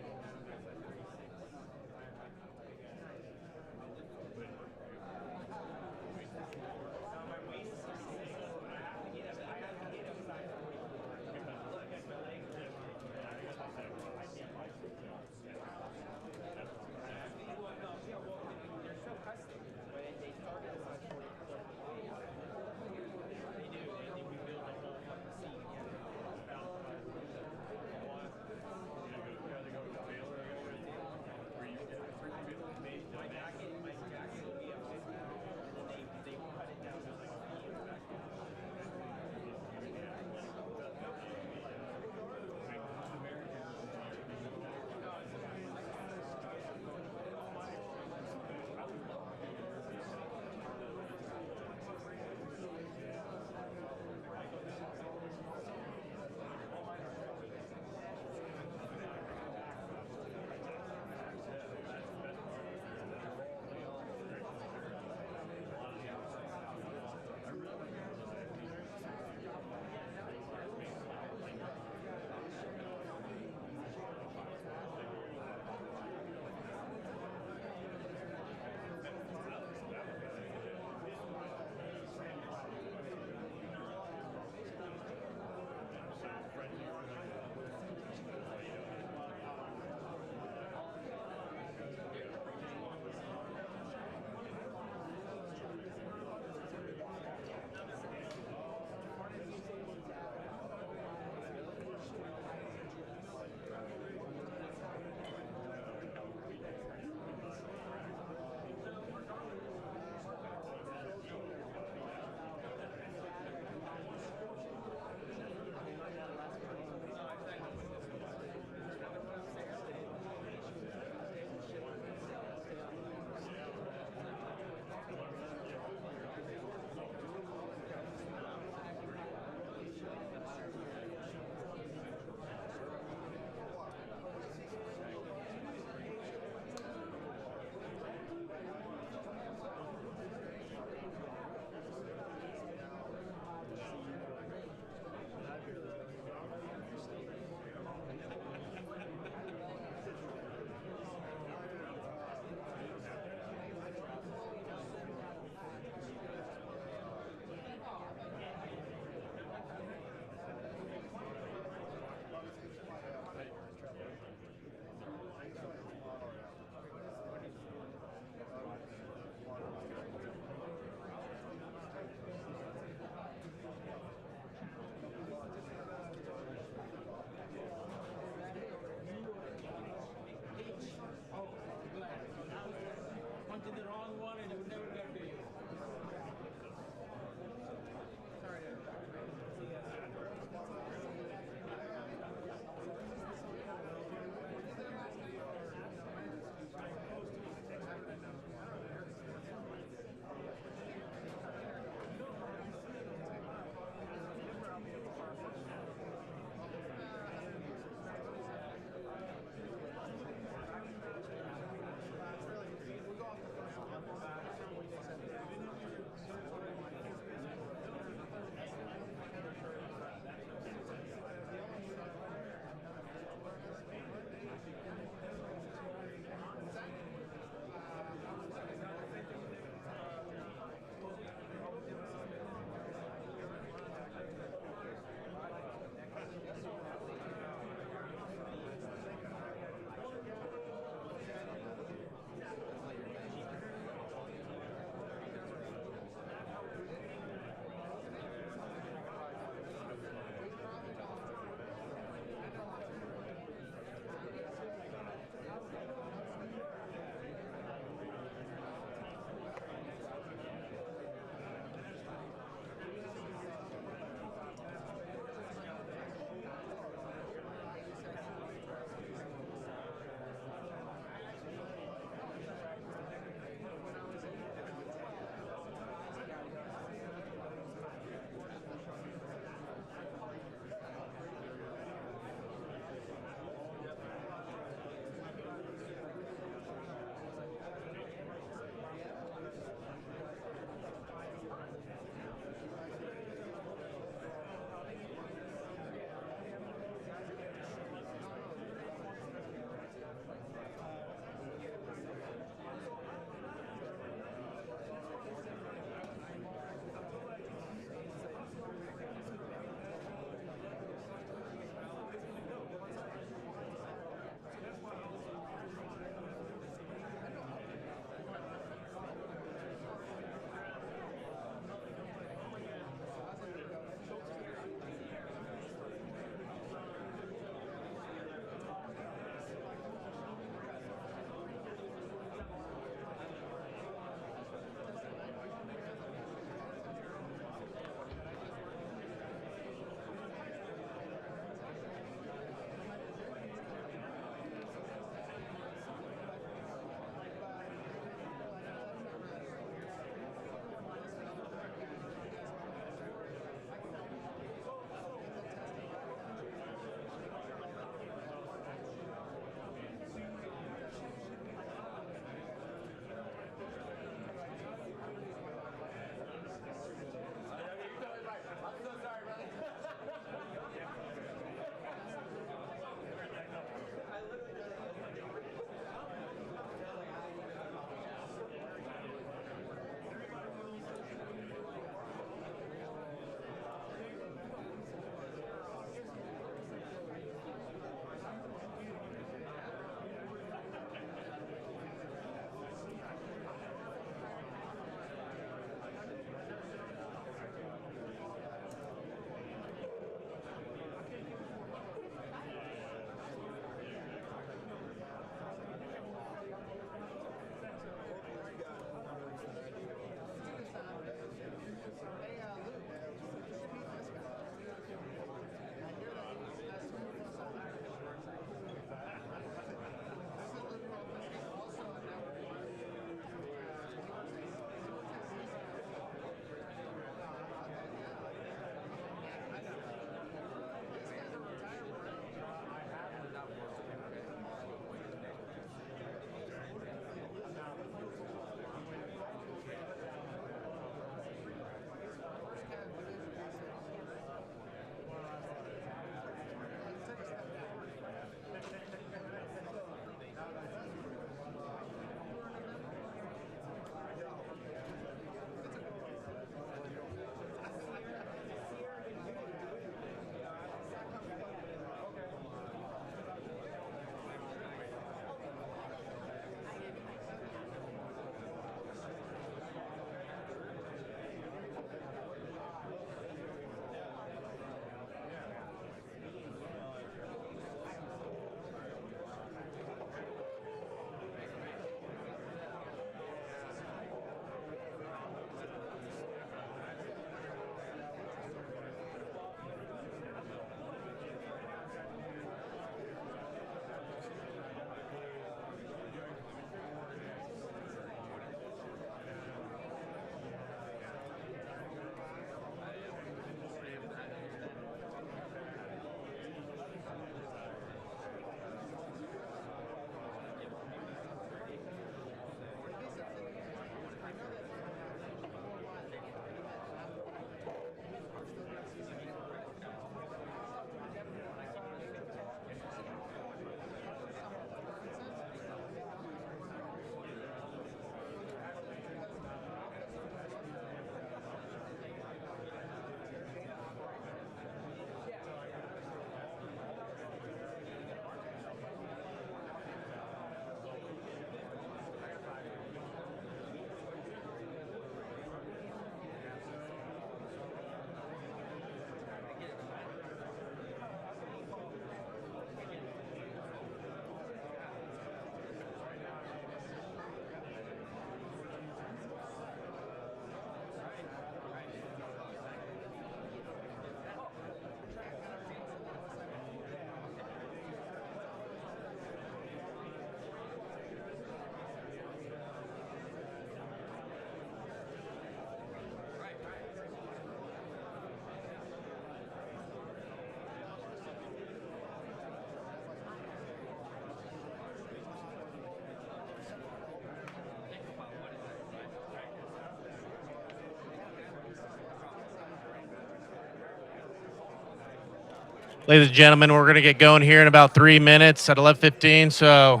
Ladies and gentlemen, we're going to get going here in about 3 minutes at 11:15, so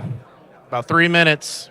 about 3 minutes.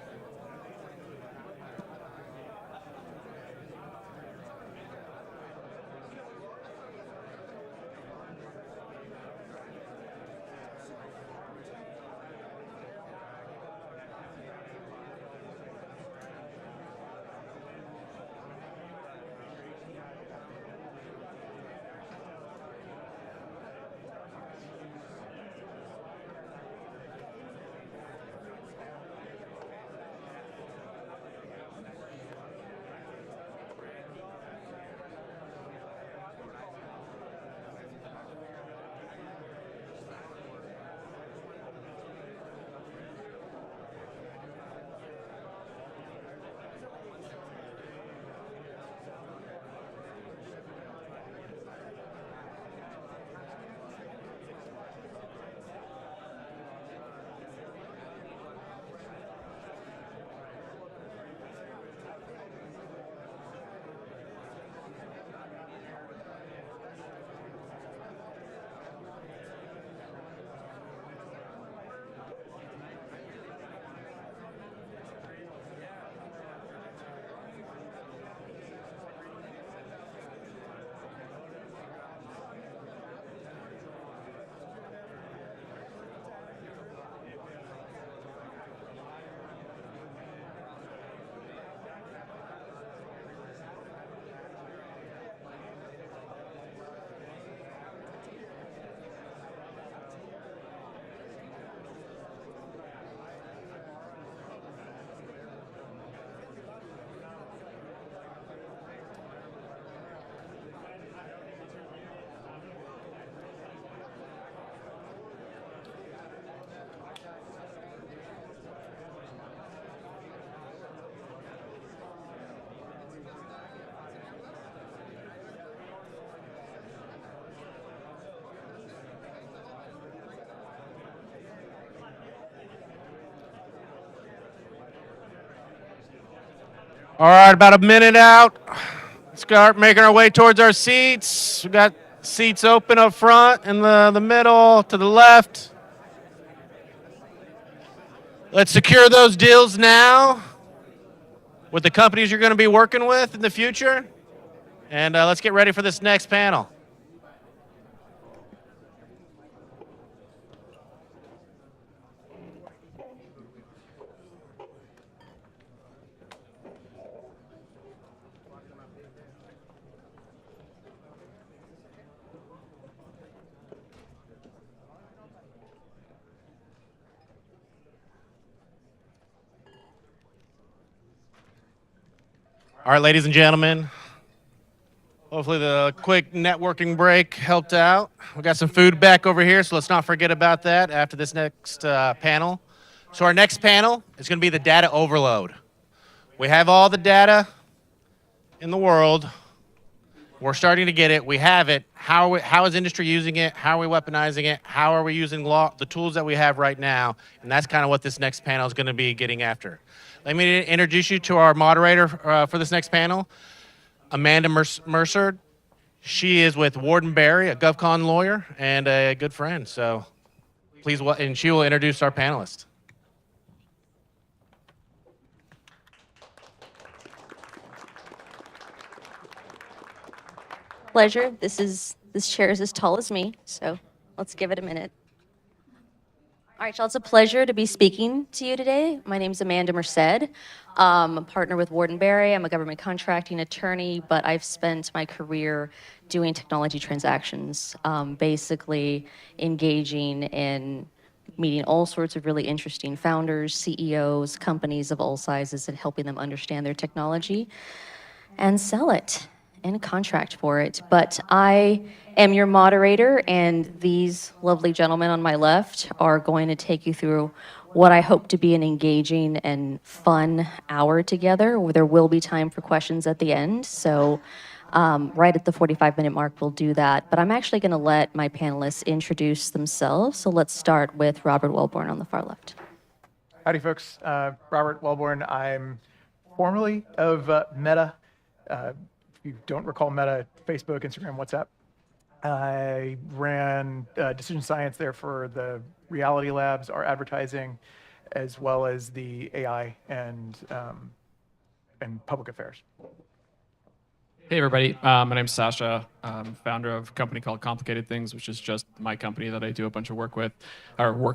All right, about a minute out. Let's start making our way towards our seats. We got seats open up front, in the middle, to the left. Let's secure those deals now with the companies you're going to be working with in the future. And let's get ready for this next panel. All right, ladies and gentlemen, hopefully the quick networking break helped out. We got some food back over here, so let's not forget about that after this next panel. So our next panel is going to be the data overload. We have all the data in the world. We're starting to get it. We have it. How is industry using it? How are we weaponizing it? How are we using the tools that we have right now? And that's kind of what this next panel is going to be getting after. Let me introduce you to our moderator for this next panel, Amanda Mercer. She is with Warden Barry, a GovCon lawyer and a good friend. So please, and she will introduce our panelists. Pleasure. This chair is as tall as me, so let's give it a minute. All right, y'all, it's a pleasure to be speaking to you today. My name is Amanda Merced. I'm a partner with Warden Barry. I'm a government contracting attorney, but I've spent my career doing technology transactions, basically engaging in meeting all sorts of really interesting founders, CEOs, companies of all sizes, and helping them understand their technology and sell it and contract for it. But I am your moderator, and these lovely gentlemen on my left are going to take you through what I hope to be an engaging and fun hour together, where there will be time for questions at the end. So right at the 45-minute mark, we'll do that. But I'm actually going to let my panelists introduce themselves. So let's start with Robert Wellborn on the far left. Howdy, folks. Robert Wellborn. I'm formerly of Meta. If you don't recall Meta, Facebook, Instagram, WhatsApp. I ran decision science there for the reality labs, our advertising, as well as the AI and public affairs. Hey everybody, my name's Sasha. I'm founder of a company called Complicated Things, which is just my company that I do a bunch of work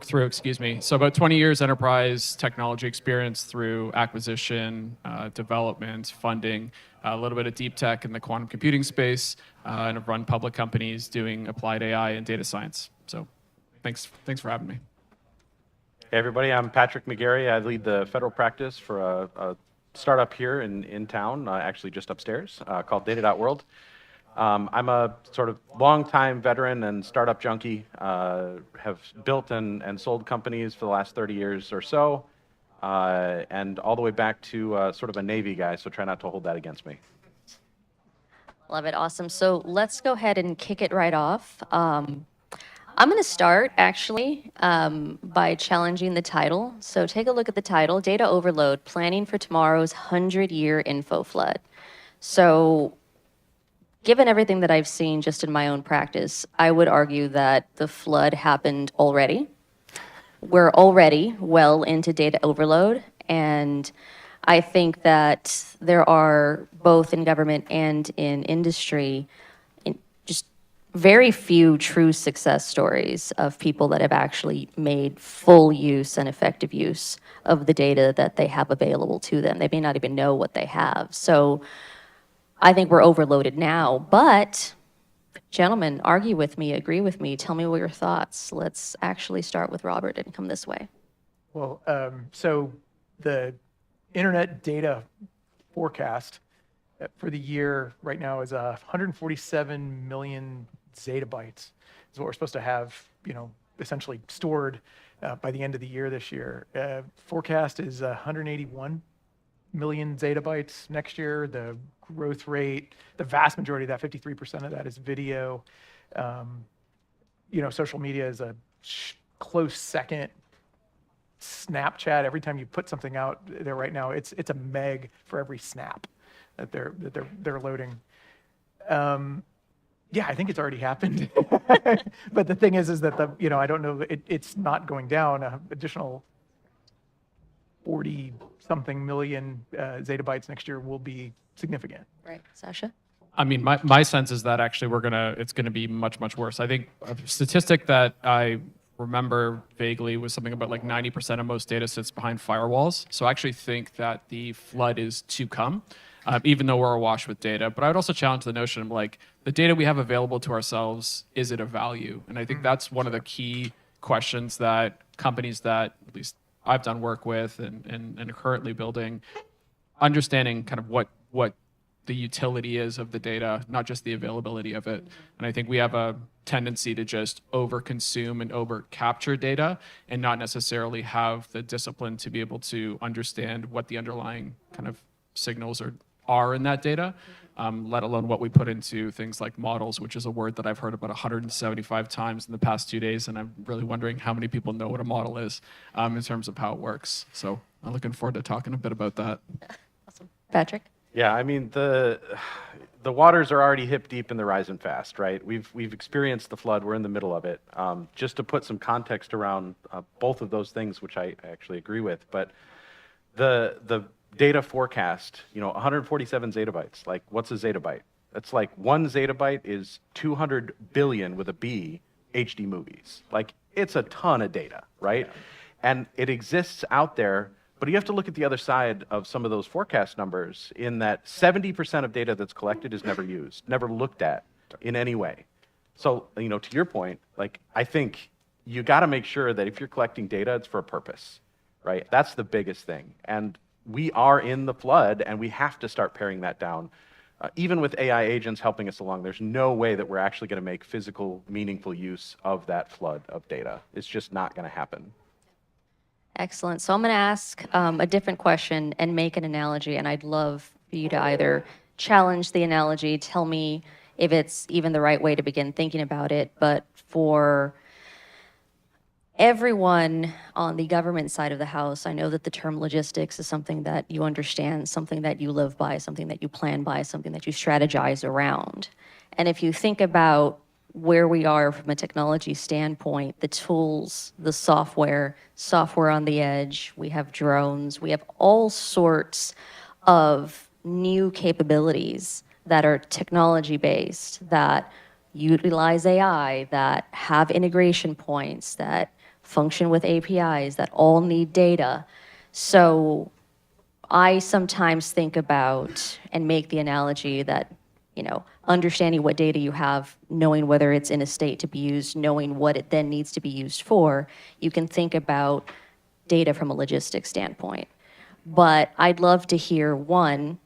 through, excuse me. So about 20 years enterprise technology experience through acquisition, development, funding, a little bit of deep tech in the quantum computing space, and I've run public companies doing applied AI and data science. So thanks for having me. Hey everybody, I'm Patrick McGarry. I lead the federal practice for a startup here in town, actually just upstairs, called Data.World. I'm a sort of long-time veteran and startup junkie. Have built and sold companies for the last 30 years or so, and all the way back to sort of a Navy guy, so try not to hold that against me. Love it. Awesome. So let's go ahead and kick it right off. I'm going to start, actually, by challenging the title. So take a look at the title, Data Overload, Planning for Tomorrow's 100-Year Info Flood. So given everything that I've seen just in my own practice, I would argue that the flood happened already. We're already well into data overload, and I think that there are, both in government and in industry, just very few true success stories of people that have actually made full use and effective use of the data that they have available to them. They may not even know what they have. So I think we're overloaded now, but gentlemen, argue with me, agree with me, tell me what your thoughts. Let's actually start with Robert and come this way. Well, so the internet data forecast for the year right now is 147 million zettabytes is what we're supposed to have, essentially stored by the end of the year this year. Forecast is 181 million zettabytes next year. The growth rate, the vast majority of that, 53% of that is video. Social media is a close second. Snapchat, every time you put something out there right now, it's a meg for every snap that they're loading. Yeah, I think it's already happened. But the thing is that I don't know, it's not going down. Additional 40-something million zettabytes next year will be significant. Right, Sasha? I mean, my sense is that actually it's gonna be much, much worse. I think a statistic that I remember vaguely was something about like 90% of most data sits behind firewalls. So I actually think that the flood is to come, even though we're awash with data. But I would also challenge the notion of like, the data we have available to ourselves, is it of value? And I think that's one of the key questions that companies that at least I've done work with and are currently building, understanding kind of what the utility is of the data, not just the availability of it. And I think we have a tendency to just over-consume and over-capture data and not necessarily have the discipline to be able to understand what the underlying kind of signals are in that data, let alone what we put into things like models, which is a word that I've heard about 175 times in the past 2 days, and I'm really wondering how many people know what a model is in terms of how it works. So I'm looking forward to talking a bit about that. Awesome. Patrick? Yeah, I mean, the waters are already hip deep in the rise and fast, right? We've experienced the flood. We're in the middle of it. Just to put some context around both of those things, which I actually agree with, but the data forecast, 147 zettabytes. Like, what's a zettabyte? That's like 1 zettabyte is 200 billion with a B HD movies. Like, it's a ton of data, right? And it exists out there. But you have to look at the other side of some of those forecast numbers in that 70% of data that's collected is never used, never looked at in any way. So, to your point, like, I think you got to make sure that if you're collecting data, it's for a purpose, right? That's the biggest thing. And we are in the flood, and we have to start paring that down. Even with AI agents helping us along, there's no way that we're actually going to make physical, meaningful use of that flood of data. It's just not going to happen. Excellent. So I'm going to ask a different question and make an analogy, and I'd love for you to either challenge the analogy, tell me if it's even the right way to begin thinking about it, but for everyone on the government side of the house, I know that the term logistics is something that you understand, something that you live by, something that you plan by, something that you strategize around. And if you think about where we are from a technology standpoint, the tools, the software on the edge, we have drones, we have all sorts of new capabilities that are technology based, that utilize AI, that have integration points, that function with APIs, that all need data. So I sometimes think about and make the analogy that, understanding what data you have, knowing whether it's in a state to be used, knowing what it then needs to be used for, you can think about data from a logistics standpoint. But I'd love to hear, one,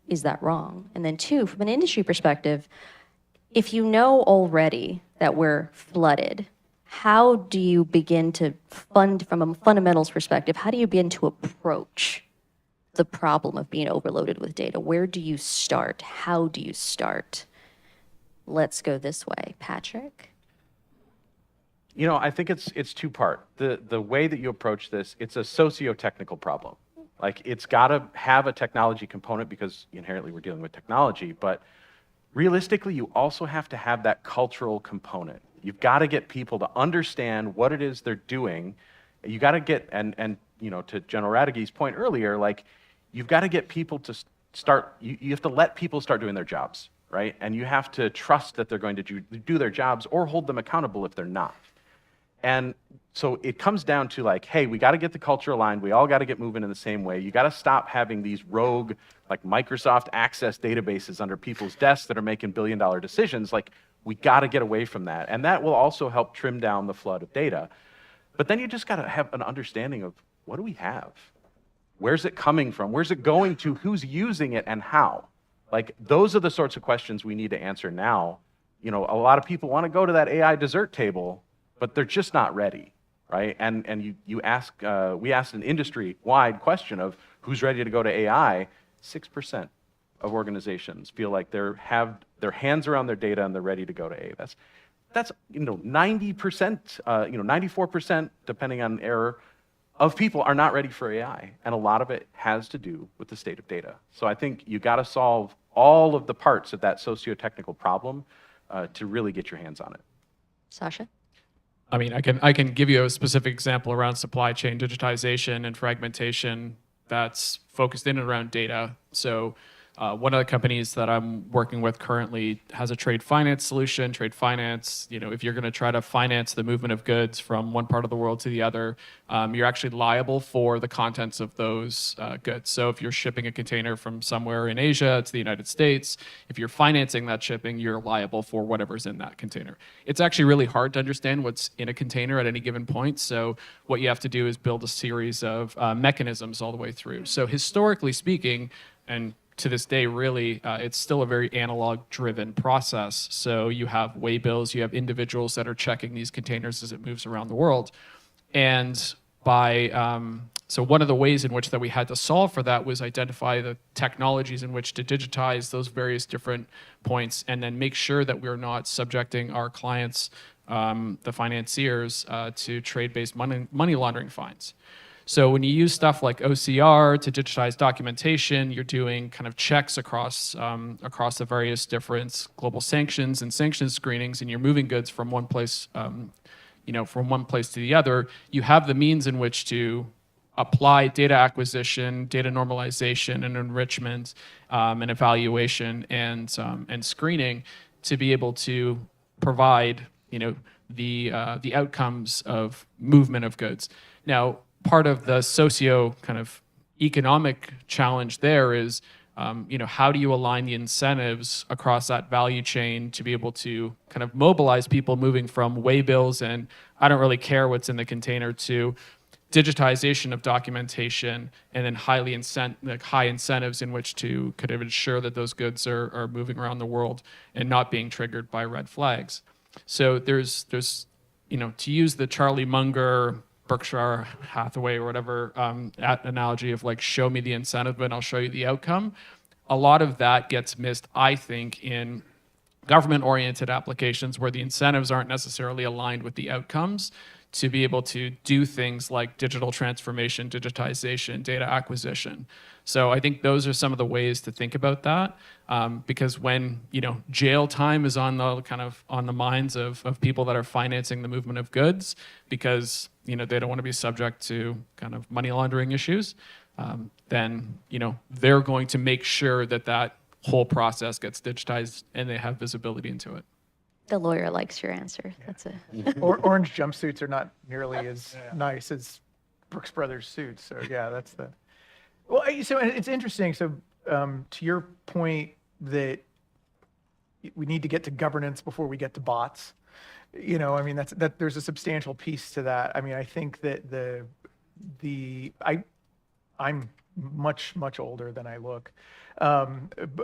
is that wrong? And then two, from an industry perspective, if you know already that we're flooded, how do you begin to from a fundamentals perspective, how do you begin to approach the problem of being overloaded with data? Where do you start? How do you start? Let's go this way. Patrick? I think it's two-part. The way that you approach this, it's a socio-technical problem. Like, it's got to have a technology component because inherently we're dealing with technology, but realistically, you also have to have that cultural component. You've got to get people to understand what it is they're doing. You got to get, and to General Raduege's point earlier, like, you've got to get people to start, you have to let people start doing their jobs, right? And you have to trust that they're going to do their jobs or hold them accountable if they're not. And so it comes down to like, hey, we got to get the culture aligned. We all got to get moving in the same way. You got to stop having these rogue, like Microsoft Access databases under people's desks that are making billion-dollar decisions. Like, we got to get away from that. And that will also help trim down the flood of data. But then you just got to have an understanding of, what do we have? Where's it coming from? Where's it going to? Who's using it and how? Like, those are the sorts of questions we need to answer now. A lot of people want to go to that AI dessert table, but they're just not ready, right? And we asked an industry-wide question of who's ready to go to AI. 6% of organizations feel like they have their hands around their data and they're ready to go to AI. That's 90%, 94%, depending on error, of people are not ready for AI, and a lot of it has to do with the state of data. So I think you got to solve all of the parts of that socio-technical problem to really get your hands on it. Sasha? I mean, I can give you a specific example around supply chain digitization and fragmentation that's focused in and around data. So one of the companies that I'm working with currently has a trade finance solution. Trade finance, if you're going to try to finance the movement of goods from one part of the world to the other, you're actually liable for the contents of those goods. So if you're shipping a container from somewhere in Asia to the United States, if you're financing that shipping, you're liable for whatever's in that container. It's actually really hard to understand what's in a container at any given point. So what you have to do is build a series of mechanisms all the way through. So historically speaking, and to this day, really, it's still a very analog-driven process. So you have waybills, you have individuals that are checking these containers as it moves around the world. And so one of the ways in which that we had to solve for that was identify the technologies in which to digitize those various different points and then make sure that we're not subjecting our clients, the financiers, to trade-based money laundering fines. So when you use stuff like OCR to digitize documentation, you're doing kind of checks across the various different global sanctions and sanctions screenings, and you're moving goods from one place, from one place to the other. You have the means in which to apply data acquisition, data normalization, and enrichment, and evaluation and screening to be able to provide the outcomes of movement of goods. Now, part of the socio kind of economic challenge there is, how do you align the incentives across that value chain to be able to kind of mobilize people moving from waybills and I don't really care what's in the container to digitization of documentation and then high incentives in which to kind of ensure that those goods are moving around the world and not being triggered by red flags. So there's to use the Charlie Munger Berkshire Hathaway or whatever analogy of like, show me the incentive and I'll show you the outcome. A lot of that gets missed, I think, in government-oriented applications where the incentives aren't necessarily aligned with the outcomes to be able to do things like digital transformation, digitization, data acquisition. So I think those are some of the ways to think about that, because when jail time is on the minds of people that are financing the movement of goods, because they don't want to be subject to kind of money laundering issues, then they're going to make sure that whole process gets digitized and they have visibility into it. The lawyer likes your answer. That's it. Orange jumpsuits are not nearly as nice as Brooks Brothers suits. So yeah, that's the. Well, so it's interesting. So to your point that we need to get to governance before we get to bots. I mean, there's a substantial piece to that. I mean, I think that I'm much older than I look.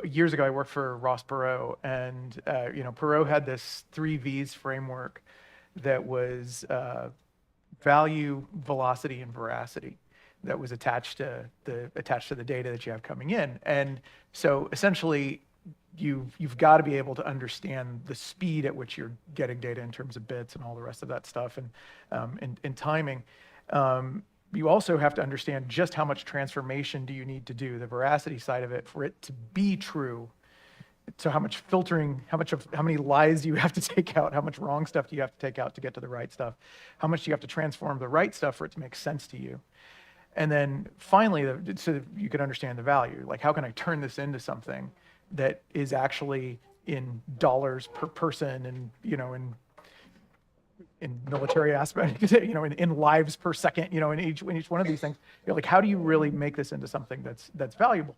Years ago, I worked for Ross Perot, and Perot had this 3 V's framework that was value, velocity, and veracity that was attached to the data that you have coming in. And so essentially, you've got to be able to understand the speed at which you're getting data in terms of bits and all the rest of that stuff, and timing. You also have to understand just how much transformation do you need to do, the veracity side of it, for it to be true. So how much filtering, how many lies do you have to take out? How much wrong stuff do you have to take out to get to the right stuff? How much do you have to transform the right stuff for it to make sense to you? And then finally, so that you can understand the value. Like, how can I turn this into something that is actually in dollars per person, and in military aspect, in lives per second, in each one of these things, like, how do you really make this into something that's valuable?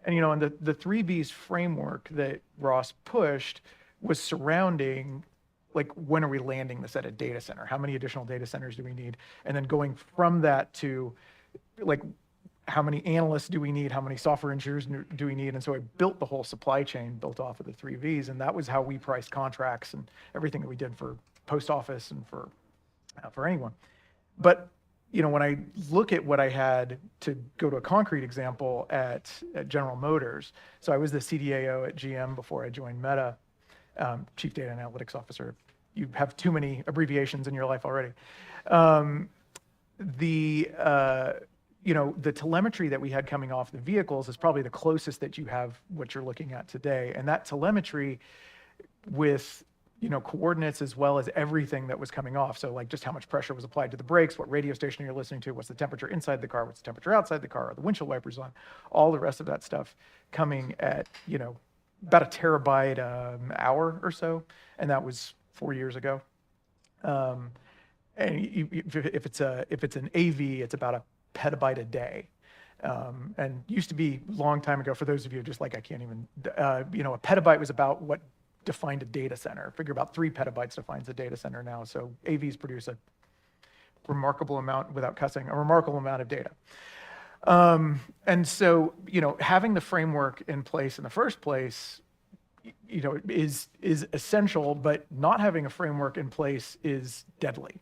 And and the 3 V's framework that Ross pushed was surrounding, like, when are we landing this at a data center? How many additional data centers do we need? And then going from that to, like, how many analysts do we need? How many software engineers do we need? And so I built the whole supply chain built off of the 3 V's, and that was how we priced contracts and everything that we did for post office and for anyone. But when I look at what I had, to go to a concrete example, at General Motors, so I was the CDAO at GM before I joined Meta, Chief Data and Analytics Officer. You have too many abbreviations in your life already. The telemetry that we had coming off the vehicles is probably the closest that you have what you're looking at today. And that telemetry with coordinates, as well as everything that was coming off. So, like, just how much pressure was applied to the brakes, what radio station you're listening to, what's the temperature inside the car, what's the temperature outside the car, are the windshield wipers on, all the rest of that stuff coming at, about a terabyte hour or so. And that was 4 years ago. And if it's an AV, it's about a petabyte a day. And used to be a long time ago, for those of you just like, I can't even, a petabyte was about what defined a data center. Figure about 3 petabytes defines a data center now. So AVs produce a remarkable amount, without cussing, a remarkable amount of data. And so, having the framework in place in the first place, is essential, but not having a framework in place is deadly.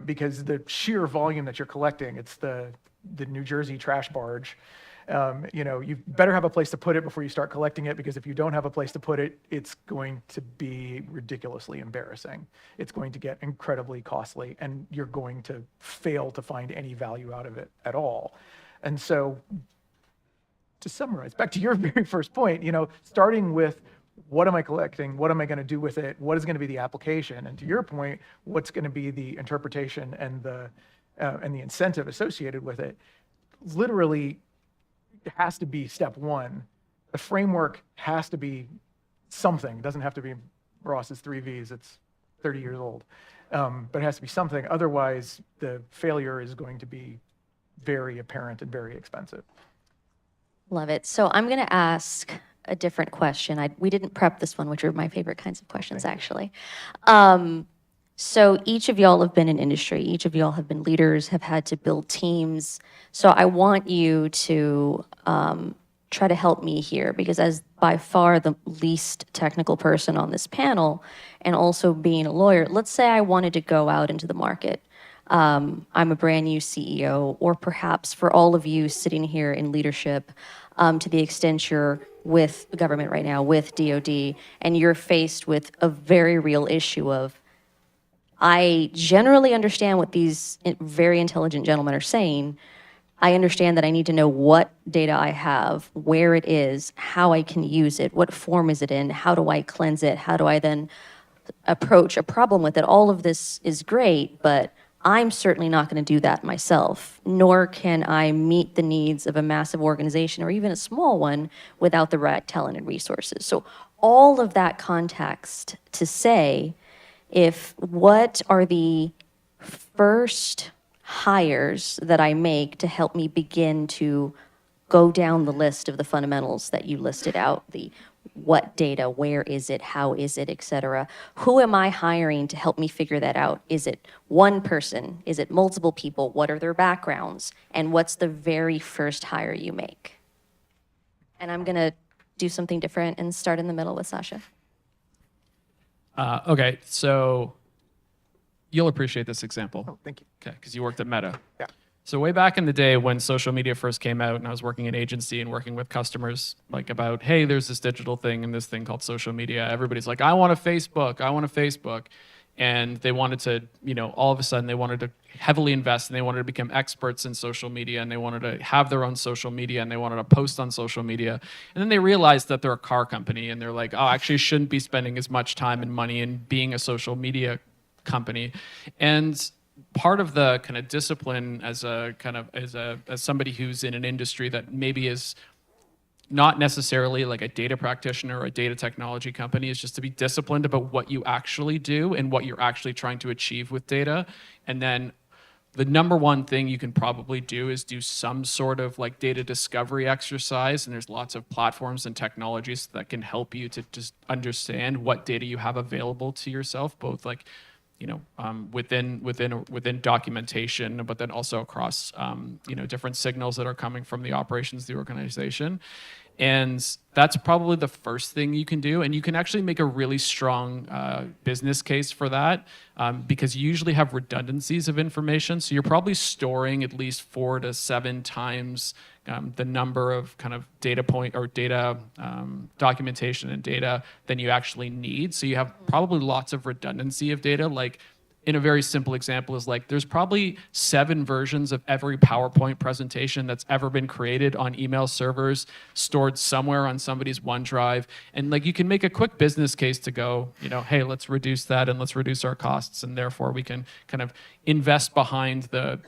Because the sheer volume that you're collecting, it's the New Jersey trash barge. You better have a place to put it before you start collecting it, because if you don't have a place to put it, it's going to be ridiculously embarrassing. It's going to get incredibly costly, and you're going to fail to find any value out of it at all. And so, to summarize, back to your very first point, starting with, what am I collecting? What am I going to do with it? What is going to be the application? And to your point, what's going to be the interpretation and the incentive associated with it? Literally, it has to be step one. The framework has to be something. It doesn't have to be Ross's 3 V's. It's 30 years old. But it has to be something. Otherwise, the failure is going to be very apparent and very expensive. Love it. So I'm going to ask a different question. We didn't prep this one, which are my favorite kinds of questions, actually. So each of y'all have been in industry. Each of y'all have been leaders, have had to build teams. So I want you to try to help me here, because as by far the least technical person on this panel, and also being a lawyer, let's say I wanted to go out into the market. I'm a brand new CEO, or perhaps for all of you sitting here in leadership, to the extent you're with the government right now, with DoD, and you're faced with a very real issue of, I generally understand what these very intelligent gentlemen are saying. I understand that I need to know what data I have, where it is, how I can use it, what form is it in, how do I cleanse it, how do I then approach a problem with it. All of this is great, but I'm certainly not going to do that myself, nor can I meet the needs of a massive organization or even a small one without the right talent and resources. So all of that context to say, what are the first hires that I make to help me begin to go down the list of the fundamentals that you listed out, the what data, where is it, how is it, et cetera. Who am I hiring to help me figure that out? Is it one person? Is it multiple people? What are their backgrounds? And what's the very first hire you make? And I'm gonna do something different and start in the middle with Sasha. Okay, so you'll appreciate this example. Oh, thank you. Okay, because you worked at Meta. Yeah. So way back in the day when social media first came out and I was working in agency and working with customers like about, hey, there's this digital thing and this thing called social media. Everybody's like, I want a Facebook, I want a Facebook. And they wanted to, all of a sudden they wanted to heavily invest and they wanted to become experts in social media and they wanted to have their own social media and they wanted to post on social media. And then they realized that they're a car company and they're like, oh, I actually shouldn't be spending as much time and money in being a social media company. And part of the kind of discipline as somebody who's in an industry that maybe is not necessarily like a data practitioner or a data technology company, is just to be disciplined about what you actually do and what you're actually trying to achieve with data. And then the number one thing you can probably do is do some sort of like data discovery exercise. And there's lots of platforms and technologies that can help you to just understand what data you have available to yourself, both like within documentation, but then also across different signals that are coming from the operations of the organization. And that's probably the first thing you can do. And you can actually make a really strong business case for that because you usually have redundancies of information. So you're probably storing at least 4 to 7 times the number of kind of data point or data documentation and data than you actually need. So you have probably lots of redundancy of data. Like in a very simple example is like there's probably 7 versions of every PowerPoint presentation that's ever been created on email servers stored somewhere on somebody's OneDrive. And like you can make a quick business case to go, hey, let's reduce that and let's reduce our costs. And therefore we can kind of invest behind the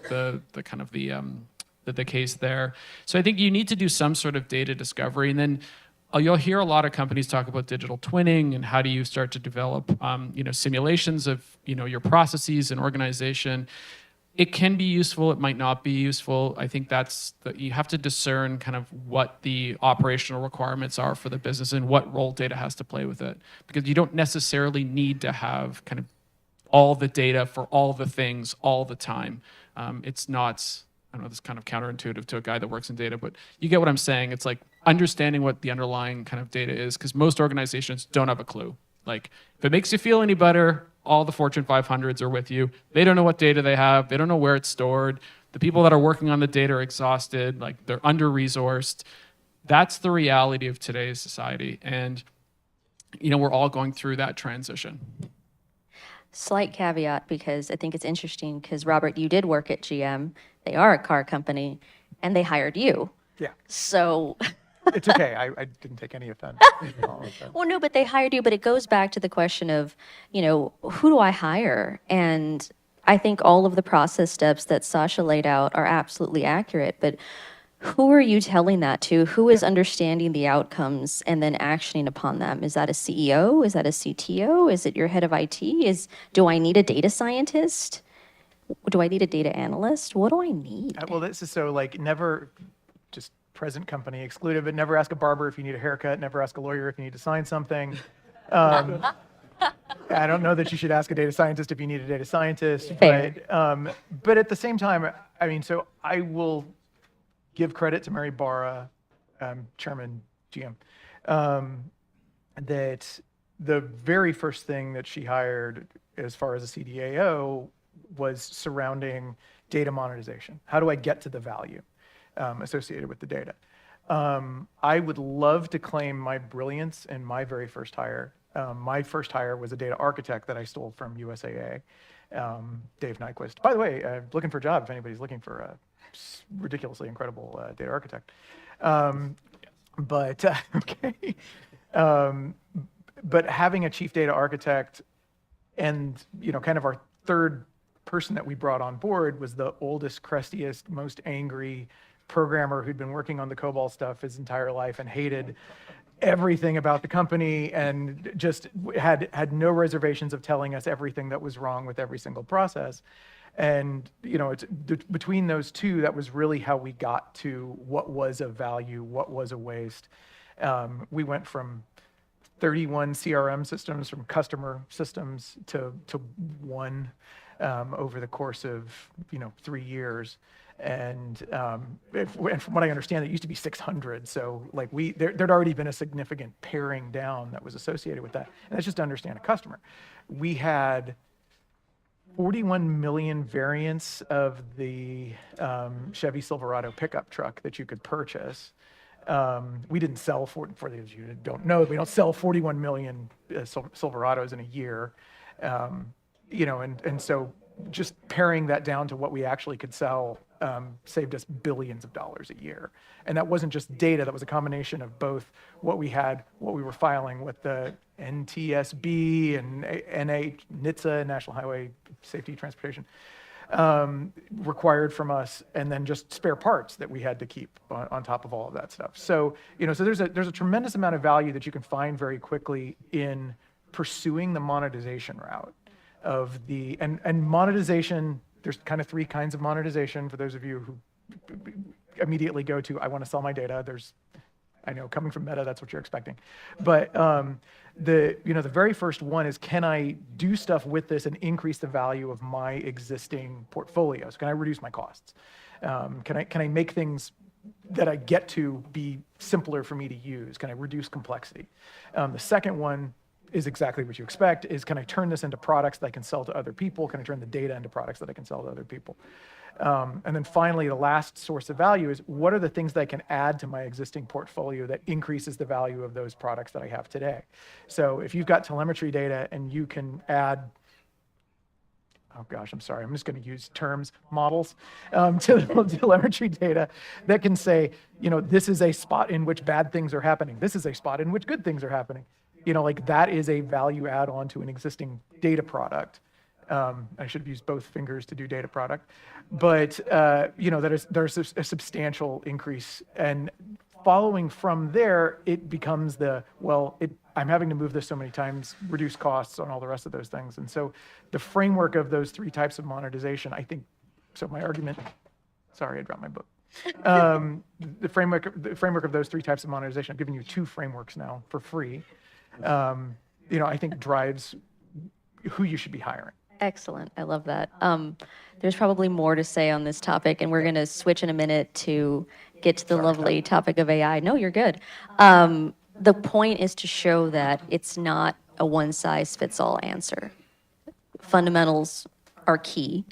kind of the case there. So I think you need to do some sort of data discovery. And then you'll hear a lot of companies talk about digital twinning and how do you start to develop simulations of your processes and organization. It can be useful, it might not be useful. I think you have to discern kind of what the operational requirements are for the business and what role data has to play with it. Because you don't necessarily need to have kind of all the data for all the things all the time. It's not, I don't know, this is kind of counterintuitive to a guy that works in data, but you get what I'm saying. It's like understanding what the underlying kind of data is, because most organizations don't have a clue. Like, if it makes you feel any better, all the Fortune 500s are with you. They don't know what data they have. They don't know where it's stored. The people that are working on the data are exhausted. Like, they're under-resourced. That's the reality of today's society. And, we're all going through that transition. Slight caveat, because I think it's interesting, because Robert, you did work at GM. They are a car company, and they hired you. Yeah. So it's okay. I didn't take any offense. well, no, but they hired you. But it goes back to the question of, who do I hire? And I think all of the process steps that Sasha laid out are absolutely accurate. But who are you telling that to? Who is understanding the outcomes and then actioning upon them? Is that a CEO? Is that a CTO? Is it your head of IT? Do I need a data scientist? Do I need a data analyst? What do I need? Well, this is so like never, just present company excluded, but never ask a barber if you need a haircut, never ask a lawyer if you need to sign something. I don't know that you should ask a data scientist if you need a data scientist, but at the same time, so I will give credit to Mary Barra, Chairman GM, that the very first thing that she hired as far as a CDAO was surrounding data monetization. How do I get to the value associated with the data? I would love to claim my brilliance in my very first hire. My first hire was a data architect that I stole from USAA. Dave Nyquist. By the way, looking for a job if anybody's looking for a ridiculously incredible data architect. Okay. But having a chief data architect and, kind of our third person that we brought on board was the oldest, crustiest, most angry programmer who'd been working on the COBOL stuff his entire life and hated everything about the company and just had no reservations of telling us everything that was wrong with every single process. And, it's between those two, that was really how we got to what was of value, what was a waste. We went from 31 CRM systems, from customer systems to one over the course of 3 years, and from what I understand, it used to be 600. So like there'd already been a significant paring down that was associated with that, and that's just to understand a customer. We had 41 million variants of the Chevy Silverado pickup truck that you could purchase. We didn't sell for those of you that don't know, we don't sell 41 million Silverados in a year. And so just paring that down to what we actually could sell saved us billions of dollars a year. And that wasn't just data, that was a combination of both what we had, what we were filing with the NTSB and NHTSA, National Highway Safety Transportation, required from us, and then just spare parts that we had to keep on top of all of that stuff. So, so there's a tremendous amount of value that you can find very quickly in pursuing the monetization route of the, and monetization, there's kind of 3 kinds of monetization for those of you who immediately go to, I want to sell my data. I know coming from Meta, that's what you're expecting. But the very first one is, can I do stuff with this and increase the value of my existing portfolios? Can I reduce my costs? Can I make things that I get to be simpler for me to use? Can I reduce complexity? The second one is exactly what you expect, is can I turn this into products that I can sell to other people? Can I turn the data into products that I can sell to other people? And then finally, the last source of value is, what are the things that I can add to my existing portfolio that increases the value of those products that I have today? So if you've got telemetry data and you can add, oh gosh, I'm sorry, I'm just going to use terms, models, to the telemetry data that can say, this is a spot in which bad things are happening. This is a spot in which good things are happening. That is a value add on to an existing data product. I should have used both fingers to do data product, but there's a substantial increase, and following from there, it becomes I'm having to move this so many times, reduce costs on all the rest of those things. And so the framework of those 3 types of monetization, I think, so my argument, sorry, I dropped my book. The framework of those 3 types of monetization, I've given you 2 frameworks now for free, I think drives who you should be hiring. Excellent. I love that. There's probably more to say on this topic, and we're going to switch in a minute to get to the lovely topic of AI. No, you're good. The point is to show that it's not a one-size-fits-all answer. Fundamentals are key,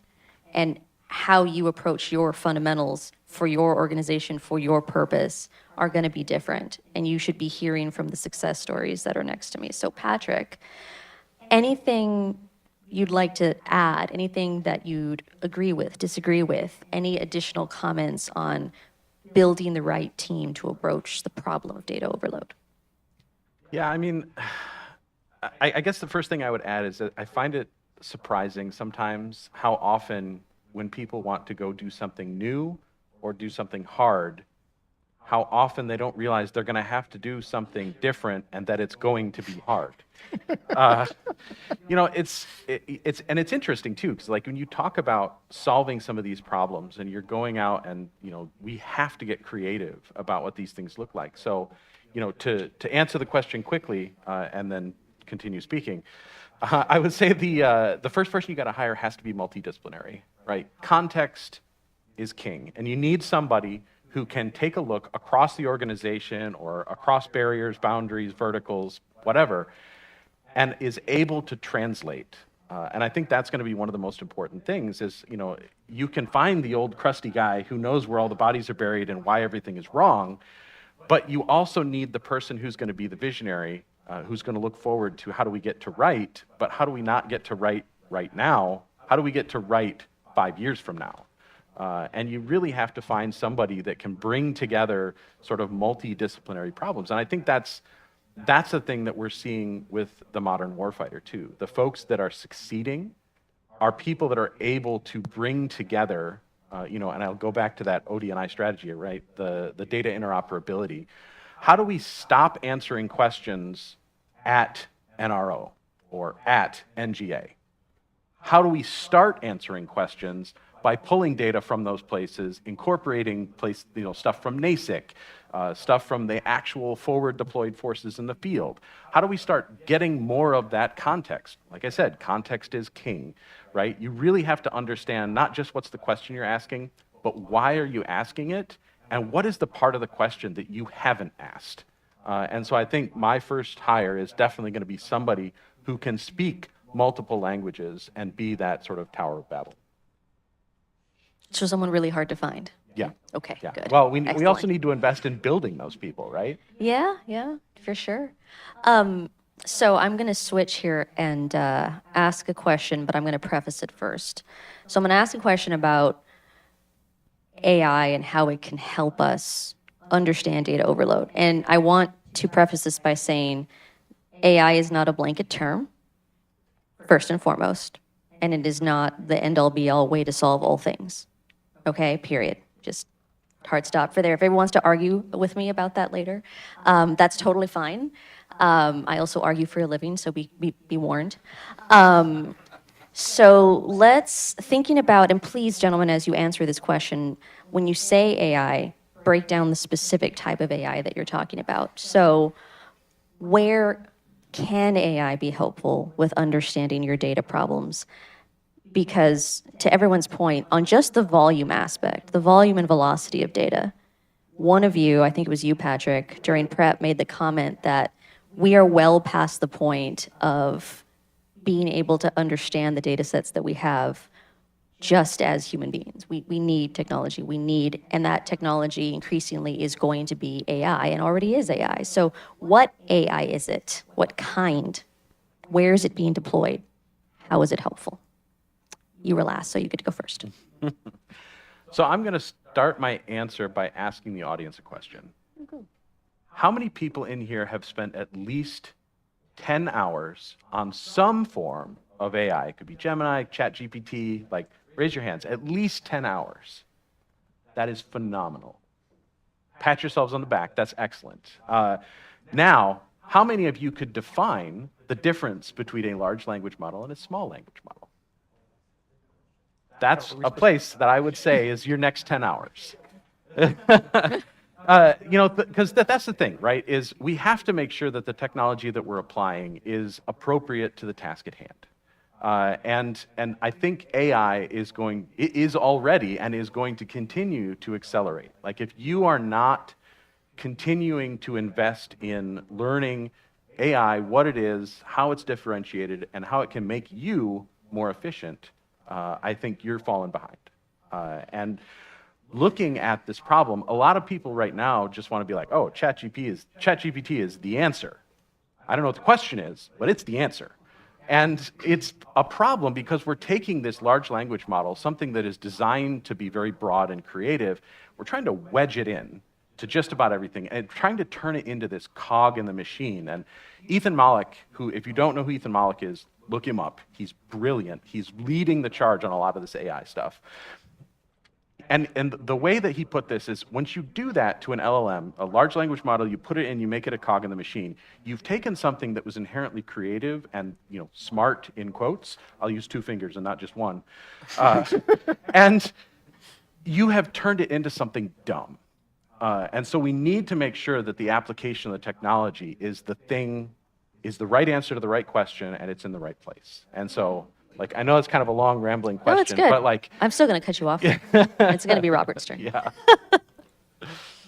and how you approach your fundamentals for your organization, for your purpose, are going to be different. And you should be hearing from the success stories that are next to me. So Patrick, anything you'd like to add, anything that you'd agree with, disagree with, any additional comments on building the right team to approach the problem of data overload? Yeah, I mean, I guess the first thing I would add is that I find it surprising sometimes how often when people want to go do something new or do something hard, how often they don't realize they're going to have to do something different and that it's going to be hard. It's interesting too, because like when you talk about solving some of these problems and you're going out and, we have to get creative about what these things look like. So, to answer the question quickly and then continue speaking, I would say the first person you got to hire has to be multidisciplinary, right? Context is king, and you need somebody who can take a look across the organization or across barriers, boundaries, verticals, whatever, and is able to translate. And I think that's going to be one of the most important things is, you can find the old crusty guy who knows where all the bodies are buried and why everything is wrong, but you also need the person who's going to be the visionary, who's going to look forward to how do we get to right, but how do we not get to right now, How do we get to write 5 years from now? And you really have to find somebody that can bring together sort of multidisciplinary problems. And I think that's the thing that we're seeing with the modern warfighter too. The folks that are succeeding are people that are able to bring together, and I'll go back to that OD&I strategy, right? The data interoperability. How do we stop answering questions at NRO or at NGA? How do we start answering questions by pulling data from those places, incorporating stuff from NASIC, stuff from the actual forward deployed forces in the field? How do we start getting more of that context? Like I said, context is king, right? You really have to understand not just what's the question you're asking, but why are you asking it? And what is the part of the question that you haven't asked? And so I think my first hire is definitely going to be somebody who can speak multiple languages and be that sort of Tower of Babel. So someone really hard to find. Yeah. Okay, Yeah. good. Well, we also Excellent. need to invest in building those people, right? Yeah, for sure. So I'm going to switch here and ask a question, but I'm going to preface it first. So I'm going to ask a question about AI and how it can help us understand data overload. And I want to preface this by saying AI is not a blanket term, first and foremost, and it is not the end-all be-all way to solve all things. Okay, period. Just hard stop for there. If everyone wants to argue with me about that later, that's totally fine. I also argue for a living, so be warned. So let's, thinking about, and please, gentlemen, as you answer this question, when you say AI, break down the specific type of AI that you're talking about. So where can AI be helpful with understanding your data problems? Because to everyone's point, on just the volume aspect, the volume and velocity of data, one of you, I think it was you, Patrick, during prep made the comment that we are well past the point of being able to understand the data sets that we have just as human beings. We need technology. And that technology increasingly is going to be AI and already is AI. So what AI is it? What kind? Where is it being deployed? How is it helpful? You were last, so you get to go first. So I'm going to start my answer by asking the audience a question. How many people in here have spent at least 10 hours on some form of AI? It could be Gemini, ChatGPT, raise your hands. At least 10 hours. That is phenomenal. Pat yourselves on the back. That's excellent. Now, how many of you could define the difference between a large language model and a small language model? That's a place that I would say is your next 10 hours. Because that's the thing, right, is we have to make sure that the technology that we're applying is appropriate to the task at hand. And I think AI is already and is going to continue to accelerate. Like, if you are not continuing to invest in learning AI, what it is, how it's differentiated, and how it can make you more efficient, I think you're falling behind. And looking at this problem, a lot of people right now just want to be like, oh, ChatGPT is the answer. I don't know what the question is, but it's the answer. And it's a problem because we're taking this large language model, something that is designed to be very broad and creative, we're trying to wedge it in to just about everything and trying to turn it into this cog in the machine. And Ethan Mollick, who, if you don't know who Ethan Mollick is, look him up. He's brilliant. He's leading the charge on a lot of this AI stuff. And the way that he put this is, once you do that to an LLM, a large language model, you put it in, you make it a cog in the machine, you've taken something that was inherently creative and smart, in quotes. I'll use 2 fingers and not just one. And you have turned it into something dumb. And so we need to make sure that the application of the technology is the right answer to the right question, and it's in the right place. And so, I know it's kind of a long, rambling question, no, it's good. But I'm still going to cut you off. It's going to be Robert's turn. Yeah.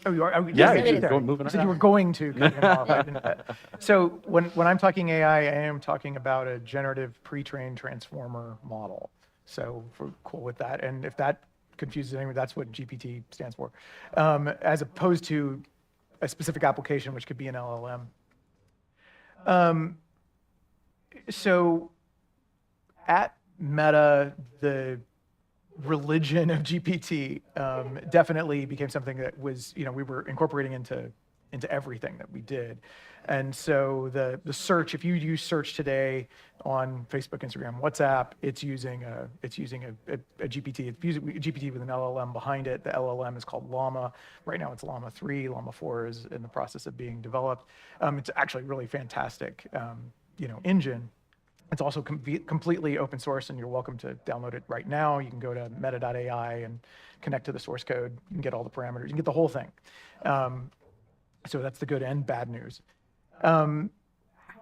Oh, you are? Yeah, you said you were going to cut him off. So when I'm talking AI, I am talking about a generative pre-trained transformer model. So if we're cool with that. And if that confuses anyone, that's what GPT stands for, as opposed to a specific application, which could be an LLM. So at Meta, the religion of GPT, definitely became something that was, we were incorporating into everything that we did. And so the search, if you use search today on Facebook, Instagram, WhatsApp, it's using a GPT. It's using a GPT with an LLM behind it. The LLM is called Llama. Right now it's Llama 3. Llama 4 is in the process of being developed. It's actually a really fantastic, engine. It's also completely open source, and you're welcome to download it right now. You can go to meta.ai and connect to the source code. You can get all the parameters. You can get the whole thing. So that's the good and bad news.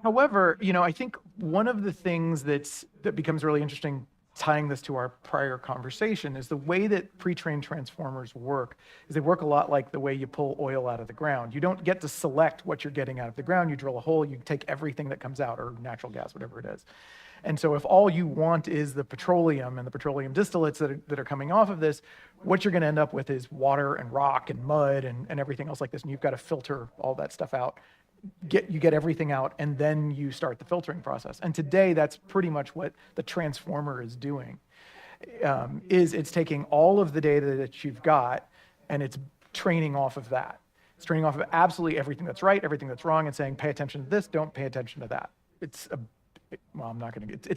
However, I think one of the things that becomes really interesting, tying this to our prior conversation, is the way that pre-trained transformers work is they work a lot like the way you pull oil out of the ground. You don't get to select what you're getting out of the ground. You drill a hole, you take everything that comes out, or natural gas, whatever it is. And so if all you want is the petroleum and the petroleum distillates that are coming off of this, what you're going to end up with is water and rock and mud and everything else like this. And you've got to filter all that stuff out. You get everything out, and then you start the filtering process. And today, that's pretty much what the transformer is doing. It's taking all of the data that you've got, and it's training off of that. It's training off of absolutely everything that's right, everything that's wrong, and saying, pay attention to this, don't pay attention to that. It's a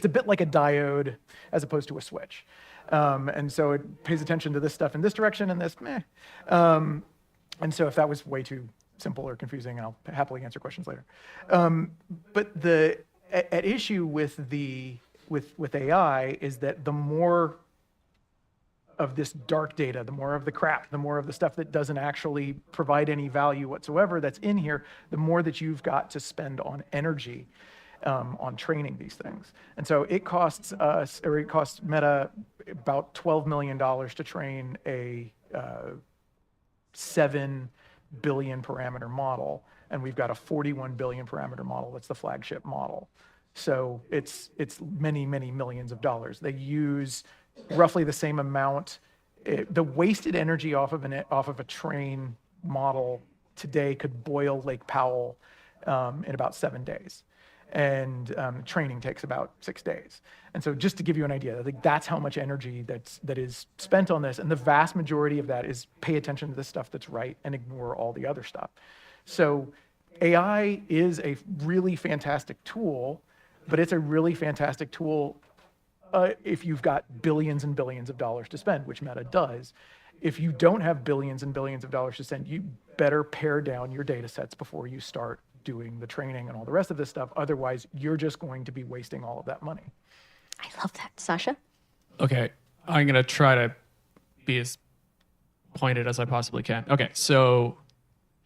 bit like a diode as opposed to a switch. And so it pays attention to this stuff in this direction and this meh. And so if that was way too simple or confusing, and I'll happily answer questions later. But at issue with AI is that the more of this dark data, the more of the crap, the more of the stuff that doesn't actually provide any value whatsoever that's in here, the more that you've got to spend on energy on training these things. And so it costs Meta about $12 million to train a 7 billion parameter model, and we've got a 41 billion parameter model that's the flagship model. So it's many, many millions of dollars. They use roughly the same amount. The wasted energy off of a train model today could boil Lake Powell in about 7 days. And training takes about 6 days. And so just to give you an idea, I think that's how much energy that is spent on this. And the vast majority of that is pay attention to the stuff that's right and ignore all the other stuff. So AI is a really fantastic tool, but it's a really fantastic tool if you've got billions and billions of dollars to spend, which Meta does. If you don't have billions and billions of dollars to spend, you better pare down your data sets before you start doing the training and all the rest of this stuff. Otherwise, you're just going to be wasting all of that money. I love that. Sasha? Okay, I'm going to try to be as pointed as I possibly can. Okay, so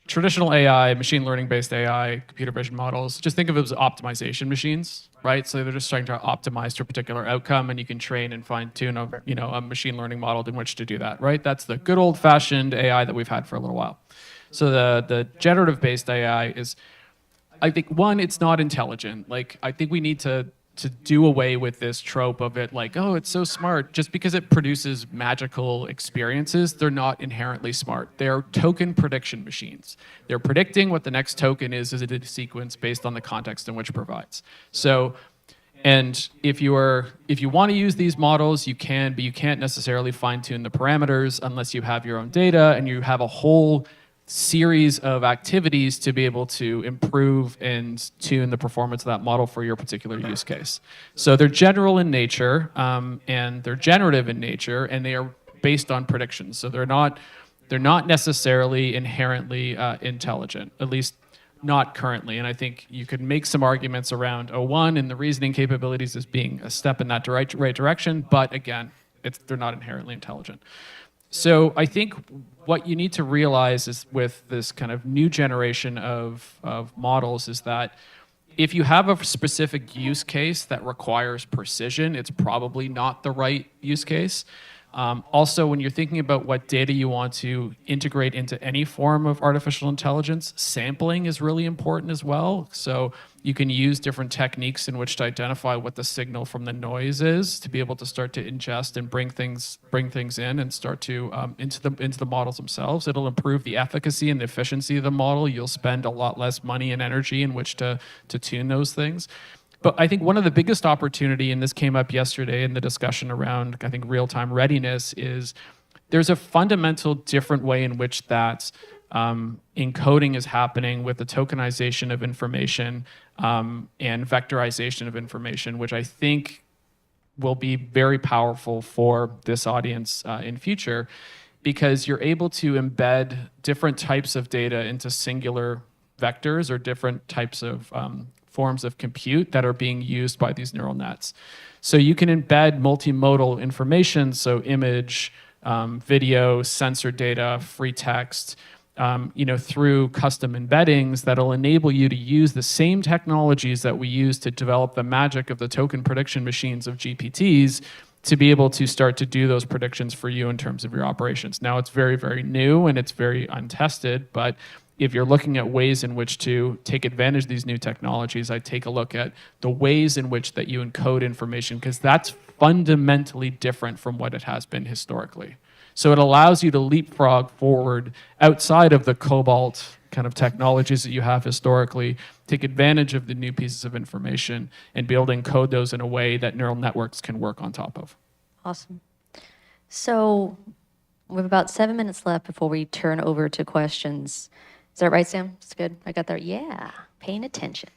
traditional AI, machine learning-based AI, computer vision models, just think of it as optimization machines, right? So they're just trying to optimize to a particular outcome, and you can train and fine-tune a machine learning model in which to do that, right? That's the good old-fashioned AI that we've had for a little while. So the generative-based AI is, I think, one, it's not intelligent. Like, I think we need to do away with this trope of it, like, oh, it's so smart. Just because it produces magical experiences, they're not inherently smart. They're token prediction machines. They're predicting what the next token is in a sequence based on the context in which it provides. So, and if you want to use these models, you can, but you can't necessarily fine-tune the parameters unless you have your own data and you have a whole series of activities to be able to improve and tune the performance of that model for your particular use case. So they're general in nature, and they're generative in nature, and they are based on predictions. So they're not necessarily inherently intelligent, at least not currently. And I think you could make some arguments around O1 and the reasoning capabilities as being a step in that right direction, but again, they're not inherently intelligent. So I think what you need to realize is with this kind of new generation of models is that if you have a specific use case that requires precision, it's probably not the right use case. Also, when you're thinking about what data you want to integrate into any form of artificial intelligence, sampling is really important as well. So you can use different techniques in which to identify what the signal from the noise is to be able to start to ingest and bring things in and start to into the models themselves. It'll improve the efficacy and the efficiency of the model. You'll spend a lot less money and energy in which to tune those things. But I think one of the biggest opportunity, and this came up yesterday in the discussion around, I think, real-time readiness, is there's a fundamental different way in which that encoding is happening with the tokenization of information and vectorization of information, which I think will be very powerful for this audience in future, because you're able to embed different types of data into singular vectors or different types of forms of compute that are being used by these neural nets. So you can embed multimodal information, so image, video, sensor data, free text, through custom embeddings that'll enable you to use the same technologies that we use to develop the magic of the token prediction machines of GPTs to be able to start to do those predictions for you in terms of your operations. Now, it's very, very new and it's very untested, but if you're looking at ways in which to take advantage of these new technologies, I take a look at the ways in which that you encode information, because that's fundamentally different from what it has been historically. So it allows you to leapfrog forward outside of the COBOL kind of technologies that you have historically, take advantage of the new pieces of information, and be able to encode those in a way that neural networks can work on top of. Awesome. So we have about 7 minutes left before we turn over to questions. Is that right, Sam? It's good. I got there. Yeah, paying attention.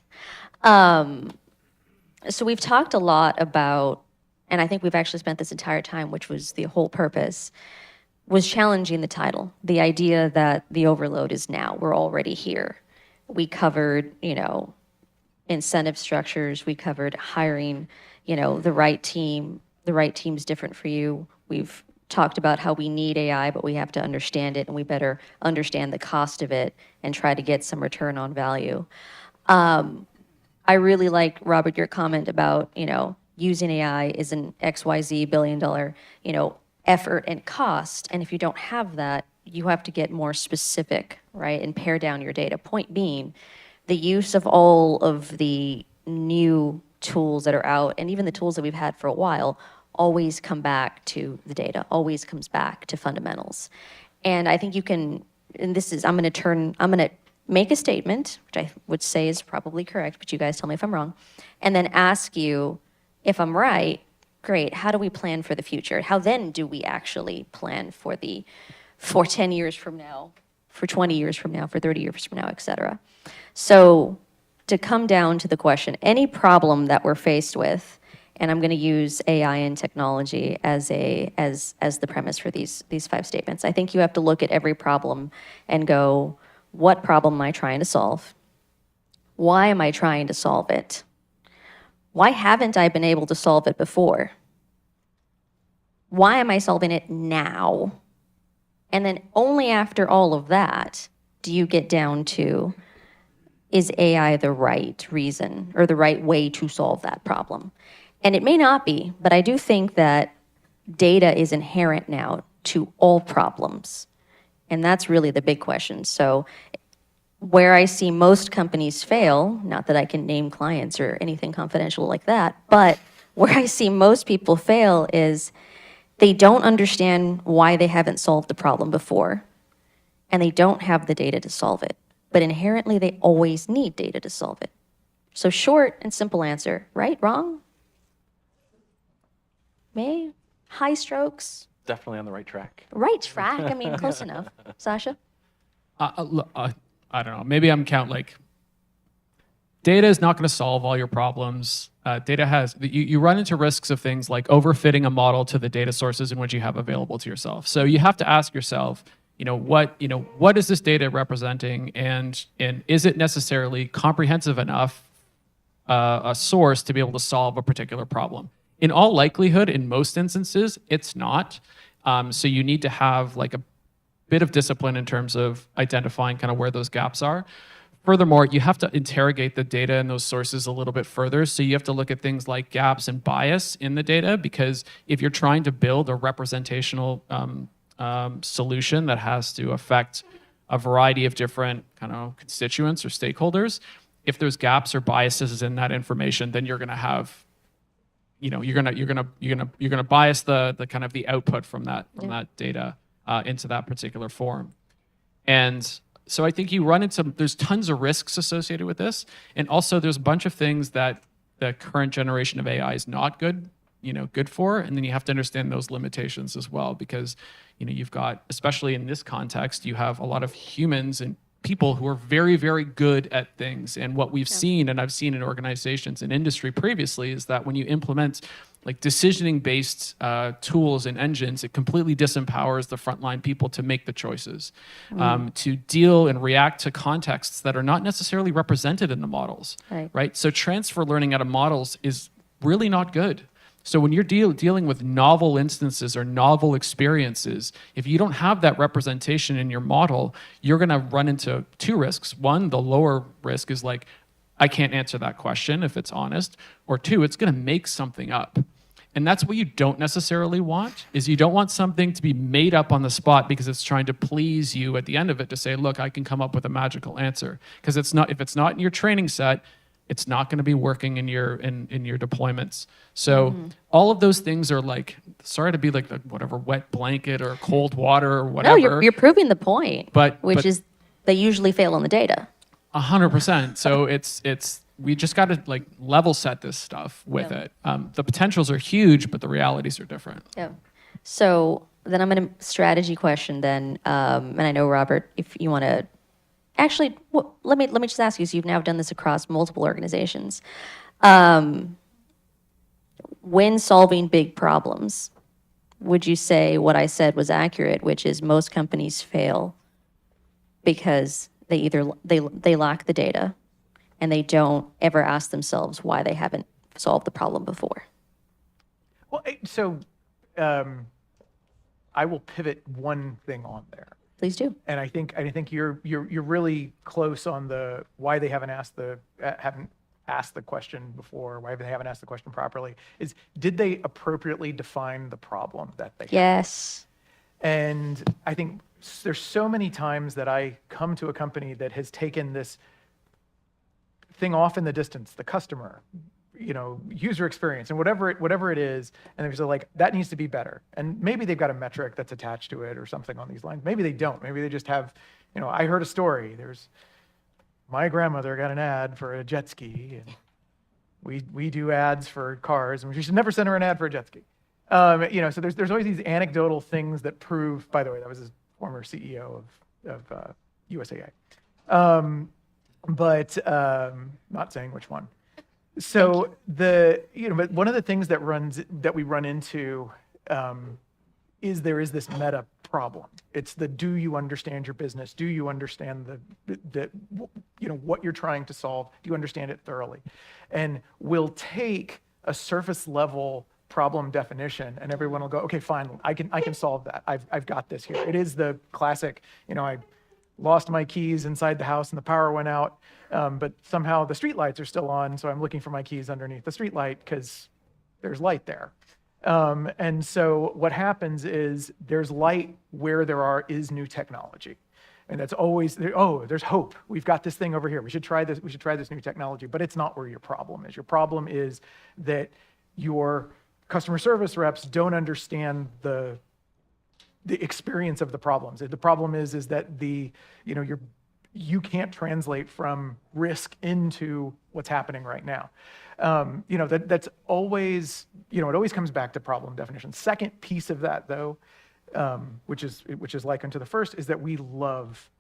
So we've talked a lot about, and I think we've actually spent this entire time, which was the whole purpose, was challenging the title. The idea that the overload is now. We're already here. We covered, incentive structures. We covered hiring, the right team. The right team's different for you. We've talked about how we need AI, but we have to understand it, and we better understand the cost of it and try to get some return on value. I really like, Robert, your comment about, using AI is an XYZ billion-dollar, effort and cost. And if you don't have that, you have to get more specific, right, and pare down your data. Point being, the use of all of the new tools that are out, and even the tools that we've had for a while, always come back to the data, always comes back to fundamentals. And I think you can, and this is, I'm going to make a statement, which I would say is probably correct, but you guys tell me if I'm wrong, and then ask you if I'm right. Great, how do we plan for the future? How then do we actually plan for 10 years from now, for 20 years from now, for 30 years from now, et cetera? So to come down to the question, any problem that we're faced with, and I'm going to use AI and technology as the premise for these 5 statements. I think you have to look at every problem and go, what problem am I trying to solve? Why am I trying to solve it? Why haven't I been able to solve it before? Why am I solving it now? And then only after all of that do you get down to, is AI the right reason or the right way to solve that problem? And it may not be, but I do think that data is inherent now to all problems. And that's really the big question. So where I see most companies fail, not that I can name clients or anything confidential like that, but where I see most people fail is they don't understand why they haven't solved the problem before, and they don't have the data to solve it. But inherently, they always need data to solve it. So short and simple answer, right, wrong? Me? High strokes? Definitely on the right track. Right track, I mean, close enough. Sasha? I don't know. Maybe I'm data is not going to solve all your problems. Data has, you run into risks of things like overfitting a model to the data sources in which you have available to yourself. So you have to ask yourself, what is this data representing, and is it necessarily comprehensive enough a source to be able to solve a particular problem? In all likelihood, in most instances, it's not. So you need to have like a bit of discipline in terms of identifying kind of where those gaps are. Furthermore, you have to interrogate the data and those sources a little bit further. So you have to look at things like gaps and bias in the data, because if you're trying to build a representational solution that has to affect a variety of different kind of constituents or stakeholders, if there's gaps or biases in that information, then you're going to have, you're going to bias the kind of the output from that data into that particular form. And so I think you run into, there's tons of risks associated with this. And also there's a bunch of things that the current generation of AI is not good for, and then you have to understand those limitations as well, because you've got, especially in this context, you have a lot of humans and people who are very, very good at things. And what we've seen, and I've seen in organizations and industry previously, is that when you implement like decisioning based tools and engines, it completely disempowers the frontline people to make the choices, to deal and react to contexts that are not necessarily represented in the models, right? So transfer learning out of models is really not good. So when you're dealing with novel instances or novel experiences, if you don't have that representation in your model, you're going to run into two risks. One, the lower risk is like, I can't answer that question if it's honest. Or two, it's going to make something up. And that's what you don't necessarily want, is you don't want something to be made up on the spot because it's trying to please you at the end of it to say, look, I can come up with a magical answer. Because if it's not in your training set, it's not going to be working in your deployments. So all of those things are like, sorry to be like whatever wet blanket or cold water or whatever. No, you're proving the point, which is they usually fail on the data. 100%. So it's we just got to like level set this stuff with it. The potentials are huge, but the realities are different. Yeah. So then I'm going to strategy question then, and I know Robert, if you want to. Actually, let me just ask you, so you've now done this across multiple organizations. When solving big problems, would you say what I said was accurate, which is most companies fail because they either they lack the data and they don't ever ask themselves why they haven't solved the problem before? Well, so I will pivot one thing on there. Please do. And I think you're really close on the why they haven't asked the question before, why they haven't asked the question properly, is did they appropriately define the problem that they have? Yes. And I think there's so many times that I come to a company that has taken this thing off in the distance, the customer, user experience and whatever it is, and there's like, that needs to be better. And maybe they've got a metric that's attached to it or something on these lines. Maybe they don't. Maybe they just have, I heard a story. My grandmother got an ad for a jet ski, and we do ads for cars, and we should never send her an ad for a jet ski. So there's always these anecdotal things that prove, by the way, that was his former CEO of USAA. But not saying which one. So but one of the things that we run into is there is this meta problem. It's the, do you understand your business? Do you understand what you're trying to solve? Do you understand it thoroughly? And we'll take a surface level problem definition and everyone will go, okay, fine, I can solve that. I've got this here. It is the classic, I lost my keys inside the house and the power went out, but somehow the street lights are still on, so I'm looking for my keys underneath the street light because there's light there. And so what happens is there's light where there is new technology. And that's always, there's hope. We've got this thing over here. We should try this new technology, but it's not where your problem is. Your problem is that your customer service reps don't understand the experience of the problems. The problem is that you can't translate from risk into what's happening right now. That's always, it always comes back to problem definition. Second piece of that, though, which is like unto the first, is that we love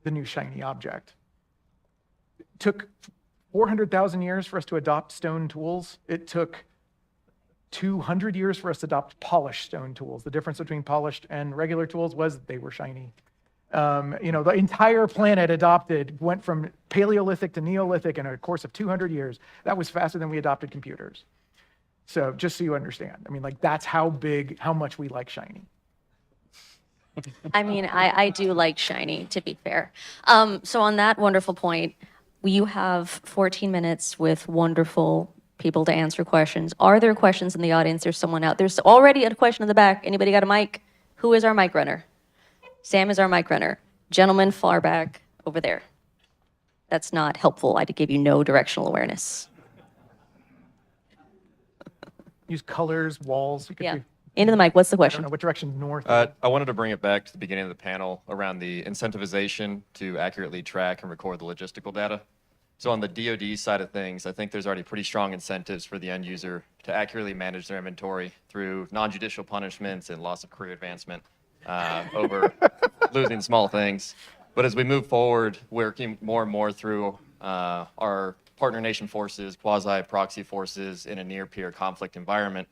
the new shiny object. It took 400,000 years for us to adopt stone tools. It took 200 years for us to adopt polished stone tools. The difference between polished and regular tools was they were shiny. The entire planet went from Paleolithic to Neolithic in a course of 200 years. That was faster than we adopted computers. So just so you understand, that's how much we like shiny. I do like shiny, to be fair. So on that wonderful point, you have 14 minutes with wonderful people to answer questions. Are there questions in the audience? There's someone out. There's already a question in the back. Anybody got a mic? Who is our mic runner? Sam is our mic runner. Gentleman far back over there. That's not helpful. I give you no directional awareness. Use colors, walls. Into the mic. What's the question? I don't know what direction north. I wanted to bring it back to the beginning of the panel around the incentivization to accurately track and record the logistical data. So on the DoD side of things, I think there's already pretty strong incentives for the end user to accurately manage their inventory through non-judicial punishments and loss of career advancement over losing small things. But as we move forward, working more and more through our partner nation forces, quasi-proxy forces in a near-peer conflict environment,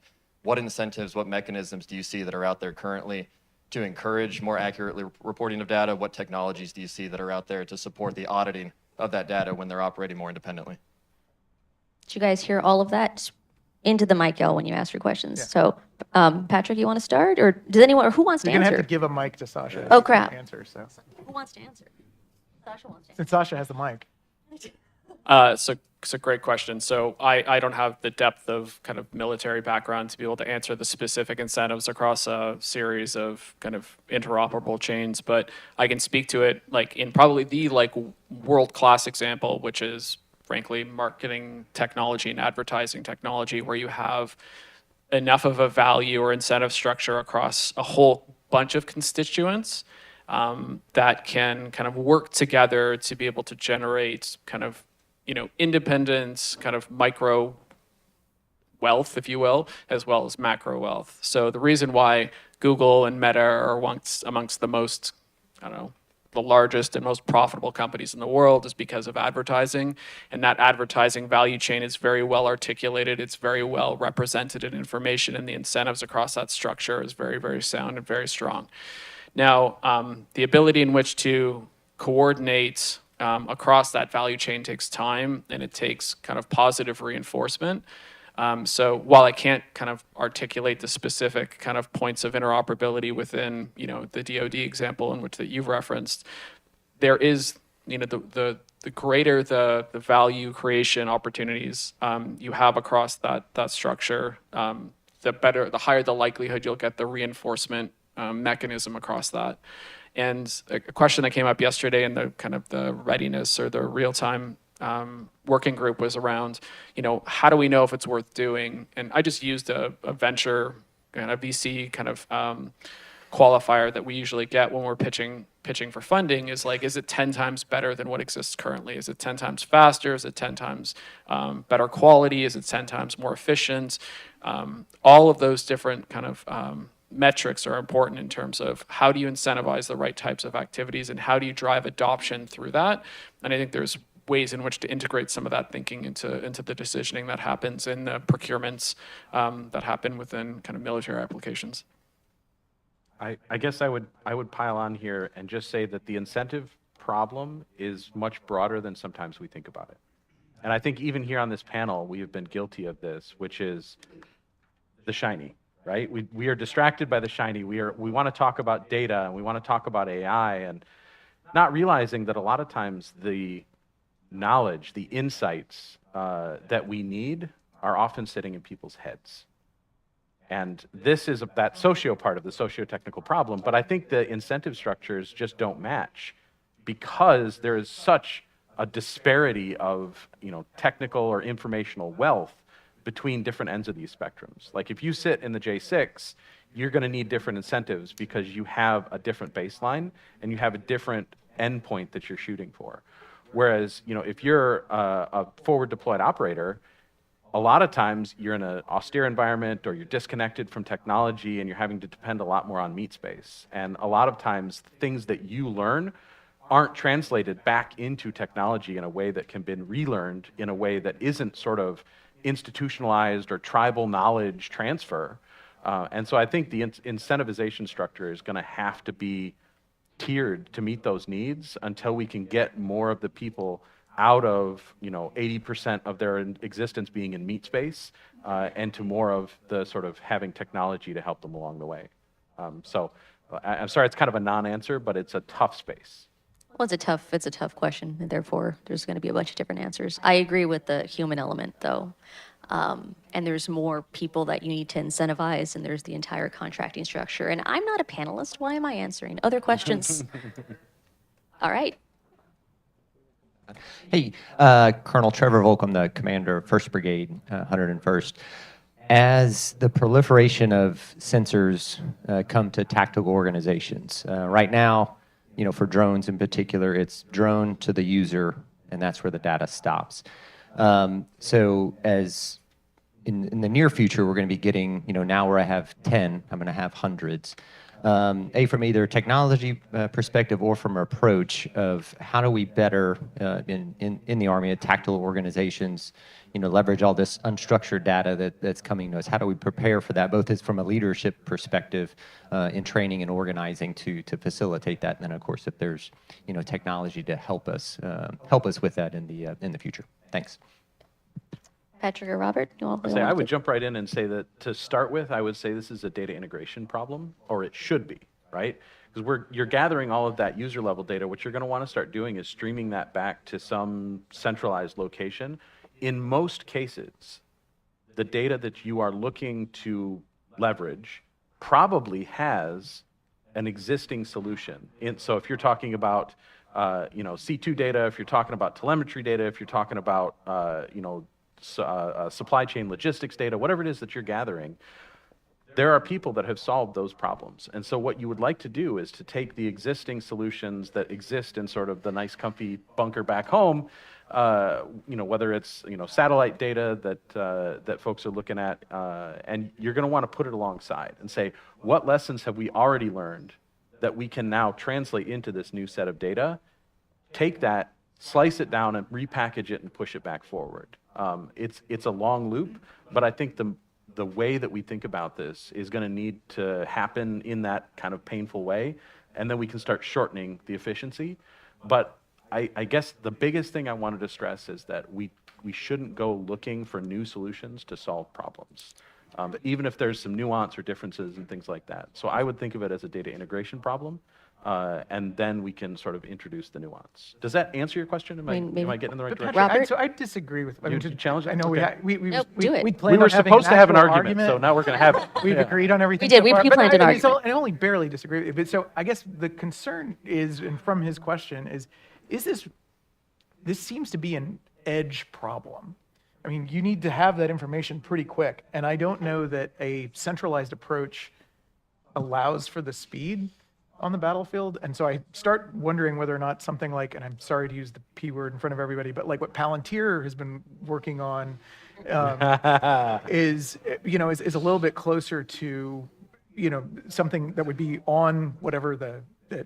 what incentives, what mechanisms do you see that are out there currently to encourage more accurately reporting of data? What technologies do you see that are out there to support the auditing of that data when they're operating more independently? Did you guys hear all of that? Just into the mic, y'all, when you ask your questions. Yeah. So, Patrick, you want to start? Or does anyone, or who wants to You're going to answer? have to give a mic to Sasha. Oh, crap. Answer, so. Who wants to answer? Sasha wants to answer. Since Sasha has the mic. So it's a great question. So I don't have the depth of kind of military background to be able to answer the specific incentives across a series of kind of interoperable chains, but I can speak to it like in probably the like world-class example, which is frankly marketing technology and advertising technology, where you have enough of a value or incentive structure across a whole bunch of constituents that can kind of work together to be able to generate kind of, you know, independent kind of micro wealth, if you will, as well as macro wealth. So the reason why Google and Meta are amongst the most, I don't know, the largest and most profitable companies in the world is because of advertising. And that advertising value chain is very well articulated. It's very well represented in information, and the incentives across that structure is very, very sound and very strong. Now, the ability in which to coordinate across that value chain takes time, and it takes kind of positive reinforcement. So while I can't kind of articulate the specific kind of points of interoperability within, you know, the DoD example in which that you've referenced, there is, you know, the greater the value creation opportunities you have across that structure, the higher the likelihood you'll get the reinforcement mechanism across that. And a question that came up yesterday in the kind of the readiness or the real-time working group was around, you know, how do we know if it's worth doing? And I just used a venture and a VC kind of qualifier that we usually get when we're pitching for funding is like, is it 10 times better than what exists currently? Is it 10 times faster? Is it 10 times better quality? Is it 10 times more efficient? All of those different kind of metrics are important in terms of how do you incentivize the right types of activities and how do you drive adoption through that. And I think there's ways in which to integrate some of that thinking into the decisioning that happens in the procurements that happen within kind of military applications. I guess I would pile on here and just say that the incentive problem is much broader than sometimes we think about it. And I think even here on this panel, we have been guilty of this, which is the shiny. Right? We are distracted by the shiny. We want to talk about data and we want to talk about AI, and not realizing that a lot of times the knowledge, the insights that we need are often sitting in people's heads. And this is that socio part of the socio-technical problem, but I think the incentive structures just don't match because there is such a disparity of, you know, technical or informational wealth between different ends of these spectrums. Like if you sit in the J6, you're going to need different incentives because you have a different baseline and you have a different endpoint that you're shooting for. Whereas, you know, if you're a forward deployed operator, a lot of times you're in an austere environment or you're disconnected from technology and you're having to depend a lot more on meat space. And a lot of times things that you learn aren't translated back into technology in a way that can be relearned in a way that isn't sort of institutionalized or tribal knowledge transfer. And so I think the incentivization structure is going to have to be tiered to meet those needs until we can get more of the people out of, you know, 80% of their existence being in meat space and to more of the sort of having technology to help them along the way. So I'm sorry, it's kind of a non-answer, but it's a tough space. Well, it's a tough question, and therefore there's going to be a bunch of different answers. I agree with the human element, though. And there's more people that you need to incentivize, and there's the entire contracting structure. And I'm not a panelist. Why am I answering? Other questions? All right. Hey, Colonel Trevor Volcom, the commander of 1st Brigade, 101st. As the proliferation of sensors come to tactical organizations, right now, you know, for drones in particular, it's drone to the user and that's where the data stops. So as in the near future, we're going to be getting, now where I have 10, I'm going to have hundreds. From either a technology perspective or from an approach of how do we better in the Army, tactical organizations, leverage all this unstructured data that's coming to us. How do we prepare for that, both as from a leadership perspective in training and organizing to facilitate that, and then of course if there's technology to help us with that in the future. Thanks. Patrick or Robert, you want I would jump right in and say that to start with, I would say this is a data integration problem, or it should be, right? Because you're gathering all of that user level data. What you're going to want to start doing is streaming that back to some centralized location. In most cases, the data that you are looking to leverage probably has an existing solution. So if you're talking about C2 data, if you're talking about telemetry data, if you're talking about supply chain logistics data, whatever it is that you're gathering, there are people that have solved those problems. And so what you would like to do is to take the existing solutions that exist in sort of the nice comfy bunker back home, whether it's satellite data that folks are looking at, and you're going to want to put it alongside and say, what lessons have we already learned that we can now translate into this new set of data, take that, slice it down and repackage it and push it back forward. It's a long loop, but I think the way that we think about this is going to need to happen in that kind of painful way, and then we can start shortening the efficiency. But I guess the biggest thing I wanted to stress is that we shouldn't go looking for new solutions to solve problems, even if there's some nuance or differences and things like that. So I would think of it as a data integration problem. And then we can sort of introduce the nuance. Does that answer your question? Am I getting in the right direction? Patrick, I disagree with. I mean, to challenge. I know okay. we We were supposed to have an argument, so now we're going to have it. We've agreed on everything. We did. So far, we planned an argument. So I only barely disagree with it. But so I guess the concern is, and from his question is this seems to be an edge problem. I mean, you need to have that information pretty quick, and I don't know that a centralized approach allows for the speed on the battlefield. And so I start wondering whether or not something like, and I'm sorry to use the P word in front of everybody, but like what Palantir has been working on is a little bit closer to, something that would be on whatever the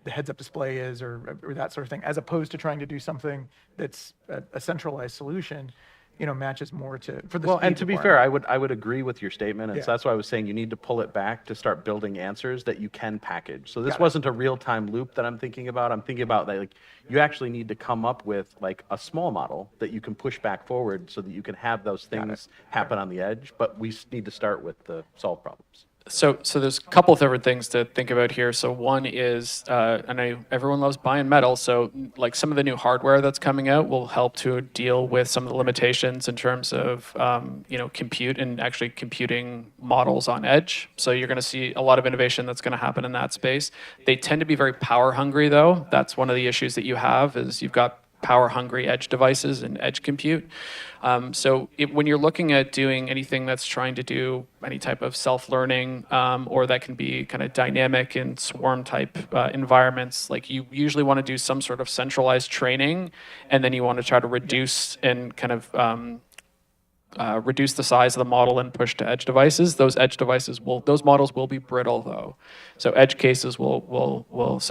heads-up display is or that sort of thing, as opposed to trying to do something that's a centralized solution. Matches more for the. Well, and to be fair, I would agree with your statement, and Yeah. so that's why I was saying you need to pull it back to start building answers that you can package. So this wasn't a real-time loop that I'm thinking about. I'm thinking about that you actually need to come up with a small model that you can push back forward so that you can have those things happen on the edge. But we need to start with the solve problems. So there's a couple of different things to think about here. So one is, I know everyone loves buying metal, so like some of the new hardware that's coming out will help to deal with some of the limitations in terms of, compute and actually computing models on edge. So you're going to see a lot of innovation that's going to happen in that space. They tend to be very power hungry, though. That's one of the issues that you have is you've got power-hungry edge devices and edge compute. When you're looking at doing anything that's trying to do any type of self-learning or that can be kind of dynamic in swarm-type environments, like you usually want to do some sort of centralized training, and then you want to try to reduce and kind of reduce the size of the model and push to edge devices. Those models will be brittle though. So edge cases will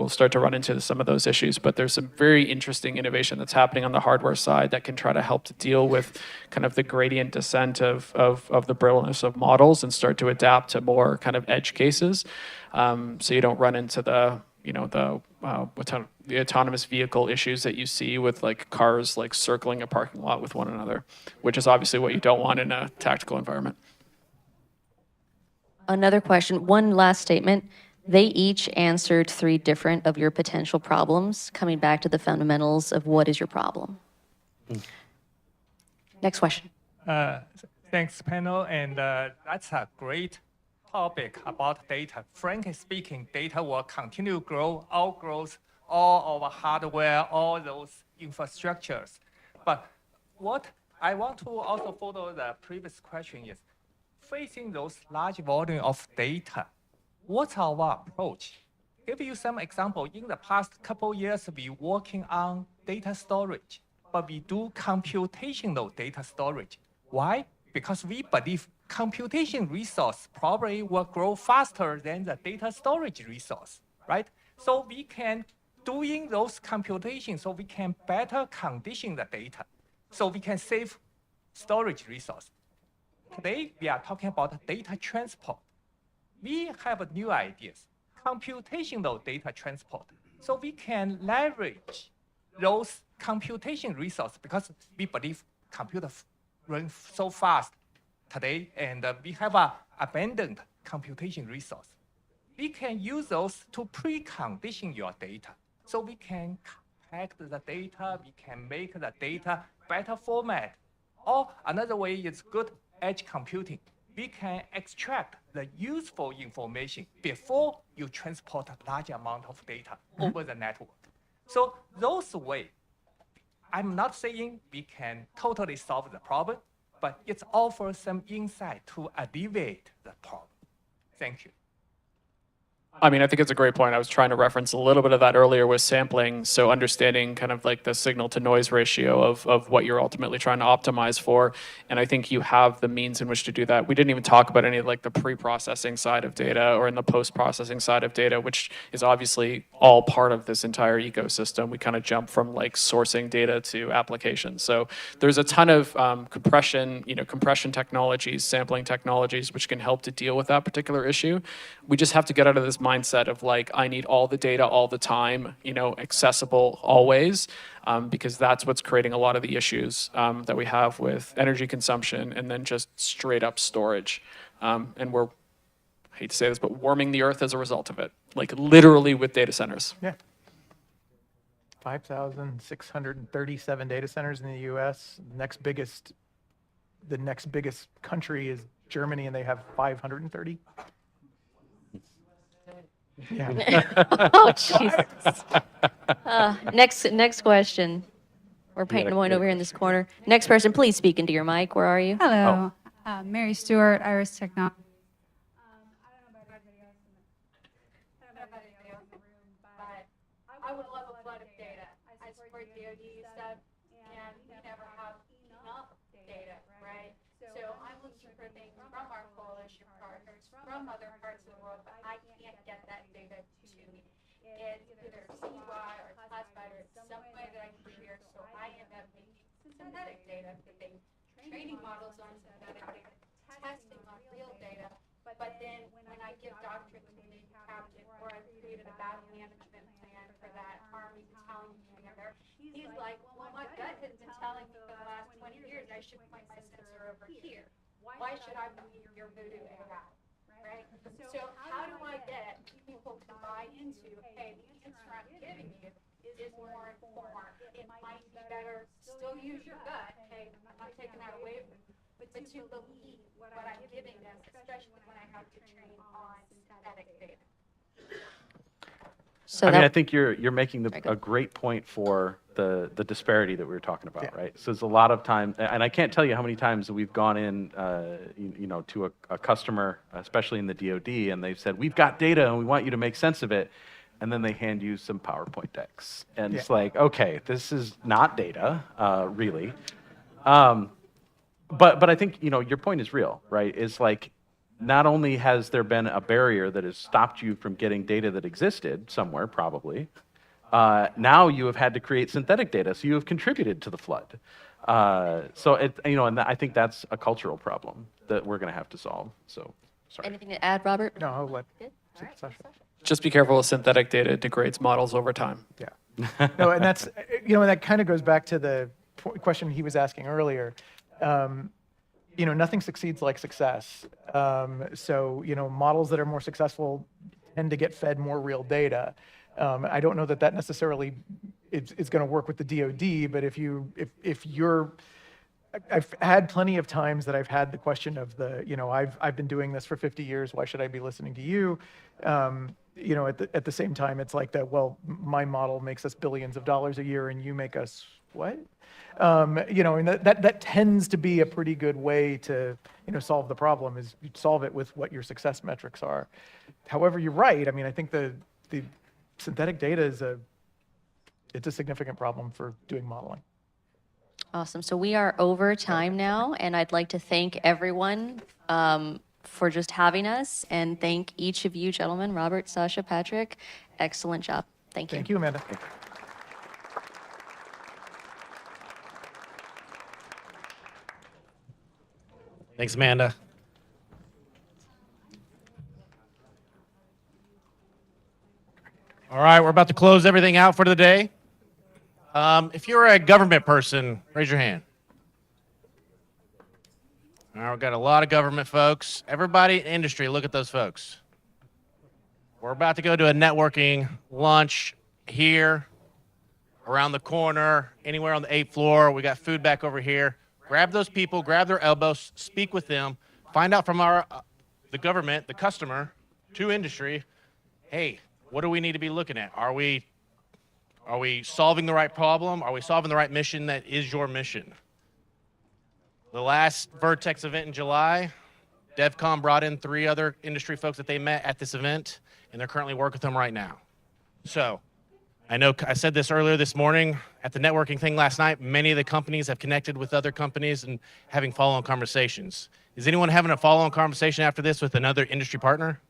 start to run into some of those issues, but there's some very interesting innovation that's happening on the hardware side that can try to help to deal with kind of the gradient descent of the brittleness of models and start to adapt to more kind of edge cases. So you don't run into the autonomous vehicle issues that you see with like cars like circling a parking lot with one another, which is obviously what you don't want in a tactical environment. Another question, one last statement. They each answered 3 different of your potential problems, coming back to the fundamentals of what is your problem. Next question. Thanks, panel, and that's a great topic about data. Frankly speaking, data will continue to grow, outgrows all our hardware, all those infrastructures. But what I want to also follow the previous question is, facing those large volume of data, what's our approach? Give you some example. In the past couple years, we working on data storage, but we do computational data storage. Why? Because we believe computation resource probably will grow faster than the data storage resource, right? So we can doing those computations so we can better condition the data, so we can save storage resource. Today, we are talking about data transport. We have new ideas, computational data transport. So we can leverage those computation resources because we believe computers run so fast today, and we have an abundant computation resource. We can use those to precondition your data. So we can compact the data, we can make the data better format. Or another way is good edge computing. We can extract the useful information before you transport a large amount of data over the network. So those ways, I'm not saying we can totally solve the problem, but it offers some insight to alleviate the problem. Thank you. I mean, I think it's a great point. I was trying to reference a little bit of that earlier with sampling. So understanding kind of like the signal to noise ratio of what you're ultimately trying to optimize for. And I think you have the means in which to do that. We didn't even talk about any of like the pre-processing side of data or in the post-processing side of data, which is obviously all part of this entire ecosystem. We kind of jump from like sourcing data to applications. So there's a ton of compression technologies, sampling technologies, which can help to deal with that particular issue. We just have to get out of this mindset of like, I need all the data all the time, accessible always, because that's what's creating a lot of the issues that we have with energy consumption and then just straight up storage. And we're, I hate to say this, but warming the earth as a result of it, like literally with data centers. Yeah. 5,637 data centers in the US. The next biggest country is Germany, and they have 530. Yeah. Oh, Jesus. Next question. We're painting one over here in this corner. Next person, please speak into your mic. Where are you? Hello. Mary Stewart, Iris Technology. I would love a flood of data. I support DoD stuff, and we never have enough data, right? So I'm looking for things from our coalition partners, from other parts of the world, but I can't get that data to me. It's either CY or classified or some way that I can share, so I end up making synthetic data, putting training models on synthetic data, testing on real data, but then when I give doctrine to the captain or I've created a battle management plan for that Army battalion commander, he's like, well, my gut has been telling me for the last 20 years I should point my sensor over here. Why should I believe your voodoo AI? Right? So how do I get people to buy into, hey, the answer I'm giving you is more informed. It might be better, still use your gut, hey, I'm not taking that away from you, but to believe what I'm giving them, especially when I have to train on synthetic data. So I think you're making a great point for the disparity that we were talking about, right? So there's a lot of time, and I can't tell you how many times we've gone in, to a customer, especially in the DoD, and they've said, we've got data and we want you to make sense of it. And then they hand you some PowerPoint decks. And it's like, okay, this is not data, really. But I think, your point is real, right? It's like, not only has there been a barrier that has stopped you from getting data that existed somewhere, probably, now you have had to create synthetic data, so you have contributed to the flood. And I think that's a cultural problem that we're going to have to solve. So, sorry. Anything to add, Robert? No, I'll let Sasha. Just be careful with synthetic data. It degrades models over time. Yeah. No, and that's, and that kind of goes back to the question he was asking earlier. Nothing succeeds like success. So, models that are more successful tend to get fed more real data. I don't know that necessarily is going to work with the DoD, but if you're, I've had plenty of times that I've had the question of I've been doing this for 50 years. Why should I be listening to you? At the same time, it's like that. Well, my model makes us billions of dollars a year, and you make us what? And that tends to be a pretty good way to solve the problem. Is you solve it with what your success metrics are. However, you're right. I mean, I think the synthetic data is a significant problem for doing modeling. Awesome. So we are over time now, and I'd like to thank everyone for just having us, and thank each of you gentlemen, Robert, Sasha, Patrick. Excellent job. Thank you. Thank you, Amanda. Thanks, Amanda. All right, we're about to close everything out for the day. If you're a government person, raise your hand. All right, we've got a lot of government folks. Everybody in industry, look at those folks. We're about to go to a networking lunch here, around the corner, anywhere on the 8th floor. We got food back over here. Grab those people, grab their elbows, speak with them, find out from the government, the customer, to industry, hey, what do we need to be looking at? Are we solving the right problem? Are we solving the right mission that is your mission? The last Vertex event in July, DevCon brought in 3 other industry folks that they met at this event, and they're currently working with them right now. So I know I said this earlier this morning at the networking thing last night, many of the companies have connected with other companies and having follow-on conversations. Is anyone having a follow-on conversation after this with another industry partner?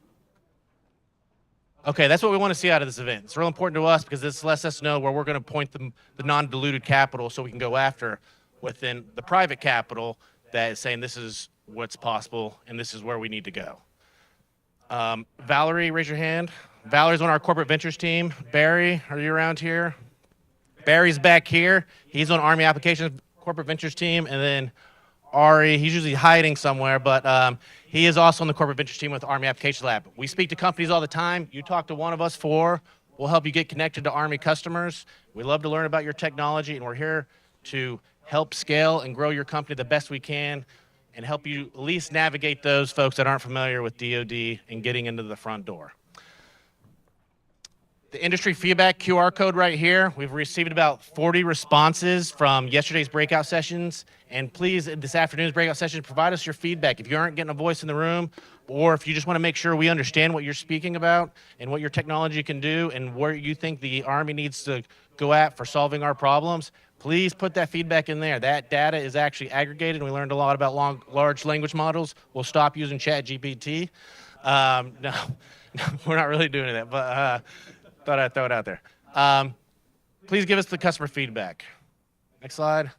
Okay, that's what we want to see out of this event. It's real important to us because this lets us know where we're going to point the non-diluted capital so we can go after within the private capital that is saying this is what's possible and this is where we need to go. Valerie, raise your hand. Valerie's on our corporate ventures team. Barry, are you around here? Barry's back here. He's on Army Applications corporate ventures team. And then Ari, he's usually hiding somewhere, but he is also on the corporate ventures team with Army Applications Lab. We speak to companies all the time. You talk to one of us 4. We'll help you get connected to Army customers. We love to learn about your technology, and we're here to help scale and grow your company the best we can and help you at least navigate those folks that aren't familiar with DoD and getting into the front door. The industry feedback QR code right here. We've received about 40 responses from yesterday's breakout sessions. And please, this afternoon's breakout session, provide us your feedback. If you aren't getting a voice in the room, or if you just want to make sure we understand what you're speaking about and what your technology can do and where you think the Army needs to go at for solving our problems, please put that feedback in there. That data is actually aggregated, and we learned a lot about large language models. We'll stop using ChatGPT. No, we're not really doing that, but thought I'd throw it out there. Please give us the customer feedback. Next slide.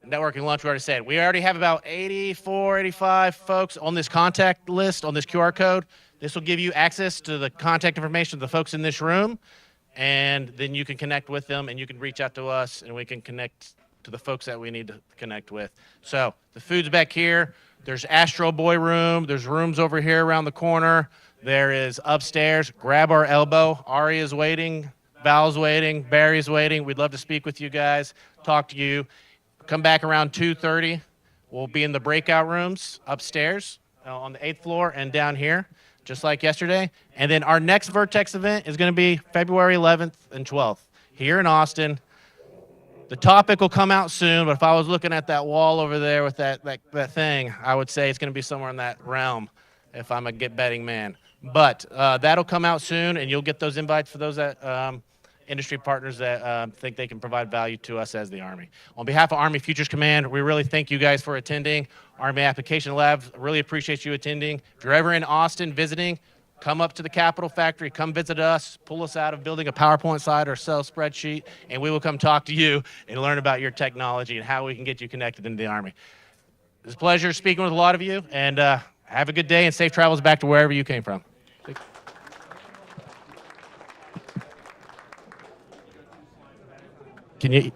Networking lunch, we already said. We already have about 84, 85 folks on this contact list, on this QR code. This will give you access to the contact information of the folks in this room, and then you can connect with them, and you can reach out to us, and we can connect to the folks that we need to connect with. So the food's back here. There's Astro Boy room. There's rooms over here around the corner. There is upstairs. Grab our elbow. Ari is waiting. Val's waiting. Barry's waiting. We'd love to speak with you guys, talk to you. Come back around 2:30. We'll be in the breakout rooms upstairs on the 8th floor and down here, just like yesterday. And then our next Vertex event is going to be February 11th and 12th here in Austin. The topic will come out soon, but if I was looking at that wall over there with that thing, I would say it's going to be somewhere in that realm if I'm a betting man. But that'll come out soon, and you'll get those invites for those that industry partners that think they can provide value to us as the Army. On behalf of Army Futures Command, we really thank you guys for attending. Army Application Lab really appreciates you attending. If you're ever in Austin visiting, come up to the Capitol Factory, come visit us, pull us out of building a PowerPoint slide or Excel spreadsheet, and we will come talk to you and learn about your technology and how we can get you connected into the Army. It's a pleasure speaking with a lot of you, and have a good day and safe travels back to wherever you came from. Can you